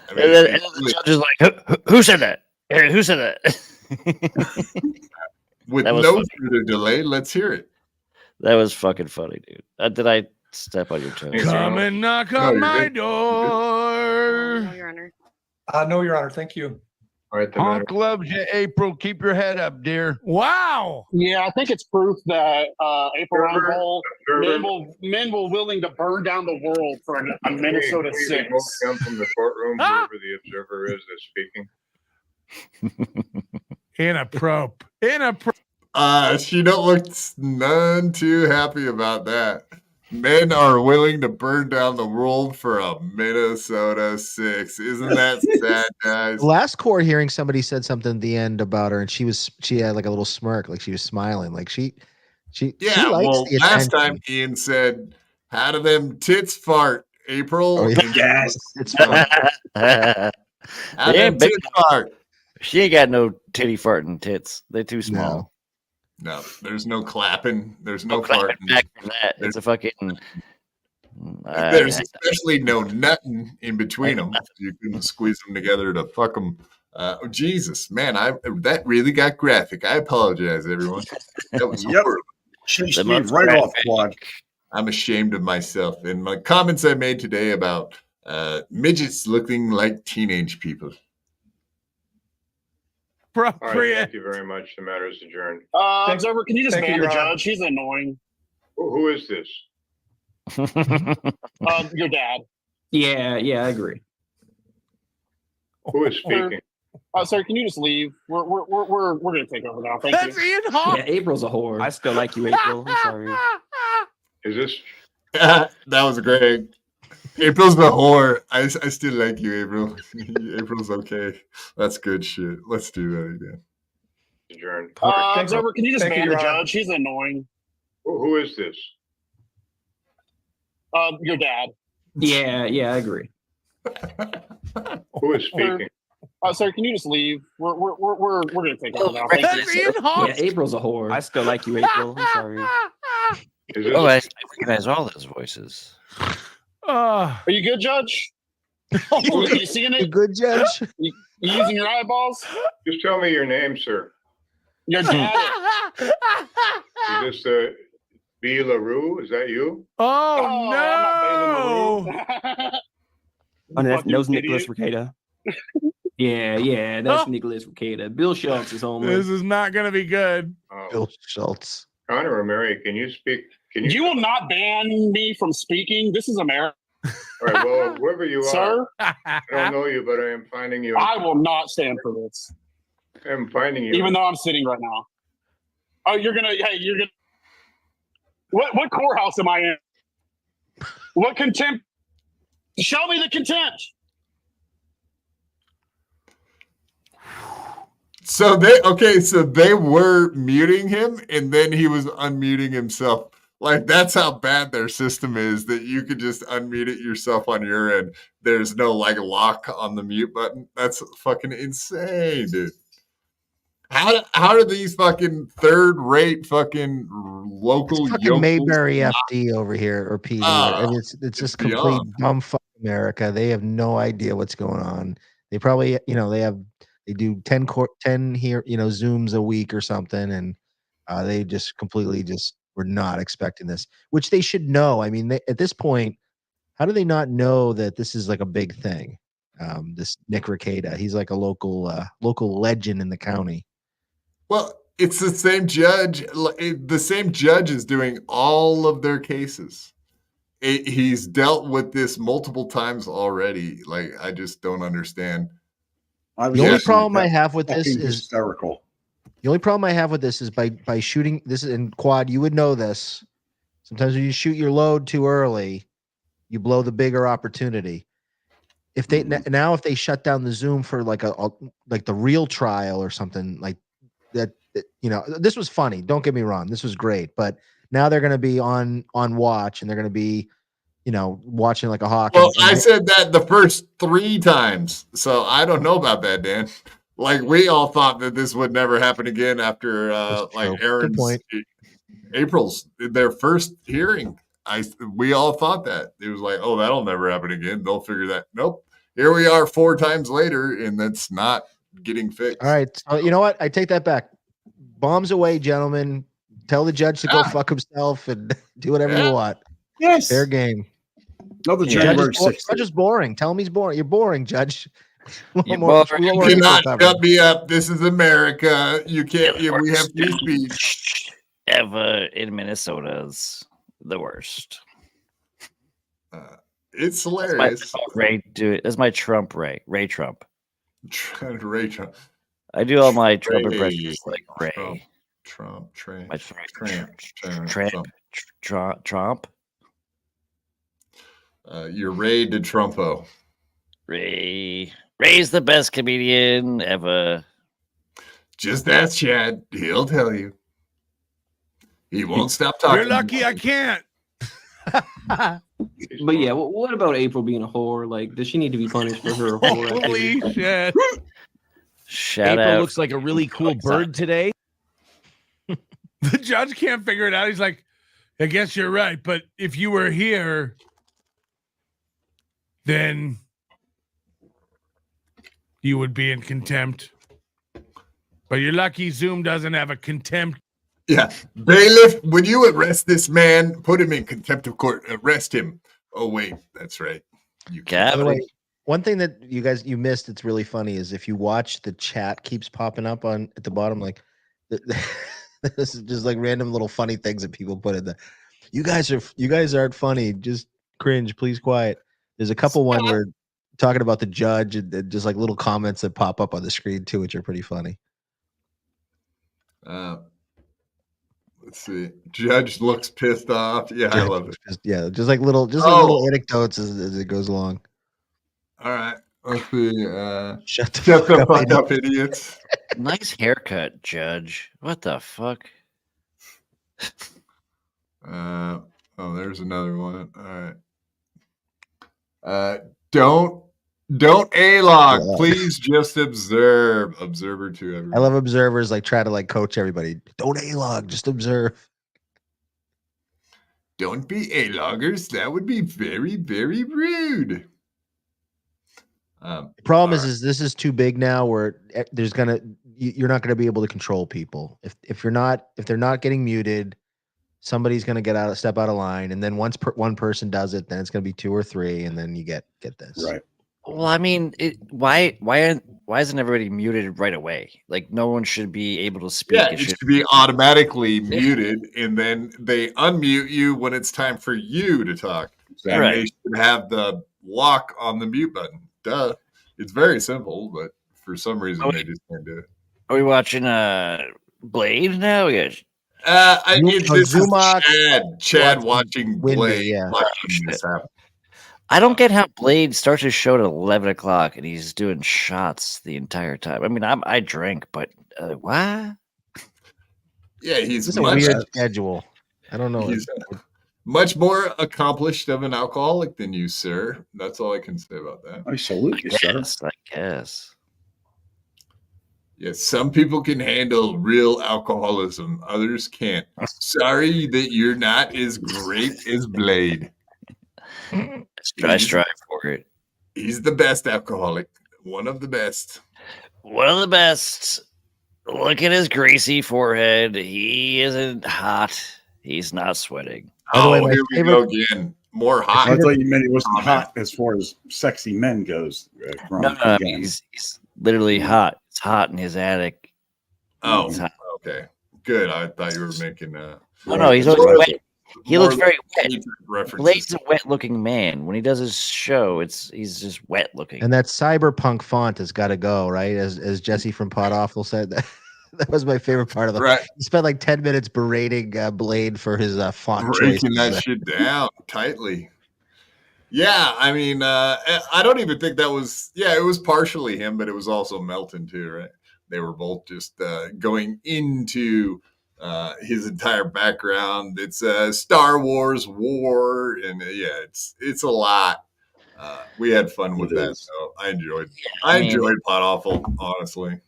And then the judge is like, who said that? Who said that? With That was no funny. further delay, let's hear it. That was fucking funny, dude. Did I step on your toes? Come and knock on my door. No, Your Honor. No, Your Honor. Thank you. All right, Honk loves you, April. Keep your head up, dear. Wow. Yeah, I think it's proof that April Ryan men were willing to burn down the world for a Minnesota Please, 6. both come from the courtroom, whoever the observer is that's speaking. Inappropriate. She don't look none too happy about that. Men are willing to burn down the world for a Minnesota 6. Isn't that sad, guys? Last court hearing, somebody said something at the end about her, and she had like a little smirk, like she was smiling, like she Yeah, likes well, the last attention. time Ian said, how do them tits fart, April? Oh, yeah. Yes. It's fun. How They them ain't big tits fart? She ain't got no titty farting tits. They're too small. No, there's no clapping. There's no clapping farting. back from that. It's a fucking. There's especially no nutting in between them. You couldn't squeeze them together to fuck them. Jesus, man, that really got graphic. I apologize, everyone. That was horrible. Chased me right off quad. I'm ashamed of myself and my comments I made today about midgets looking like teenage people. All right, thank you very much. The matter is adjourned. Observer, can you just Thank you, ban the Your Honor. judge? He's annoying. Who is this? Your dad. Yeah, I agree. Who is speaking? Sir, can you just leave? We're gonna take over now. Thank That's you. Ian Hawk. Yeah, April's a whore. I still like you, April. I'm sorry. Is this? That was great. April's the whore. I still like you, April. April's okay. That's good shit. Let's do that again. Adjourned. Observer, can you just Thank you, ban the Your Honor. judge? He's annoying. Who is this? Your dad. Yeah, I agree. Who is speaking? Sir, can you just leave? We're gonna take over now. That's Thank you. Ian Hawk. Yeah, April's a whore. I still like you, April. I'm sorry. Oh, I recognize all those voices. Are you good, Judge? You seeing You it? good, Judge? You using your eyeballs? Just tell me your name, sir. Your dad. Is this B. LaRue? Is that you? Oh, no! Oh, that was Fucking Nicholas Recato. Yeah, that's Nicholas Recato. Bill Schultz is home. This is not going to be good. Bill Schultz. Connor or Mary, can you speak? Can You will not ban me from speaking. This is America. All right, well, whoever you Sir? are, I don't know you, but I am finding you. I will not stand for this. I'm finding you. Even though I'm sitting right now. Oh, you're gonna what courthouse am I in? What contempt? Show me the contempt. So they were muting him, and then he was unmuting himself. Like, that's how bad their system is, that you could just unmute it yourself on your end. There's no like lock on the mute button. That's fucking insane, dude. How do these fucking third-rate fucking local Fucking yokels Mayberry not- FD over here or PD? And it's just complete beyond. bumfuck America. They have no idea what's going on. They probably, they do 10 here, Zooms a week or something, and they just completely were not expecting this, which they should know. I mean, at this point, how do they not know that this is like a big thing? This Nick Recato, he's like a local legend in the county. Well, it's the same judge. The same judge is doing all of their cases. He's dealt with this multiple times already. Like, I just don't understand. The only problem I have with this is hysterical. The only problem I have with this is by shooting this in quad. You would know this. Sometimes when you shoot your load too early, you blow the bigger opportunity. If they now if they shut down the Zoom for like like the real trial or something like that, this was funny. Don't get me wrong, this was great. But now they're going to be on watch, and they're going to be, watching like a hawk. Well, I said that the first 3 times, so I don't know about that, Dan. Like, we all thought that this would never happen again after like Aaron's April's their first hearing. We all thought that. It was like, oh, that'll never happen again. They'll figure that. Nope. Here we are 4 times later, and that's not getting fixed. All right. So you know what? I take that back. Bombs away, gentlemen. Tell the judge to go fuck himself and do whatever you want. Yes. Fair game. No, the January 6th. Judge is boring. Tell him he's boring. You're boring, Judge. You cannot shut me up. This is America. You can't. We have free speech. Ever in Minnesota's the worst. It's hilarious. That's my Trump Ray Trump. Ray Trump. I do all my Trump impressions like Ray. Trump. You're Ray to Trumpo. Ray's the best comedian ever. Just ask Chad. He'll tell you. He won't stop talking. You're lucky I can't. But yeah, what about April being a whore? Like, does she need to be punished for her whore activity? Holy shit. Shout April out. looks like a really cool bird today. The judge can't figure it out. He's like, I guess you're right. But if you were here, then you would be in contempt. But you're lucky Zoom doesn't have a contempt. Yeah. Bailiff, would you arrest this man? Put him in contempt of court. Arrest him. Oh, wait. That's right. You By the way, one thing that you missed, it's really funny, is if you watch the chat keeps popping up at the bottom, like this is just like random little funny things that people put in there. You guys aren't funny. Just cringe. Please quiet. There's a couple one where talking about the judge and just like little comments that pop up on the screen too, which are pretty funny. Let's see. Judge looks pissed off. Yeah, I love it. Just like little anecdotes as it goes along. All right. Let's see. Shut the fuck up, idiots. Nice haircut, Judge. What the fuck? There's another one. All right. Don't A-log. Please just observe. Observer to everyone. I love observers like try to like coach everybody. Don't A-log, just observe. Don't be A-loggers. That would be very, very rude. The problem is this is too big now where you're not gonna be able to control people. If they're not getting muted, somebody's gonna step out of line, and then once one person does it, then it's gonna be 2 or 3, and then you get this. Right. Well, I mean, why isn't everybody muted right away? Like, no one should be able to speak. Yeah, it should be automatically muted, and then they unmute you when it's time for you to talk. And Right. they should have the lock on the mute button. Duh. It's very simple, but for some reason they just can't do it. Are we watching Blade now? Yeah. This Zumock, is Chad watching Blade. yeah. Watching this happen. I don't get how Blade starts his show at 11 o'clock and he's doing shots the entire time. I mean, I drink, but what? Yeah, he's It's a weird schedule. I don't know. He's much more accomplished of an alcoholic than you, sir. That's all I can say about that. I salute you, sir. I guess. Yes, some people can handle real alcoholism. Others can't. Sorry that you're not as great as Blade. I strive for it. He's the best alcoholic. One of the best. One of the best. Look at his greasy forehead. He isn't hot. He's not sweating. Oh, here we go again. More hot. I thought you meant he wasn't hot as far as sexy men goes. No, I mean, he's literally hot. It's hot in his attic. Oh, He's hot. okay. Good. I thought you were making No, he's always wet. He looks very wet. References. Blade's a wet-looking man. When he does his show, he's just wet-looking. And that cyberpunk font has got to go, right? As Jesse from Pot Awful said, that was my favorite part of the. Right. He spent like 10 minutes berating Blade for his font breaking choices. that shit down tightly. Yeah, I mean, I don't even think that was. Yeah, it was partially him, but it was also Melton too, right? They were both just going into his entire background. It's a Star Wars war, and it's a lot. We had fun with that, so I enjoyed. I enjoyed Pot Awful, honestly.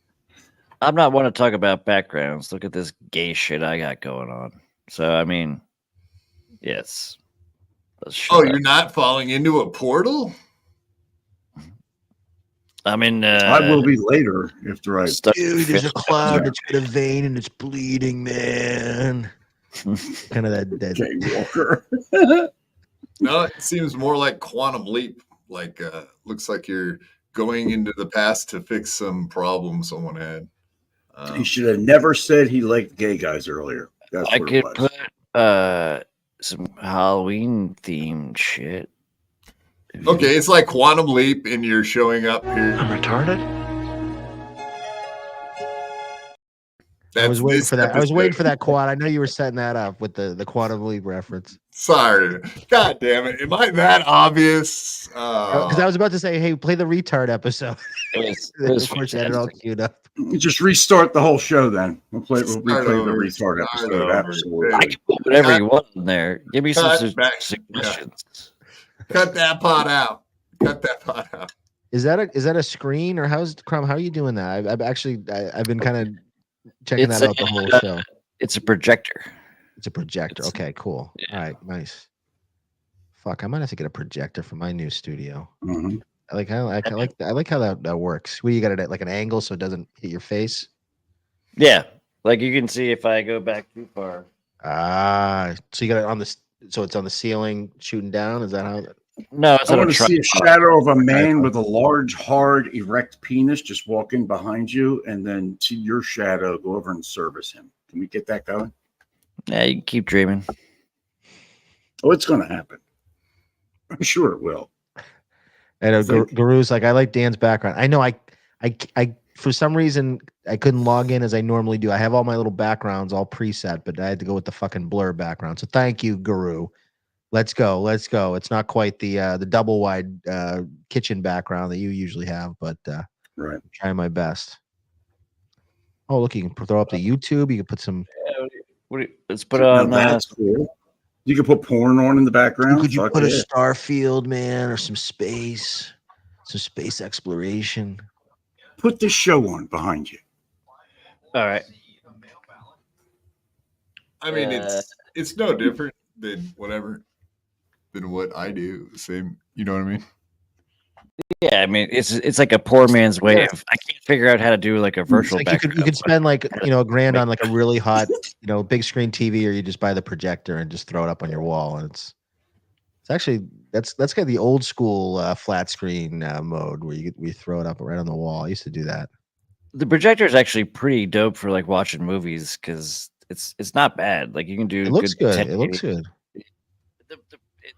I'm not one to talk about backgrounds. Look at this gay shit I got going on. So I mean, yes. You're not falling into a portal? I mean, I will be later if the right. Dude, there's a cloud that's got a vein and it's bleeding, man. Kind of that Jay Walker. No, it seems more like Quantum Leap. Like, looks like you're going into the past to fix some problem someone had. He should have never said he liked gay guys earlier. That's I what could it was. put some Halloween themed shit. Okay, it's like Quantum Leap, and you're showing up here. I'm retarded. I was waiting for that. I was waiting for that quad. I know you were setting that up with the Quantum Leap reference. Sorry, God damn it! Am I that obvious? Because I was about to say, hey, play the retard episode. Of course, you had it all queued up. Just restart the whole show then. We'll replay the over. retard Start episode. over. Absolutely. I can put whatever you want in there. Give me some Cut suggestions. Cut that pot out. Cut that pot out. Is that a screen or how's Crumb? How are you doing that? I've been kind of checking that out the whole show. It's a projector. It's a projector. Okay, cool. All right, nice. Fuck, I might have to get a projector for my new studio. Mm-hmm. I like how that works. Where you got it at like an angle so it doesn't hit your face. Yeah, like you can see if I go back too far. So you got it on the so it's on the ceiling shooting down. Is that how? No, it's I want to see a shadow of a man with a large, hard, erect penis just walking behind you, and then see your shadow go over and service him. Can we get that going? Yeah, you can keep dreaming. Oh, it's going to happen. I'm sure it will. And Guru's like, I like Dan's background. I know I for some reason I couldn't log in as I normally do. I have all my little backgrounds all preset, but I had to go with the fucking blur background. So thank you, Guru. Let's go. It's not quite the double wide kitchen background that you usually have, but right. I'm trying my best. Oh, look, you can throw up the YouTube. You can put some. Let's put on. That's cool. You could put porn on in the background. Could you put a Starfield, man, or some space exploration? Put this show on behind you. All right. I mean, it's no different than what I do. Same, you know what I mean? Yeah, I mean, it's like a poor man's way of. I can't figure out how to do like a virtual Like background. you could spend like $1,000 on like a really hot big screen TV, or you just buy the projector and just throw it up on your wall, and it's actually that's got the old school flat screen mode where we throw it up right on the wall. I used to do that. The projector is actually pretty dope for like watching movies because it's not bad. Like you can do. It looks good. 1080. It looks good.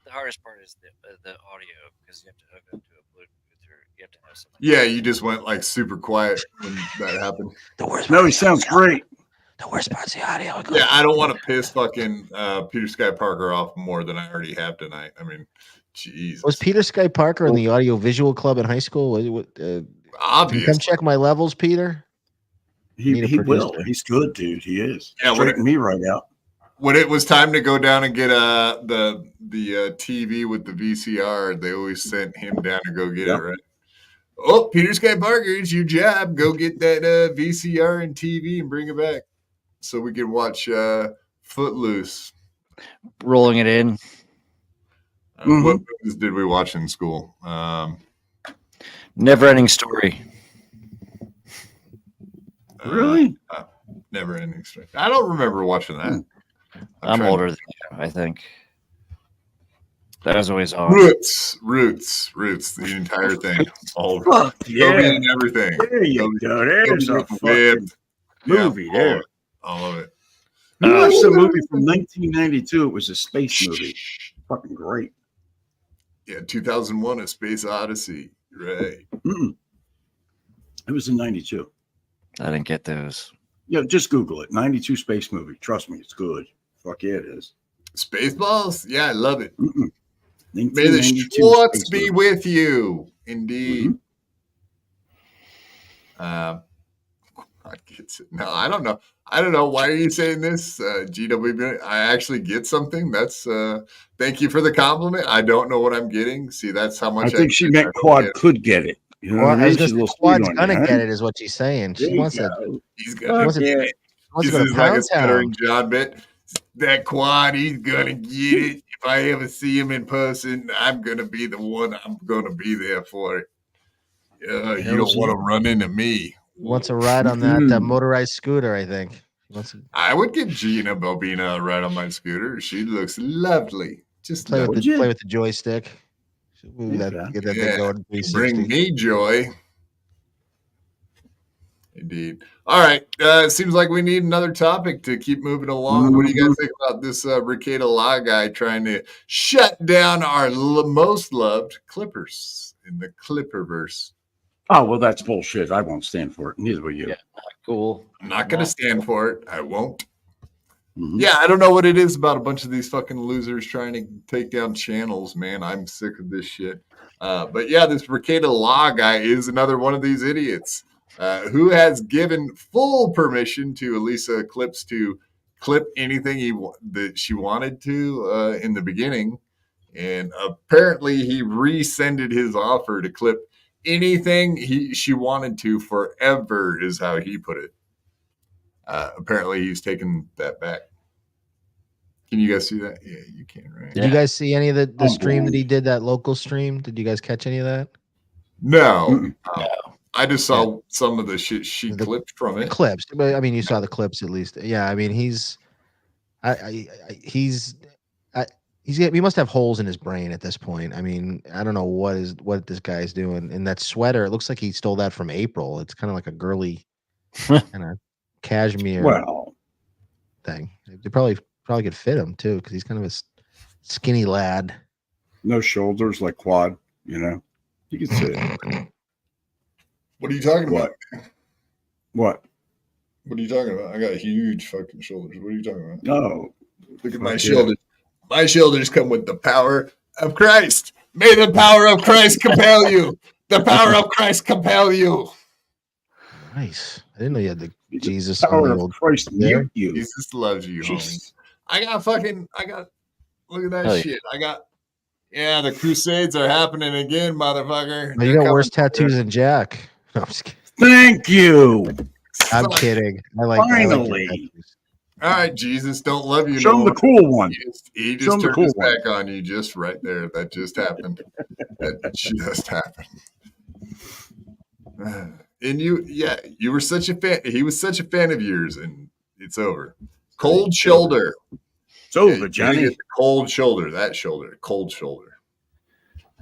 The hardest part is the audio because you have to hook up to a Bluetooth or you have to have something. Yeah, you just went like super quiet when that happened. No, he sounds great. The worst part's the audio. Yeah, I don't want to piss fucking Peter Sky Parker off more than I already have tonight. I mean, jeez. Was Peter Sky Parker in the audio visual club in high school? Obvious. Come check my levels, Peter. He will. He's good, dude. He is. Yeah, straighten me right out. When it was time to go down and get the TV with the VCR, they always sent him down to go get it, right? Oh, Peter Sky Parker, it's your job. Go get that VCR and TV and bring it back so we can watch Footloose. Rolling it in. What movies did we watch in school? Never Ending Story. Really? Never Ending Story. I don't remember watching that. I'm older than you, I think. That was always on. Roots, the entire thing. All and everything. There you go. There's a fucking movie there. All of it. I watched a movie from 1992. It was a space movie. Fucking great. Yeah, 2001, A Space Odyssey. Right. It was in 92. I didn't get those. Yeah, just Google it. 92 space movie. Trust me, it's good. Fuck yeah, it is. Spaceballs? Yeah, I love it. May the 1992 Schwartz space be movie. with you. Indeed. No, I don't know. I don't know. Why are you saying this? GW, I actually get something. That's thank you for the compliment. I don't know what I'm getting. See, that's how much I think she meant Quad could get it. You know Well, what I I mean? was She's a little Quad's sweet on gonna you, get huh? it, is what she's saying. There She you wants it. go. He's She gonna wants get to it. wants This to go is to like a Pound stuttering Town. John bit. That Quad, he's gonna get it. If I ever see him in person, I'm gonna be the one. I'm gonna be there for it. You don't want to run into me. Wants a ride on that motorized scooter, I think. I would give Gina Bobina a ride on my scooter. She looks lovely. Just Play with lovely. the joystick. Move that, get that thing Yeah, going. bring me joy. Indeed. All right. It seems like we need another topic to keep moving along. What do you guys think about this Ricada Law guy trying to shut down our most loved Clippers in the Clipperverse? Oh, well, that's bullshit. I won't stand for it. Neither will you. Cool. I'm not going to stand for it. I won't. Yeah, I don't know what it is about a bunch of these fucking losers trying to take down channels, man. I'm sick of this shit. But yeah, this Ricada Law guy is another one of these idiots who has given full permission to Elisa Clips to clip anything that she wanted to in the beginning. And apparently he rescinded his offer to clip anything she wanted to forever, is how he put it. Apparently he's taken that back. Can you guys see that? Yeah, you can, right? Did you guys see any of the stream that he did, that local stream? Did you guys catch any of that? No. I just saw some of the shit she clipped from it. Clips, but I mean, you saw the clips at least. Yeah, I mean, he must have holes in his brain at this point. I mean, I don't know what this guy's doing. And that sweater, it looks like he stole that from April. It's kind of like a girly kind of cashmere thing. They probably could fit him too, because he's kind of a skinny lad. No shoulders like Quad, you know. You can see it. What are you talking about? What? What are you talking about? I got huge fucking shoulders. What are you talking about? No. Look at my shoulders. My shoulders come with the power of Christ. May the power of Christ compel you. The power of Christ compel you. Nice. I didn't know you had the Jesus power on the of old Christ there. mute you. Jesus loves you, homie. I got look at that Hell yeah. shit. The Crusades are happening again, motherfucker. Oh, you got worse tattoos than Jack. No, I'm just kidding. Thank you. I'm kidding. I like your Finally. tattoos. All right, Jesus, don't love you. Show no him the more. cool one. He Show him just the turned cool his one. back on you just right there. That just happened. That just happened. And you were such a fan. He was such a fan of yours, and it's over. Cold shoulder. It's over, Johnny. Get the cold shoulder. That shoulder. Cold shoulder.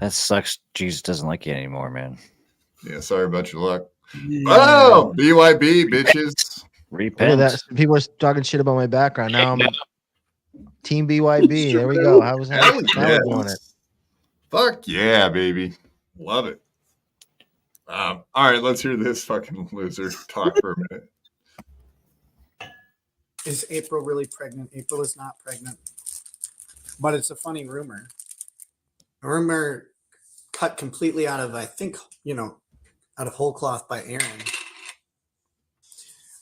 That sucks. Jesus doesn't like you anymore, man. Yeah, sorry about your luck. Oh, BYB, bitches. Repent. Look at that. People are talking shit about my background. Now I'm Team BYB. There we go. How was that? Hell Now yeah. we're doing it. Fuck yeah, baby. Love it. All right, let's hear this fucking loser talk for a minute. Is April really pregnant? April is not pregnant. But it's a funny rumor. A rumor cut completely out of, I think, out of whole cloth by Aaron.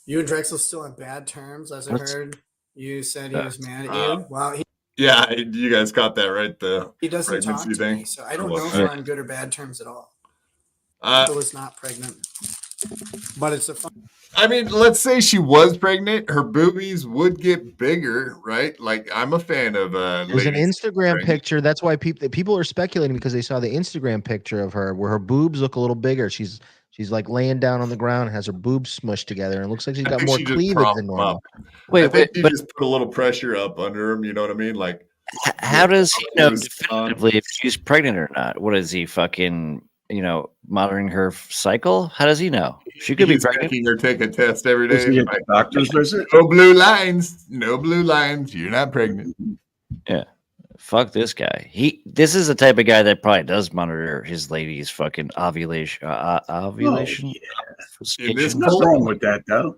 You and Drexel still on bad terms, as I heard. You said he was mad at you. Wow. Yeah, you guys got that right. The He doesn't talk pregnancy to thing. me, so I don't know if we're on good or bad terms at all. April is not pregnant. But it's a fun. I mean, let's say she was pregnant, her boobies would get bigger, right? Like, I'm a fan of There's an Instagram picture. That's why people are speculating because they saw the Instagram picture of her where her boobs look a little bigger. She's like laying down on the ground, has her boobs smushed together, and it looks like she's got more cleavage than normal. I think you just put a little pressure up under him. You know what I mean? Like, how does he know definitively if she's pregnant or not? What is he fucking? Monitoring her cycle? How does he know? She could be pregnant. Making her take a test every day. Is he a doctor's visit? No blue lines. No blue lines. You're not pregnant. Yeah. Fuck this guy. This is the type of guy that probably does monitor his lady's fucking ovulation. Ovulation. There's nothing wrong with that, though.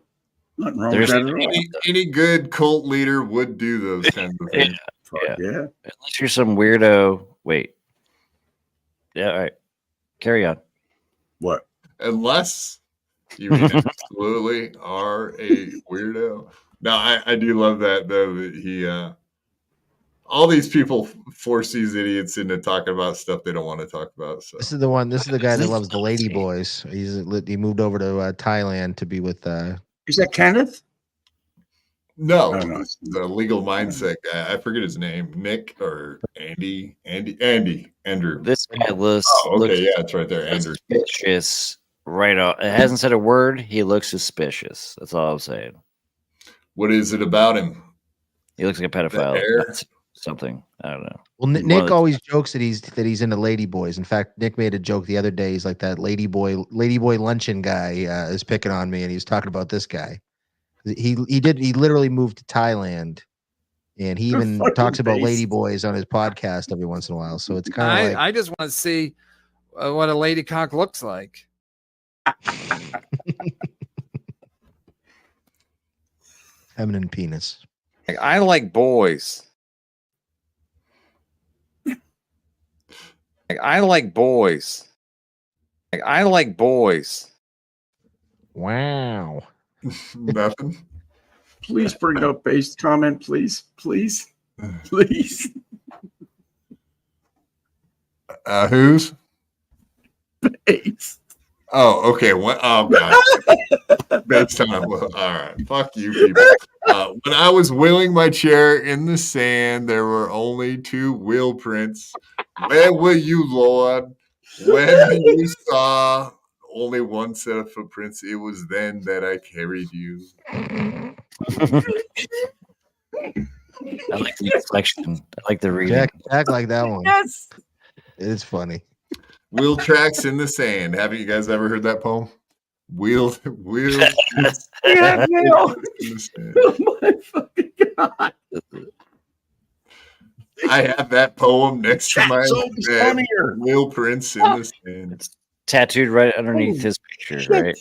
Nothing wrong with that at all. Any good cult leader would do those kinds of things. Yeah. Unless you're some weirdo. Wait. Yeah. All right. Carry on. What? Unless you absolutely are a weirdo. No, I do love that though. That he, all these people force these idiots into talking about stuff they don't want to talk about. So This is the one. This is the guy that loves the lady boys. He moved over to Thailand to be with. Is that Kenneth? No, the legal mindset guy. I forget his name. Nick or Andy. Andrew. This guy looks. Yeah, it's right there. Andrew. Suspicious. Right on. It hasn't said a word. He looks suspicious. That's all I'm saying. What is it about him? He looks like a pedophile. That's something. I don't know. Well, Nick always jokes that he's into lady boys. In fact, Nick made a joke the other day. He's like that lady boy luncheon guy is picking on me, and he's talking about this guy. He literally moved to Thailand, and he even talks about lady boys on his podcast every once in a while. So it's kind of I just want to see what a lady cock looks like. Feminine penis. I like boys. I like boys. I like boys. Wow. Nothing. Please bring up based comment, please. Please. Whose? Based. Oh, okay. What? Oh, God. Based on, all right. Fuck you, people. When I was wheeling my chair in the sand, there were only 2 wheel prints. Where were you, Lord? When you saw only 1 set of footprints, it was then that I carried you. I like the inflection. I like the reading. Jack like that one. Yes. It's funny. Wheel tracks in the sand. Haven't you guys ever heard that poem? Wheel. Yeah, Neil. Oh my fucking God. I have that poem next to my bed. Funnier. Wheel prints in the sand. It's tattooed right underneath his picture, shit. right?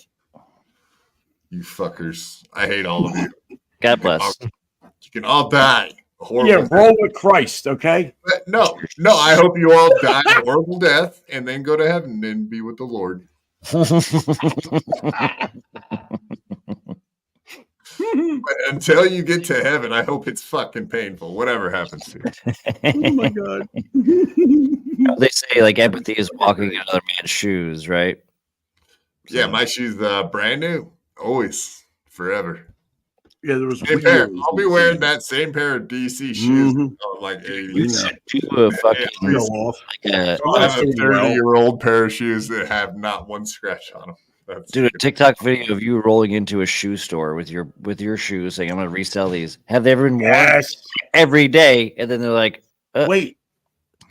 You fuckers. I hate all of you. God bless. You can all die. Horrible. Yeah, roll with Christ, okay? No, I hope you all die a horrible death and then go to heaven and be with the Lord. But until you get to heaven, I hope it's fucking painful, whatever happens to you. Oh my God. They say like empathy is walking in another man's shoes, right? Yeah, my shoes brand new. Always. Forever. Yeah, there was. Same pair. I'll be wearing that same pair of DC shoes. Like 80. Do a fucking I have a 30-year-old pair of shoes that have not one scratch on them. Dude, a TikTok video of you rolling into a shoe store with your shoes, saying, "I'm gonna resell these." Have they ever been worn every day? And then they're like, "Wait,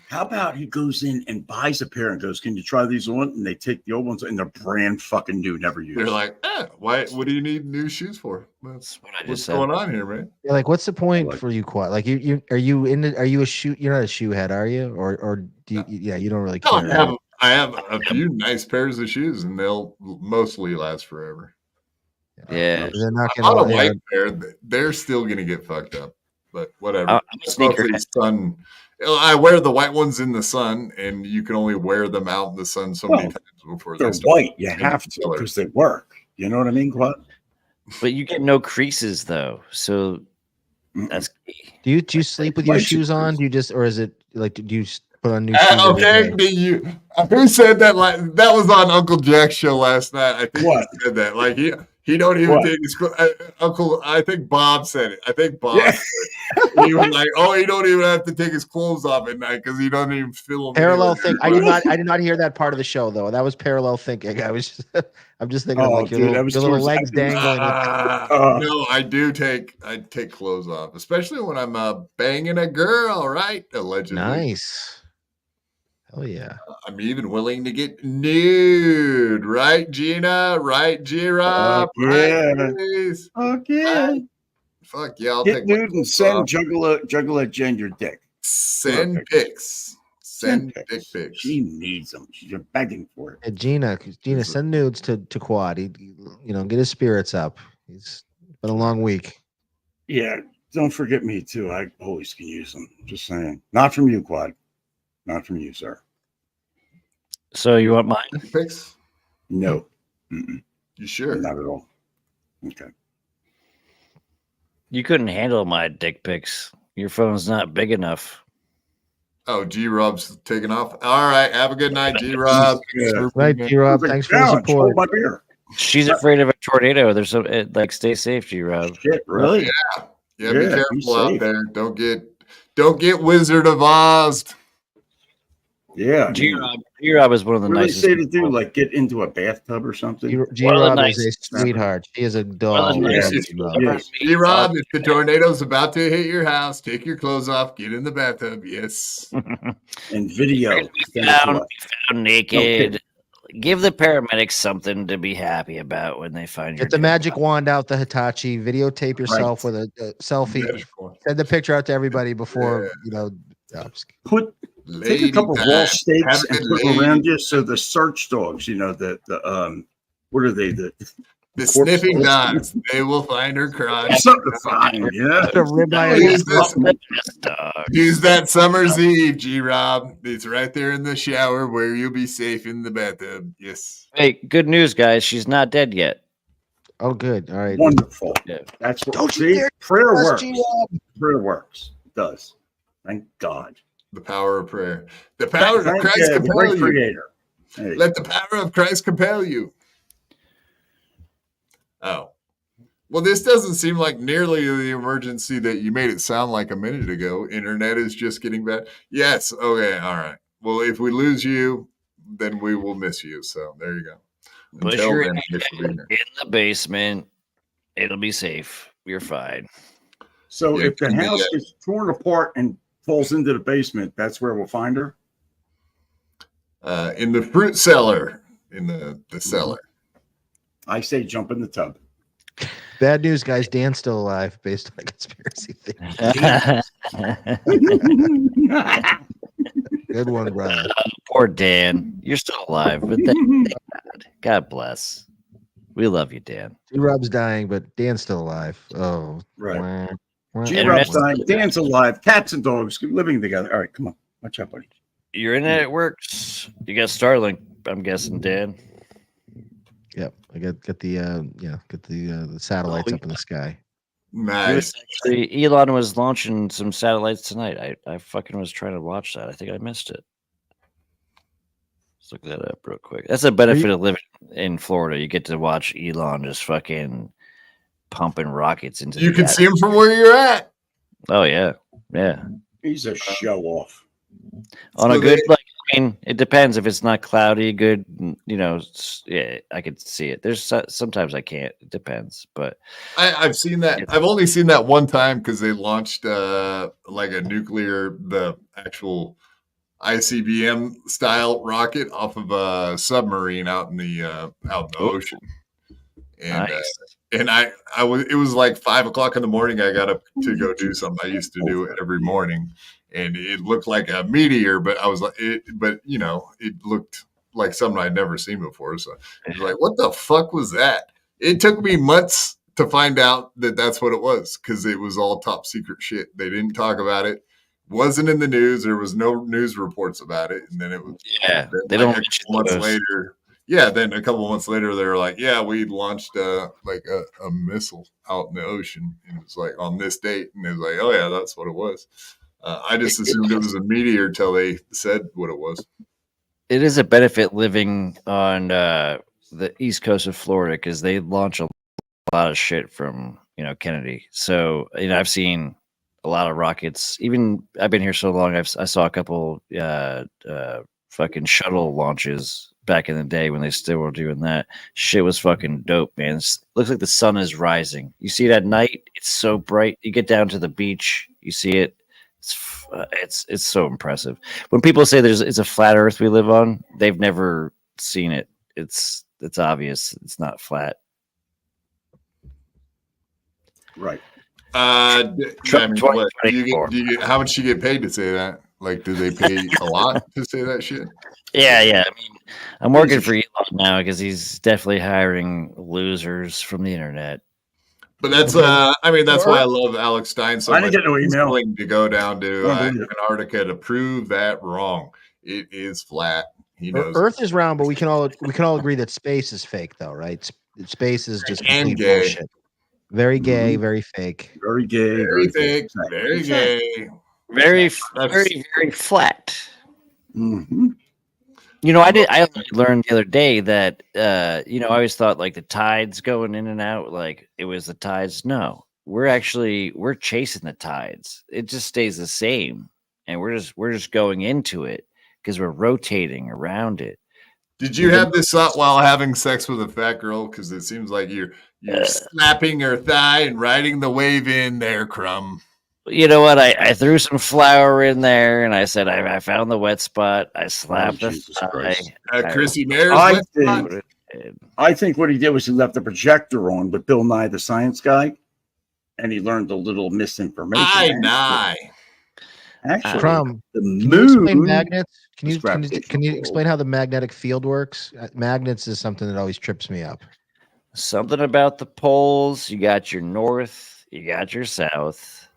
how about he goes in and buys a pair and goes, can you try these on?" And they take the old ones and they're brand fucking new, never used. They're like, why? What do you need new shoes for? That's what I just what's said. going on here, man? Yeah, like, what's the point for you, Quad? Like, are you a shoe? You're not a shoe head, are you? Or do you? Yeah, you don't really No, care. I have a few nice pairs of shoes, and they'll mostly last forever. Yeah, they're not I bought a gonna. white pair. They're still gonna get fucked up, but whatever. I'm a sneaker Mostly sun. I wear the white ones in the sun, and you can only wear them out in the sun so many times before they're white. You have to because they work. You know what I mean, Quad? But you get no creases though, so that's key. Do you sleep with your shoes on? Do you just, or is it like, do you put on new shoes? Okay, who said that? Like that was on Uncle Jack's show last night. I think he said that. Like he don't even take his Uncle. I think Bob said it. I think Bob. Said it. He was like, "Oh, he don't even have to take his clothes off at night because he doesn't even feel them." Parallel think. I did not hear that part of the show though. That was parallel thinking. I'm just thinking like your little legs dangling. No, I take clothes off, especially when I'm banging a girl, right? Allegedly. Nice. Hell yeah. I'm even willing to get nude, right, Gina? Right, G-Rob? Yeah. Right, Okay. Fuck yeah, I'll Get take nude and send Juggler Jen your dick. Send pics. Send dick pics. She needs them. She's begging for it. Hey, Gina, send nudes to Quad. He get his spirits up. It's been a long week. Yeah, don't forget me too. I always can use them. Just saying. Not from you, Quad. Not from you, sir. So you want mine? Pics? No. Mm-mm. You sure? Not at all. Okay. You couldn't handle my dick pics. Your phone's not big enough. Oh, G-Rob's taking off. All right, have a good night, G-Rob. Right, G-Rob. Thanks for the support. My beer. She's afraid of a tornado. There's some stay safe, G-Rob. Shit, really? Yeah, be careful out there. Don't get Wizard of Oz. Yeah, G-Rob is one of the what nicest. What do they say to do? Like get into a bathtub or something? G-Rob is a sweetheart. She is a doll. G-Rob, if the tornado's about to hit your house, take your clothes off, get in the bathtub. Yes. And video. Be found naked. Give the paramedics something to be happy about when they find you. Get the magic wand out, the Hitachi. Videotape yourself with a selfie. Send the picture out to everybody before Take a couple of wall stakes and put them around you so the search dogs, what are they? The sniffing dogs, they will find her crotch. Something to find, yeah. Use that summer's eve, G-Rob. It's right there in the shower where you'll be safe in the bathtub. Yes. Hey, good news, guys. She's not dead yet. Oh, good. All right. Wonderful. Yeah. That's what. Don't See, you prayer dare works. G-Rob. Prayer works. It does. Thank God. The power of prayer. The power of Christ compel you. Creator. Let the power of Christ compel you. Oh. Well, this doesn't seem like nearly the emergency that you made it sound like a minute ago. Internet is just getting bad. Yes. Okay. All right. Well, if we lose you, then we will miss you. So there you go. Push Until your then, head thanks for being here. in the basement. It'll be safe. You're fine. So Yeah, if the can do house that. is torn apart and falls into the basement, that's where we'll find her. In the fruit cellar, in the cellar. I say jump in the tub. Bad news, guys. Dan's still alive based on a conspiracy theory. Good one, Brian. Poor Dan. You're still alive, but God bless. We love you, Dan. G-Rob's dying, but Dan's still alive. Oh, Right. wah. G-Rob's dying. Dan's alive. Cats and dogs living together. All right, come on. Watch out, buddy. Your internet works. You got Starlink, I'm guessing, Dan. Yep, I get the satellites up in the sky. Nice. Actually, Elon was launching some satellites tonight. I fucking was trying to watch that. I think I missed it. Let's look that up real quick. That's a benefit of living in Florida. You get to watch Elon just fucking pumping rockets into. You the can see them from where you're at. Oh yeah, yeah. He's a show off. On a good, like, I mean, it depends if it's not cloudy. Good, yeah, I could see it. There's sometimes I can't. It depends, but I've seen that. I've only seen that one time because they launched like the actual ICBM style rocket off of a submarine out in the ocean. And it was like 5 o'clock in the morning. I got up to go do something. I used to do it every morning, and it looked like a meteor, but I was like, it looked like something I'd never seen before. So I was like, what the fuck was that? It took me months to find out that that's what it was, because it was all top secret shit. They didn't talk about it. Wasn't in the news. There was no news reports about it. And then it was they don't mention months those. later. Yeah, then a couple months later, they were like, "Yeah, we launched like a missile out in the ocean." And it was like on this date, and it was like, "Oh yeah, that's what it was." I just assumed it was a meteor till they said what it was. It is a benefit living on the east coast of Florida because they launch a lot of shit from Kennedy. So I've seen a lot of rockets. Even I've been here so long, I saw a couple fucking shuttle launches back in the day when they still were doing that. Shit was fucking dope, man. Looks like the sun is rising. You see it at night, it's so bright. You get down to the beach, you see it. It's so impressive. When people say it's a flat Earth we live on, they've never seen it. It's obvious it's not flat. Right. How much you get paid to say that? Like, do they pay a lot to say that shit? Yeah. I mean, I'm working for Elon now because he's definitely hiring losers from the internet. But that's why I love Alex Stein so I much. didn't get no He's email. willing to go down to Antarctica to prove that wrong. It is flat. He knows. Earth is round, but we can all agree that space is fake, though, right? Space is just And complete gay. bullshit. Very gay, very fake. Very gay. Very fake. Very gay. Very flat. Mm-hmm. I learned the other day that I always thought like the tides going in and out, like it was the tides. No, we're chasing the tides. It just stays the same, and we're just going into it because we're rotating around it. Did you have this thought while having sex with a fat girl? Because it seems like you're slapping her thigh and riding the wave in there, Crumb. You know what? I threw some flour in there, and I said I found the wet spot. I slapped the thigh. Chrissy Mayr's I think what he did was he left the projector on with Bill Nye the Science Guy, and he learned a little misinformation. Actually, Crumb, the can you moon explain magnets? Can is you gravitational explain how the magnetic field works? Magnets is something that always trips me up. Something about the poles. You got your north. You got your south.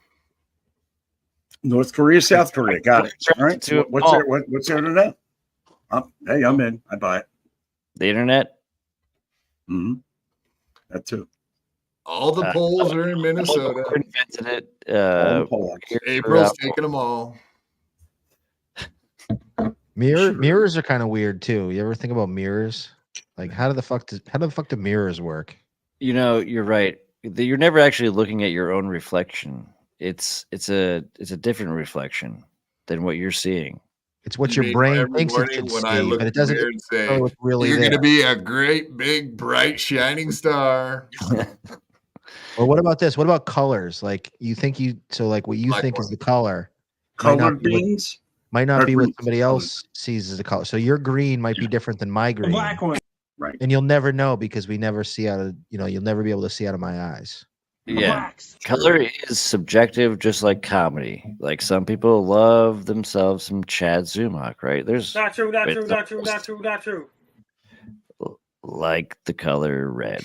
North Korea, South Korea. Got it. All right. What's there to know? Hey, I'm in. I buy it. The internet. Mm-hmm. That too. All the polls are in Minnesota. Invented it. April's taking them all. Mirrors are kind of weird too. You ever think about mirrors? Like, how the fuck do mirrors work? You're right. You're never actually looking at your own reflection. It's a different reflection than what you're seeing. It's what your brain thinks it should see, but it doesn't. Say, really, you're going to be a great, big, bright, shining star. Or what about this? What about colors? Like what you think is the color. Colored beans might not be what somebody else sees as a color. So your green might be different than my green. Black one. Right. And you'll never know because we never see out of, you'll never be able to see out of my eyes. Yeah. Color is subjective, just like comedy. Like some people love themselves some Chad Zumock, right? There's not true. Like the color red.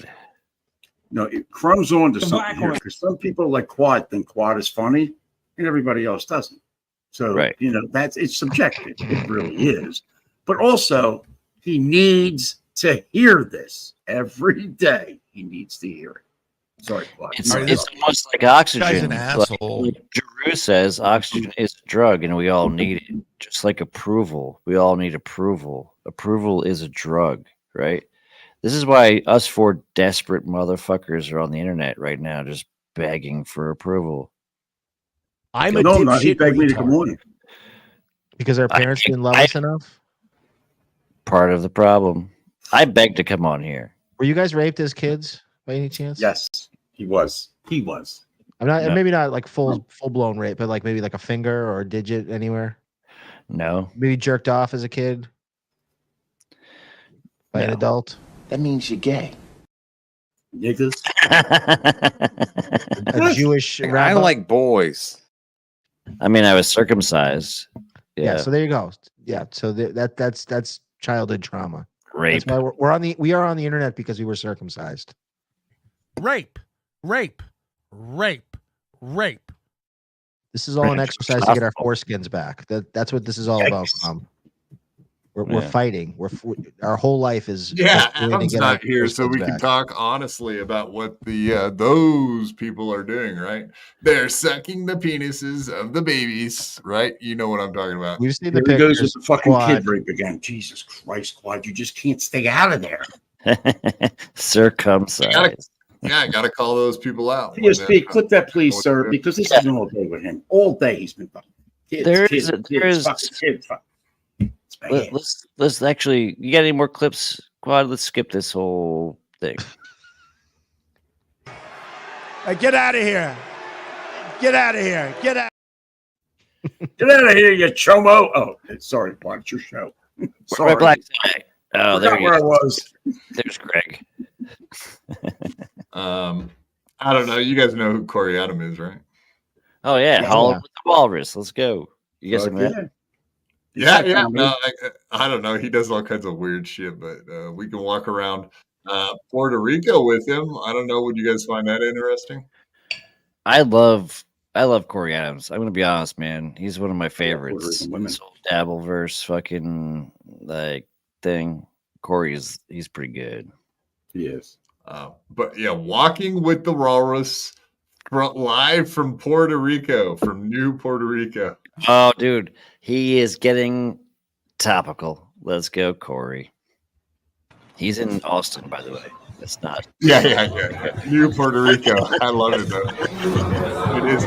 No, it crumbs on to something here because some people like Quad think Quad is funny and everybody else doesn't. So, it's subjective. It really is. But also, he needs to hear this every day. He needs to hear it. Sorry, Quad. It's almost like oxygen. Guy's an asshole. Like Giroux says oxygen is a drug and we all need it. Just like approval. We all need approval. Approval is a drug, right? This is why us four desperate motherfuckers are on the internet right now, just begging for approval. I'm a No, I'm not. He dipshit begged me to come retard. on. Because our parents didn't love us enough. Part of the problem. I begged to come on here. Were you guys raped as kids by any chance? Yes, he was. He was. I'm not. No. Maybe not like full blown rape, but like maybe like a finger or a digit anywhere. No. Maybe jerked off as a kid by an adult. That means you're gay. Niggas. A Jewish I rabbi. like boys. I mean, I was circumcised. Yeah. So there you go. Yeah. So that's childhood trauma. Rape. That's why we are on the internet because we were circumcised. Rape. This is all an exercise to get our foreskins back. That's what this is all about. We're fighting. Our whole life is Adam's not here, so we can talk honestly about what the those people are doing. Right? They're sucking the penises of the babies. Right? You know what I'm talking about. We've seen Here he goes with the fucking kid rape again. Jesus Christ, Quad, you just can't stay out of there. Circumcised. I gotta call those people out. PSP, clip that, please, sir, because this has been all day with him. All day he's been fucking kids. Let's actually. You got any more clips, Quad? Let's skip this whole thing. Get out of here! Get out of here! Get out! Get out of here, you chomo! Oh, sorry, Quad, it's your show. Sorry. Black Sky. Oh, there where I was. There's Greg. I don't know. You guys know who Corey Adam is, right? Oh yeah, Hollow with the Walrus. Let's go. You guys have Yeah. No, I don't know. He does all kinds of weird shit, but we can walk around Puerto Rico with him. I don't know. Would you guys find that interesting? I love Corey Adams. I'm gonna be honest, man. He's one of my favorites. This whole Dabbleverse fucking like thing. He's pretty good. He is. But yeah, walking with the walrus live from Puerto Rico, from New Puerto Rico. Oh, dude, he is getting topical. Let's go, Corey. He's in Austin, by the way. It's not. Yeah. New Puerto Rico. I love it though. It is.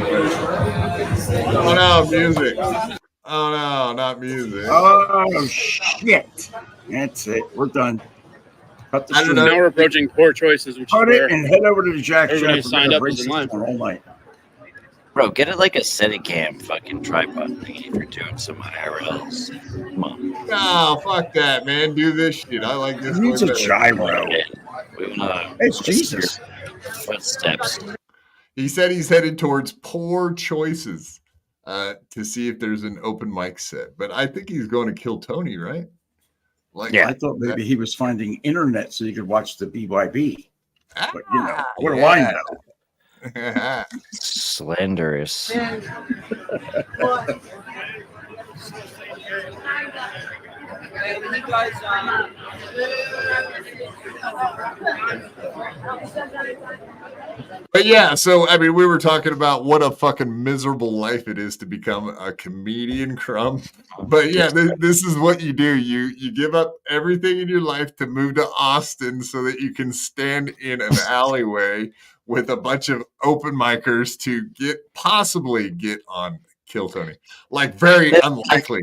Oh no, music. Oh no, not music. Oh shit. That's it. We're done. Cut the stream. Now we're approaching poor choices, which Cut is it where and head over to the Jack everybody Shack. signed up is in line. All night. Bro, get it like a Steadicam fucking tripod thing if you're doing some IRLs. Come on. No, fuck that, man. Do this shit. I like this. He needs a gyro. It's Jesus. Footsteps. He said he's headed towards poor choices to see if there's an open mic set. But I think he's going to kill Tony, right? I thought maybe he was finding internet so you could watch the BYB. But you know, what do I know? Slanderous. But yeah, so I mean, we were talking about what a fucking miserable life it is to become a comedian, Crumb. But yeah, this is what you do. You give up everything in your life to move to Austin so that you can stand in an alleyway with a bunch of open micers to possibly get on Kill Tony. Like very unlikely.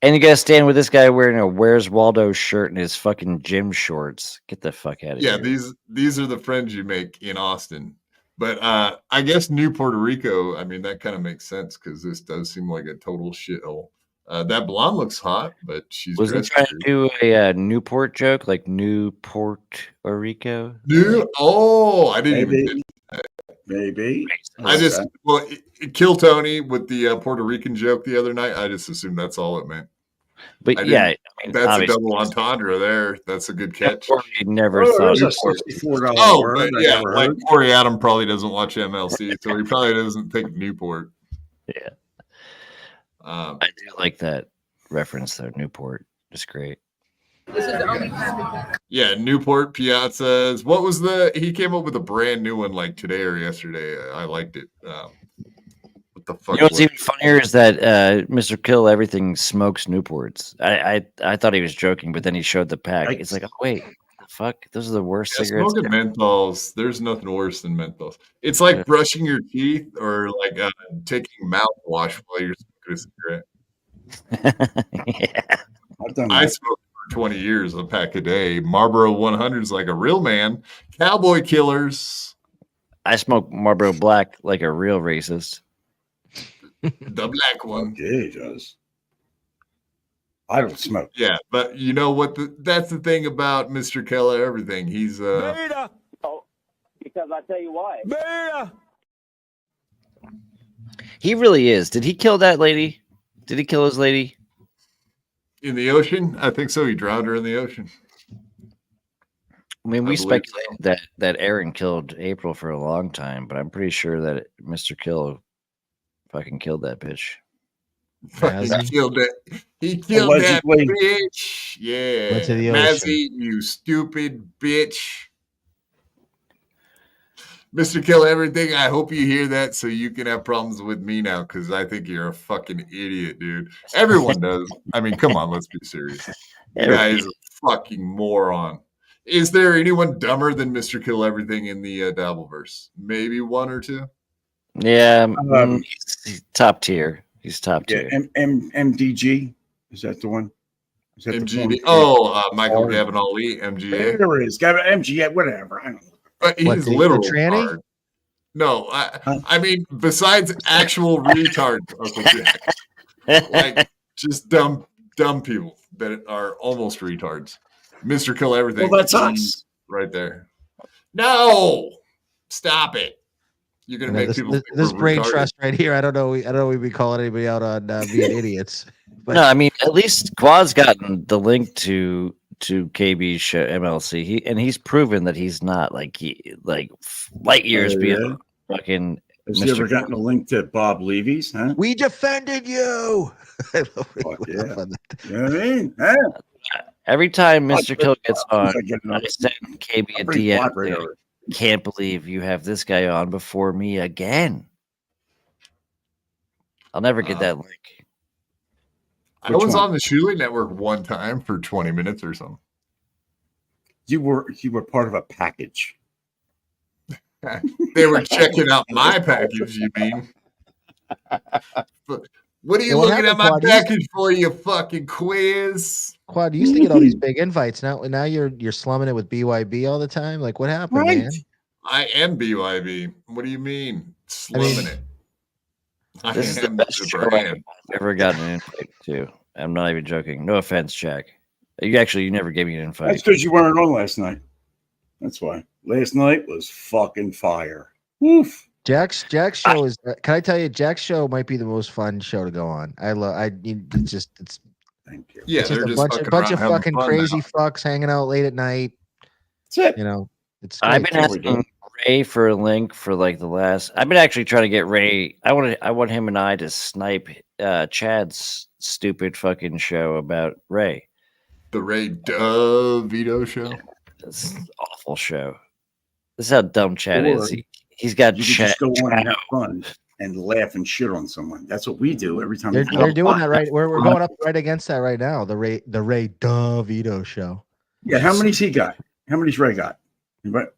And you gotta stand with this guy wearing a Where's Waldo shirt and his fucking gym shorts. Get the fuck out of here. Yeah, these are the friends you make in Austin. But I guess New Puerto Rico, I mean, that kind of makes sense because this does seem like a total shithole. That blonde looks hot, but she's Was he trying to do a Newport joke, like New Puerto Rico? I didn't even get that. Maybe. Kill Tony with the Puerto Rican joke the other night. I just assumed that's all it meant. But I mean, that's a double entendre there. That's a good catch. Never thought. It was a $64 Oh, word. but yeah, like Corey Adam probably doesn't watch MLC, so he probably doesn't think Newport. Yeah. I do like that reference though. Newport is great. This is the only time. Yeah, Newport Piazzas. What was he came up with a brand new one like today or yesterday. I liked it. What the fuck? You know what's even funnier is that Mr. Kill Everything smokes Newports. I thought he was joking, but then he showed the pack. It's like, oh wait, the fuck? Those are the worst Yeah, cigarettes. smoking menthols. There's nothing worse than menthols. It's like brushing your teeth or like taking mouthwash while you're smoking a cigarette. Yeah. I've done I that. smoked for 20 years, a pack a day. Marlboro 100s like a real man. Cowboy killers. I smoke Marlboro Black like a real racist. The black one. Yeah, he does. I don't smoke. Yeah, but you know what? That's the thing about Mr. Keller. Everything he's Because I tell you why. He really is. Did he kill that lady? Did he kill his lady? In the ocean? I think so. He drowned her in the ocean. I mean, we believe speculated that Aaron killed April for a long time, but I'm pretty sure that Mr. Kill fucking killed that bitch. He killed it. He killed that Allegedly. bitch. Yeah. Went to the Mazzy, you stupid bitch. Mr. Kill Everything, I hope you hear that so you can have problems with me now because I think you're a fucking idiot, dude. Everyone does. I mean, come on, let's be serious. The guy is a fucking moron. Is there anyone dumber than Mr. Kill Everything in the Dabbleverse? Maybe one or two? Yeah, he's top tier. He's top tier. MDG, is that the one? Is that MGD? Oh, Michael Gavin Ali, MGA. There it is. Gavin, MGA, whatever. I don't know. But he's literal retard. No, I mean, besides actual retards, Uncle Jack, like just dumb people that are almost retards. Mr. Kill Everything. Well, that's us right there. No, stop it. You're gonna make people. This brain retarded. Trust right here. I don't know. We'd be calling anybody out on being idiots. But no, I mean, at least Quad's gotten the link to KB's show MLC. He's proven that he's not like light years beyond fucking. Has he ever gotten a link to Bob Levy's? Huh? We defended you. Yeah. You know what I mean? Huh? Every time Mr. Kill gets on, I send KB a DM. Can't believe you have this guy on before me again. I'll never get that link. I was on the Shuli Network one time for 20 minutes or something. You were part of a package. They were checking out my package, you mean? But what are you looking at my package for, you fucking quiz? Quad, you used to get all these big invites. Now you're slumming it with BYB all the time. Like, what happened, man? I am BYB. What do you mean? Slumming it. This is the best show I've ever gotten an invite to. I'm not even joking. No offense, Jack. You never gave me an invite. That's because you weren't on last night. That's why. Last night was fucking fire. Woof. Jack's show is. Can I tell you, Jack's show might be the most fun show to go on. It's. Thank you. Yeah, they're just a bunch of fucking crazy fucks hanging out late at night. That's it. You know, it's. I've been asking Ray for a link for like the last. I've been actually trying to get Ray. I want him and I to snipe Chad's stupid fucking show about Ray. The Ray DeVito show. This awful show. This is how dumb Chad is. He's got Chad. Just go on and have fun and laugh and shit on someone. That's what we do every time. They're doing that right. We're going up right against that right now. The Ray DeVito show. Yeah, how many's he got? How many's Ray got?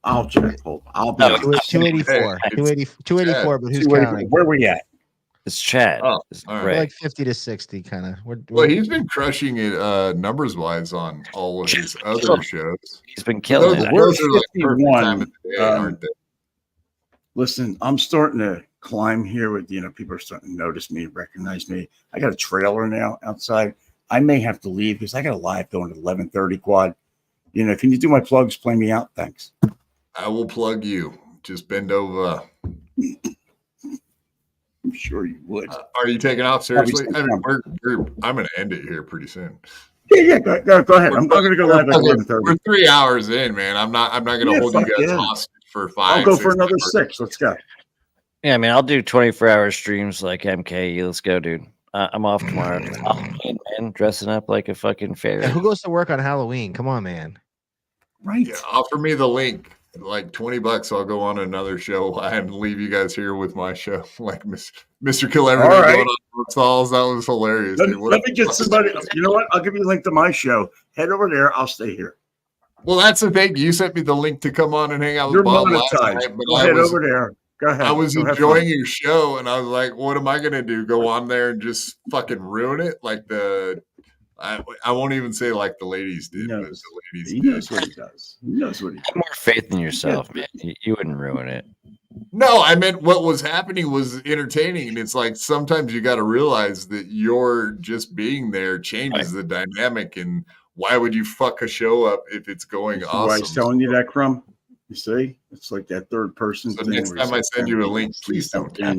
I'll check. I'll be 284. 284, but who's counting? Where are we at? It's Chad. Oh, we're like 50 to 60, kind of. Well, he's been crushing it numbers wise on all of his other shows. He's been killing it. We're 51. Listen, I'm starting to climb here with, people are starting to notice me, recognize me. I got a trailer now outside. I may have to leave because I got a live going at 11:30 Quad. Can you do my plugs? Play me out. Thanks. I will plug you. Just bend over. I'm sure you would. Are you taking off seriously? I mean, I'm going to end it here pretty soon. Yeah. Go ahead. I'm going to go live at 11:30. We're 3 hours in, man. I'm not going to hold you guys hostage for 5. I'll go for another 6. Let's go. Yeah, man. I'll do 24-hour streams like MK. Let's go, dude. I'm off tomorrow. Man, dressing up like a fucking fairy. Yeah, who goes to work on Halloween? Come on, man. Right. Yeah, offer me the link. Like $20, I'll go on another show and leave you guys here with my show. Like Mr. Kill Everything going on Stalls. That was hilarious. Let me get somebody. You know what? I'll give you a link to my show. Head over there. I'll stay here. Well, that's the thing. You sent me the link to come on and hang out with You're Bob last monetized. night, but Go ahead over there. Go ahead. I was Go have enjoying fun. your show, and I was like, "What am I gonna do? Go on there and just fucking ruin it?" Like I won't even say like the ladies did. But the ladies He did. knows what he does. He knows what he does. Have more faith in yourself, man. You wouldn't ruin it. No, I meant what was happening was entertaining, and it's like sometimes you got to realize that you're just being there changes the dynamic. And why would you fuck a show up if it's going This is awesome? why he's telling you that, Crumb. You see, it's like that third person. So thing next where time I he's send like, you a link, please don't. Yeah.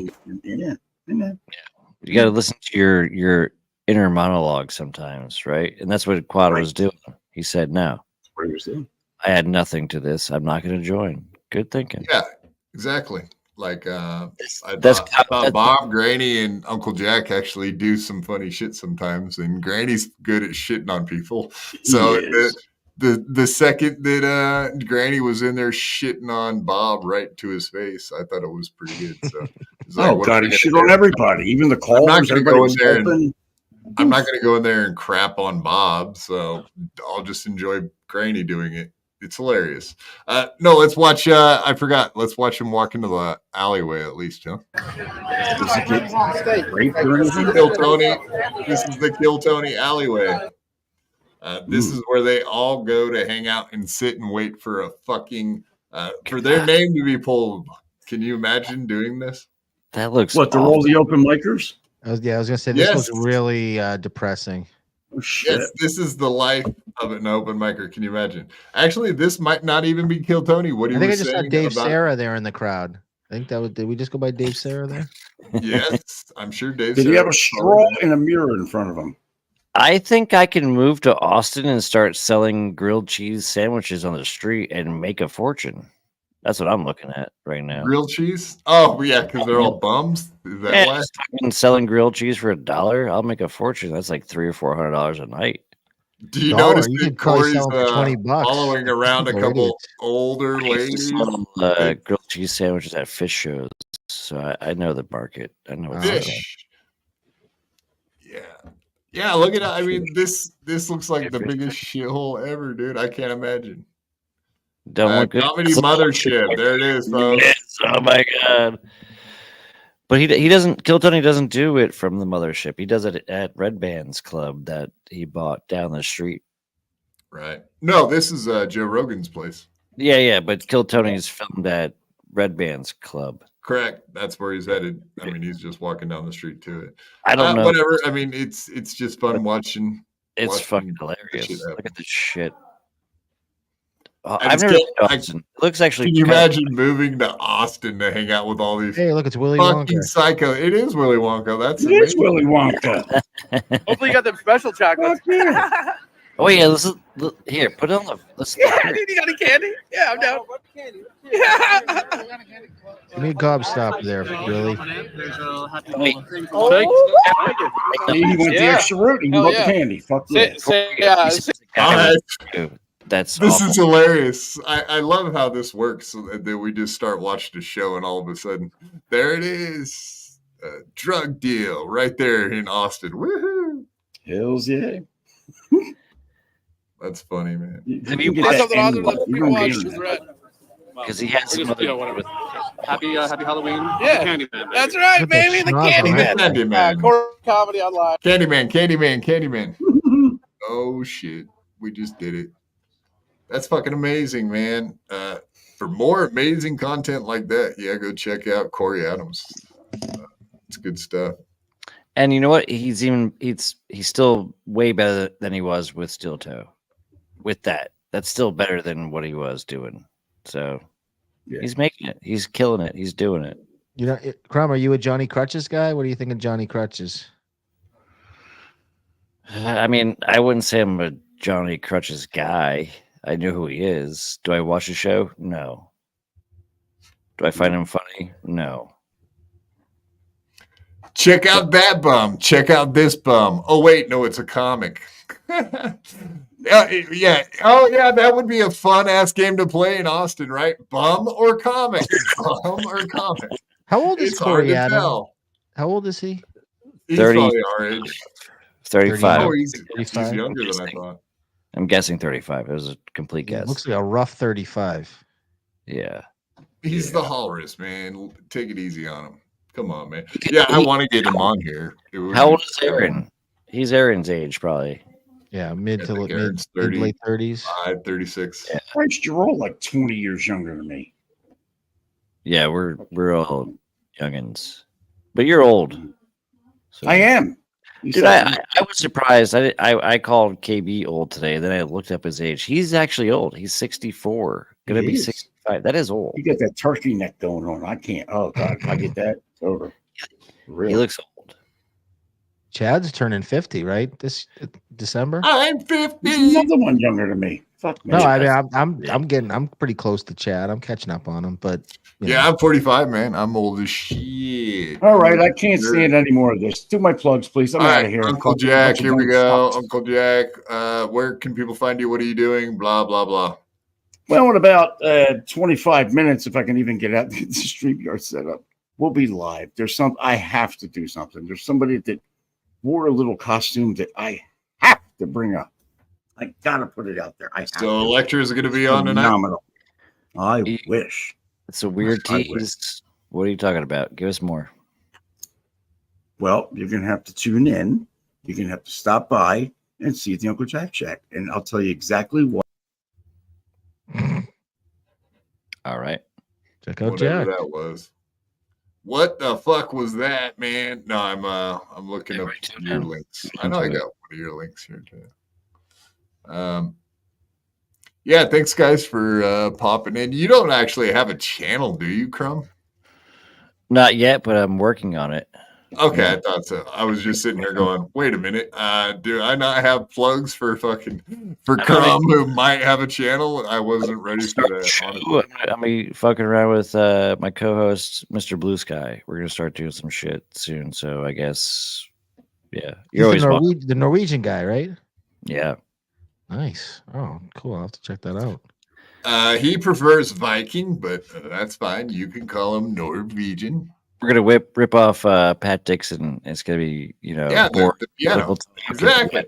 You got to listen to your inner monologue sometimes, right? And that's what Quad was doing. He said, "No, what he was doing. I had nothing to this. I'm not going to join." Good thinking. Yeah, exactly. Like I that's- thought Bob, Granny, and Uncle Jack actually do some funny shit sometimes, and Granny's good at shitting on people. So the second that Granny was in there shitting on Bob right to his face, I thought it was pretty good. So it's like, Oh what God, am I he gonna shit do? on everybody, even the callers. I'm not going to Everybody go in was there. helping. I'm not going to go in there and crap on Bob. So I'll just enjoy Granny doing it. It's hilarious. No, let's watch. I forgot. Let's watch him walk into the alleyway at least, huh? Kill Tony. This is the Kill Tony alleyway. This is where they all go to hang out and sit and wait for a fucking for their name to be pulled. Can you imagine doing this? That looks What? They're all the open micers. I was gonna say this Yes. was really depressing. Oh, shit. Yes, this is the life of an open micer. Can you imagine? Actually, this might not even be Kill Tony. What he I think I was just saw saying Dave about Sarah there in the crowd. I think that was. Did we just go by Dave Sarah there? yes, I'm sure Dave. Did he have Sarah a straw and a mirror in front of him? I think I can move to Austin and start selling grilled cheese sandwiches on the street and make a fortune. That's what I'm looking at right now. Grilled cheese? Oh, yeah, because they're all bums. Is that Yeah, why? just fucking selling grilled cheese for $1. I'll make a fortune. That's like $300 or $400 a night. Do you Dollar, notice you that could probably Corey's sell them for $20. following around a People are couple idiots. older I used to ladies? sell grilled cheese sandwiches at fish shows, so I know the market. I know what's going on. Fish. Yeah, look at it. I mean, this looks like the biggest shithole ever, dude. I can't imagine. Don't look good. Comedy Mothership. There it is, folks. Yes, oh my god! But he doesn't. Kill Tony doesn't do it from the mothership. He does it at Red Band's club that he bought down the street. Right. No, this is Joe Rogan's place. Yeah. But Kill Tony's filmed at Red Band's club. Correct. That's where he's headed. I mean, he's just walking down the street to it. I don't know. Whatever. I mean, it's just fun watching. It's fucking shit hilarious. happen. Look at this shit. I I've just never been can't- to Austin. It looks actually. Can you kinda- imagine moving to Austin to hang out with all these Hey, look, it's Willy fucking Wonka. psycho? It is Willy Wonka. That's It is amazing. Willy Wonka. Hopefully you got them special chocolates. Oh yeah, look, here. Put it on the. Let's Yeah, dude, you got any candy? Yeah, I'm down. Yeah. Give me a gobstopper there, Willie. Wait. He went the extra route and he Hell bought yeah. the candy. Fuck yeah. All right. That's This awful. is hilarious. I love how this works. So that we just start watching the show, and all of a sudden, there it is, a drug deal right there in Austin. Woohoo! Hells yeah. That's funny, man. Have you get watched that Something awesome anywhere. that You people can watch get is it. red. because he has some Just, other. you know, whatever. Happy Halloween. Yeah. Candyman. That's right, Look at baby. The Slob, Candyman. Candyman. Core comedy online. Candyman. Oh shit, we just did it. That's fucking amazing, man. For more amazing content like that, yeah, go check out Corey Adams. It's good stuff. And you know what? He's still way better than he was with Steel Toe. With that's still better than what he was doing. So he's making it. He's killing it. He's doing it. You know, Crumb, are you a Johnny Crutches guy? What do you think of Johnny Crutches? I mean, I wouldn't say I'm a Johnny Crutches guy. I know who he is. Do I watch the show? No. Do I find him funny? No. Check out that bum. Check out this bum. Oh wait, no, it's a comic. Yeah. Oh yeah, that would be a fun ass game to play in Austin, right? Bum or comic? Bum or comic? How old is It's hard Corey to Adams? tell. How old is he? He's 30. probably our age. 35. Oh, he's 35? younger than I thought. I'm guessing 35. It was a complete Yeah, guess. it looks like a rough 35. Yeah. He's the Walrus, man. Take it easy on him. Come on, man. Yeah, I want to get him on here. How old is Aaron? He's Aaron's age, probably. Yeah, mid to Aaron's late 30s. 36. Yeah. Why's Jerome like 20 years younger than me? Yeah, we're all youngins, but you're old. So. I am. Dude, I was surprised. I called KB old today. Then I looked up his age. He's actually old. He's 64. Gonna be 65. That is old. You got that turkey neck going on. I can't. Oh God, if I get that, it's over. Really? He looks old. Chad's turning 50, right? This December. I'm 50. There's another one younger than me. Fuck me. No, I mean I'm pretty close to Chad. I'm catching up on him, but yeah, I'm 45, man. I'm old as shit. All right, I can't stand any more of this. Do my plugs, please. I'm out of here. Uncle Jack, here we go. Uncle Jack, where can people find you? What are you doing? Blah blah blah. Well, in about 25 minutes, if I can even get out the StreamYard set up, we'll be live. I have to do something. There's somebody that wore a little costume that I have to bring up. I gotta put it out there. So Electra is going to be on tonight. Phenomenal. I wish. It's a weird tease. What are you talking about? Give us more. Well, you're gonna have to tune in. You're gonna have to stop by and see the Uncle Jack Shack, and I'll tell you exactly what. All right. Check out Whatever Jack. that was. What the fuck was that, man? No, I'm looking up your links. I know I got one of your links here too. Yeah, thanks guys for popping in. You don't actually have a channel, do you, Crumb? Not yet, but I'm working on it. Okay, I thought so. I was just sitting here going, wait a minute. Do I not have plugs for Crumb who might have a channel? I wasn't ready for that. Honestly. I'm be fucking around with my co-host, Mr. Blue Sky. We're gonna start doing some shit soon. So I guess, yeah, you're He's always the Norwegian guy, right? Yeah. Nice. Oh, cool. I'll have to check that out. He prefers Viking, but that's fine. You can call him Norwegian. We're gonna rip off Pat Dixon. It's gonna be, Yeah, more the piano. Exactly.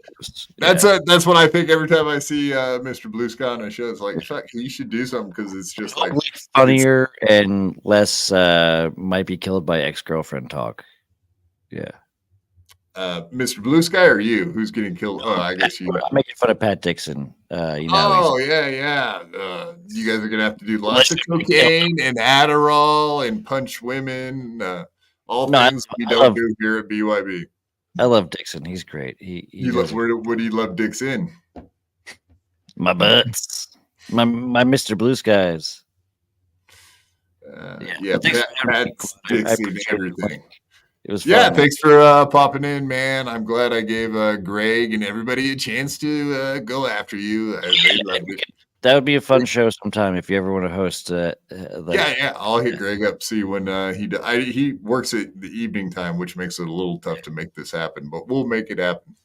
That's what I think every time I see Mr. Blue Sky on a show. It's like, fuck, he should do something because it's just like funnier and less might be killed by ex-girlfriend talk. Yeah. Mr. Blue Sky or you? Who's getting killed? Oh, I guess you. I'm making fun of Pat Dixon. Oh, yeah. You guys are gonna have to do lots of cocaine and Adderall and punch women. All things we don't do here at BYB. I love Dixon. He's great. What do you love Dixon? My butts. My Mr. Blue Skies. Pat Dixon, everything. It was fun. Yeah, thanks for popping in, man. I'm glad I gave Greg and everybody a chance to go after you. They loved it. That would be a fun show sometime if you ever want to host. Yeah, I'll hit Greg up, see when he works at the evening time, which makes it a little tough to make this happen, but we'll make it happen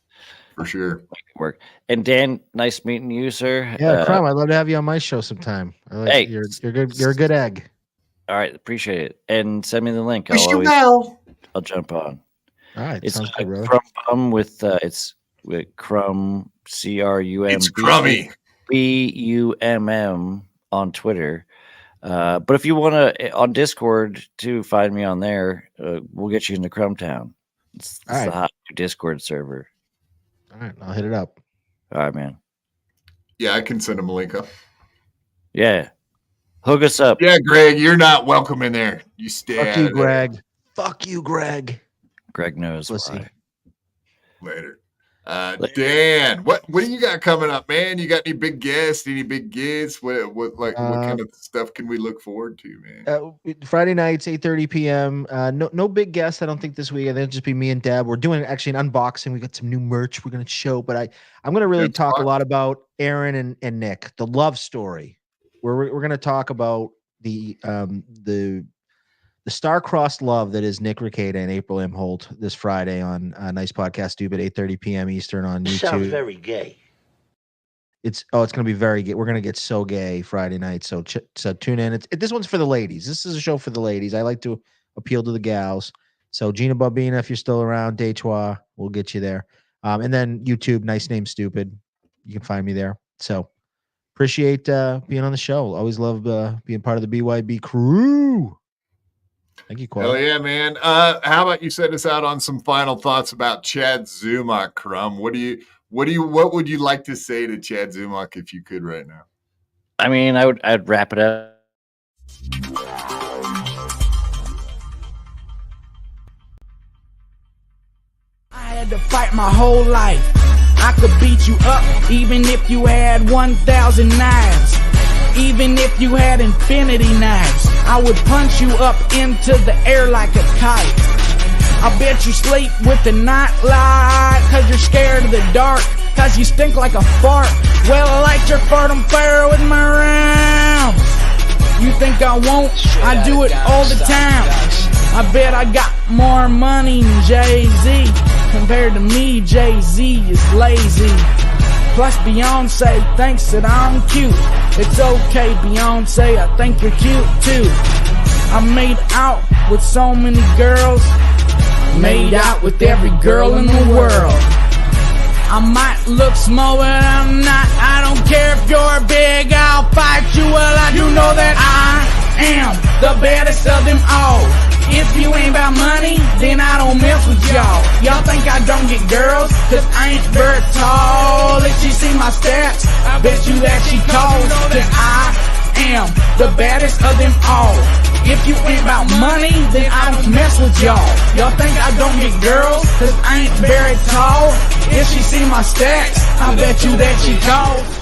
for sure. Work. And Dan, nice meeting you, sir. Yeah, Crumb, I'd love to have you on my show sometime. Hey, you're good. You're a good egg. All right, appreciate it. And send me the link. I'll jump on. All right, it's sounds good, brother. Crumb with it's with Crumb CRUM. It's Crummy BUMM on Twitter. But if you want to on Discord to find me on there, we'll get you into Crumb Town. It's the hot Discord server. All right, I'll hit it up. All right, man. Yeah, I can send him a link up. Yeah, hook us up. Yeah, Greg, you're not welcome in there. You stay. Fuck you, Greg. Fuck you, Greg. Greg knows why. Later. Dan, what do you got coming up, man? You got any big guests, any big gigs? What kind of stuff can we look forward to, man? Friday nights, 8:30 p.m. No big guests, I don't think this week. I think it'll just be me and Deb. We're doing actually an unboxing. We got some new merch we're gonna show, but I'm gonna really talk a lot about Aaron and Nick, the love story. We're gonna talk about the star-crossed love that is Nick Rekieta and April Imholte this Friday on Nice Podcast Tube at 8:30 p.m. Eastern on YouTube. Sounds very gay. It's going to be very gay. We're going to get so gay Friday night. So tune in. This one's for the ladies. This is a show for the ladies. I like to appeal to the gals. So Gina Bobina, if you're still around, Detroit, we'll get you there. And then YouTube, Nice Name Stupid. you can find me there. So appreciate being on the show. Always love being part of the BYB crew. Thank you, Corey. Hell yeah, man. How about you set us out on some final thoughts about Chad Zumock, Crumb? What would you like to say to Chad Zumock if you could right now? I mean, I'd wrap it up. I had to fight my whole life. I could beat you up even if you had 1,000 knives. Even if you had infinity knives, I would punch you up into the air like a kite. I bet you sleep with the night light, cause you're scared of the dark, cause you stink like a fart. Well, I light your fart on fire with my rounds. You think I won't? I do it all the time. I bet I got more money than Jay-Z. Compared to me, Jay-Z is lazy. Plus Beyonce thinks that I'm cute. It's okay, Beyonce, I think you're cute too. I made out with so many girls. Made out with every girl in the world. I might look small, but I'm not. I don't care if you're big, I'll fight you. Well, I do know that I am the baddest of them all. If you ain't about money, then I don't mess with y'all. Y'all think I don't get girls, cause I ain't very tall. If she see my stats, I bet you that she calls. Cause I am the baddest of them all. If you ain't about money, then I don't mess with y'all. Y'all think I don't get girls, cause I ain't very tall. If she see my stats, I bet you that she calls.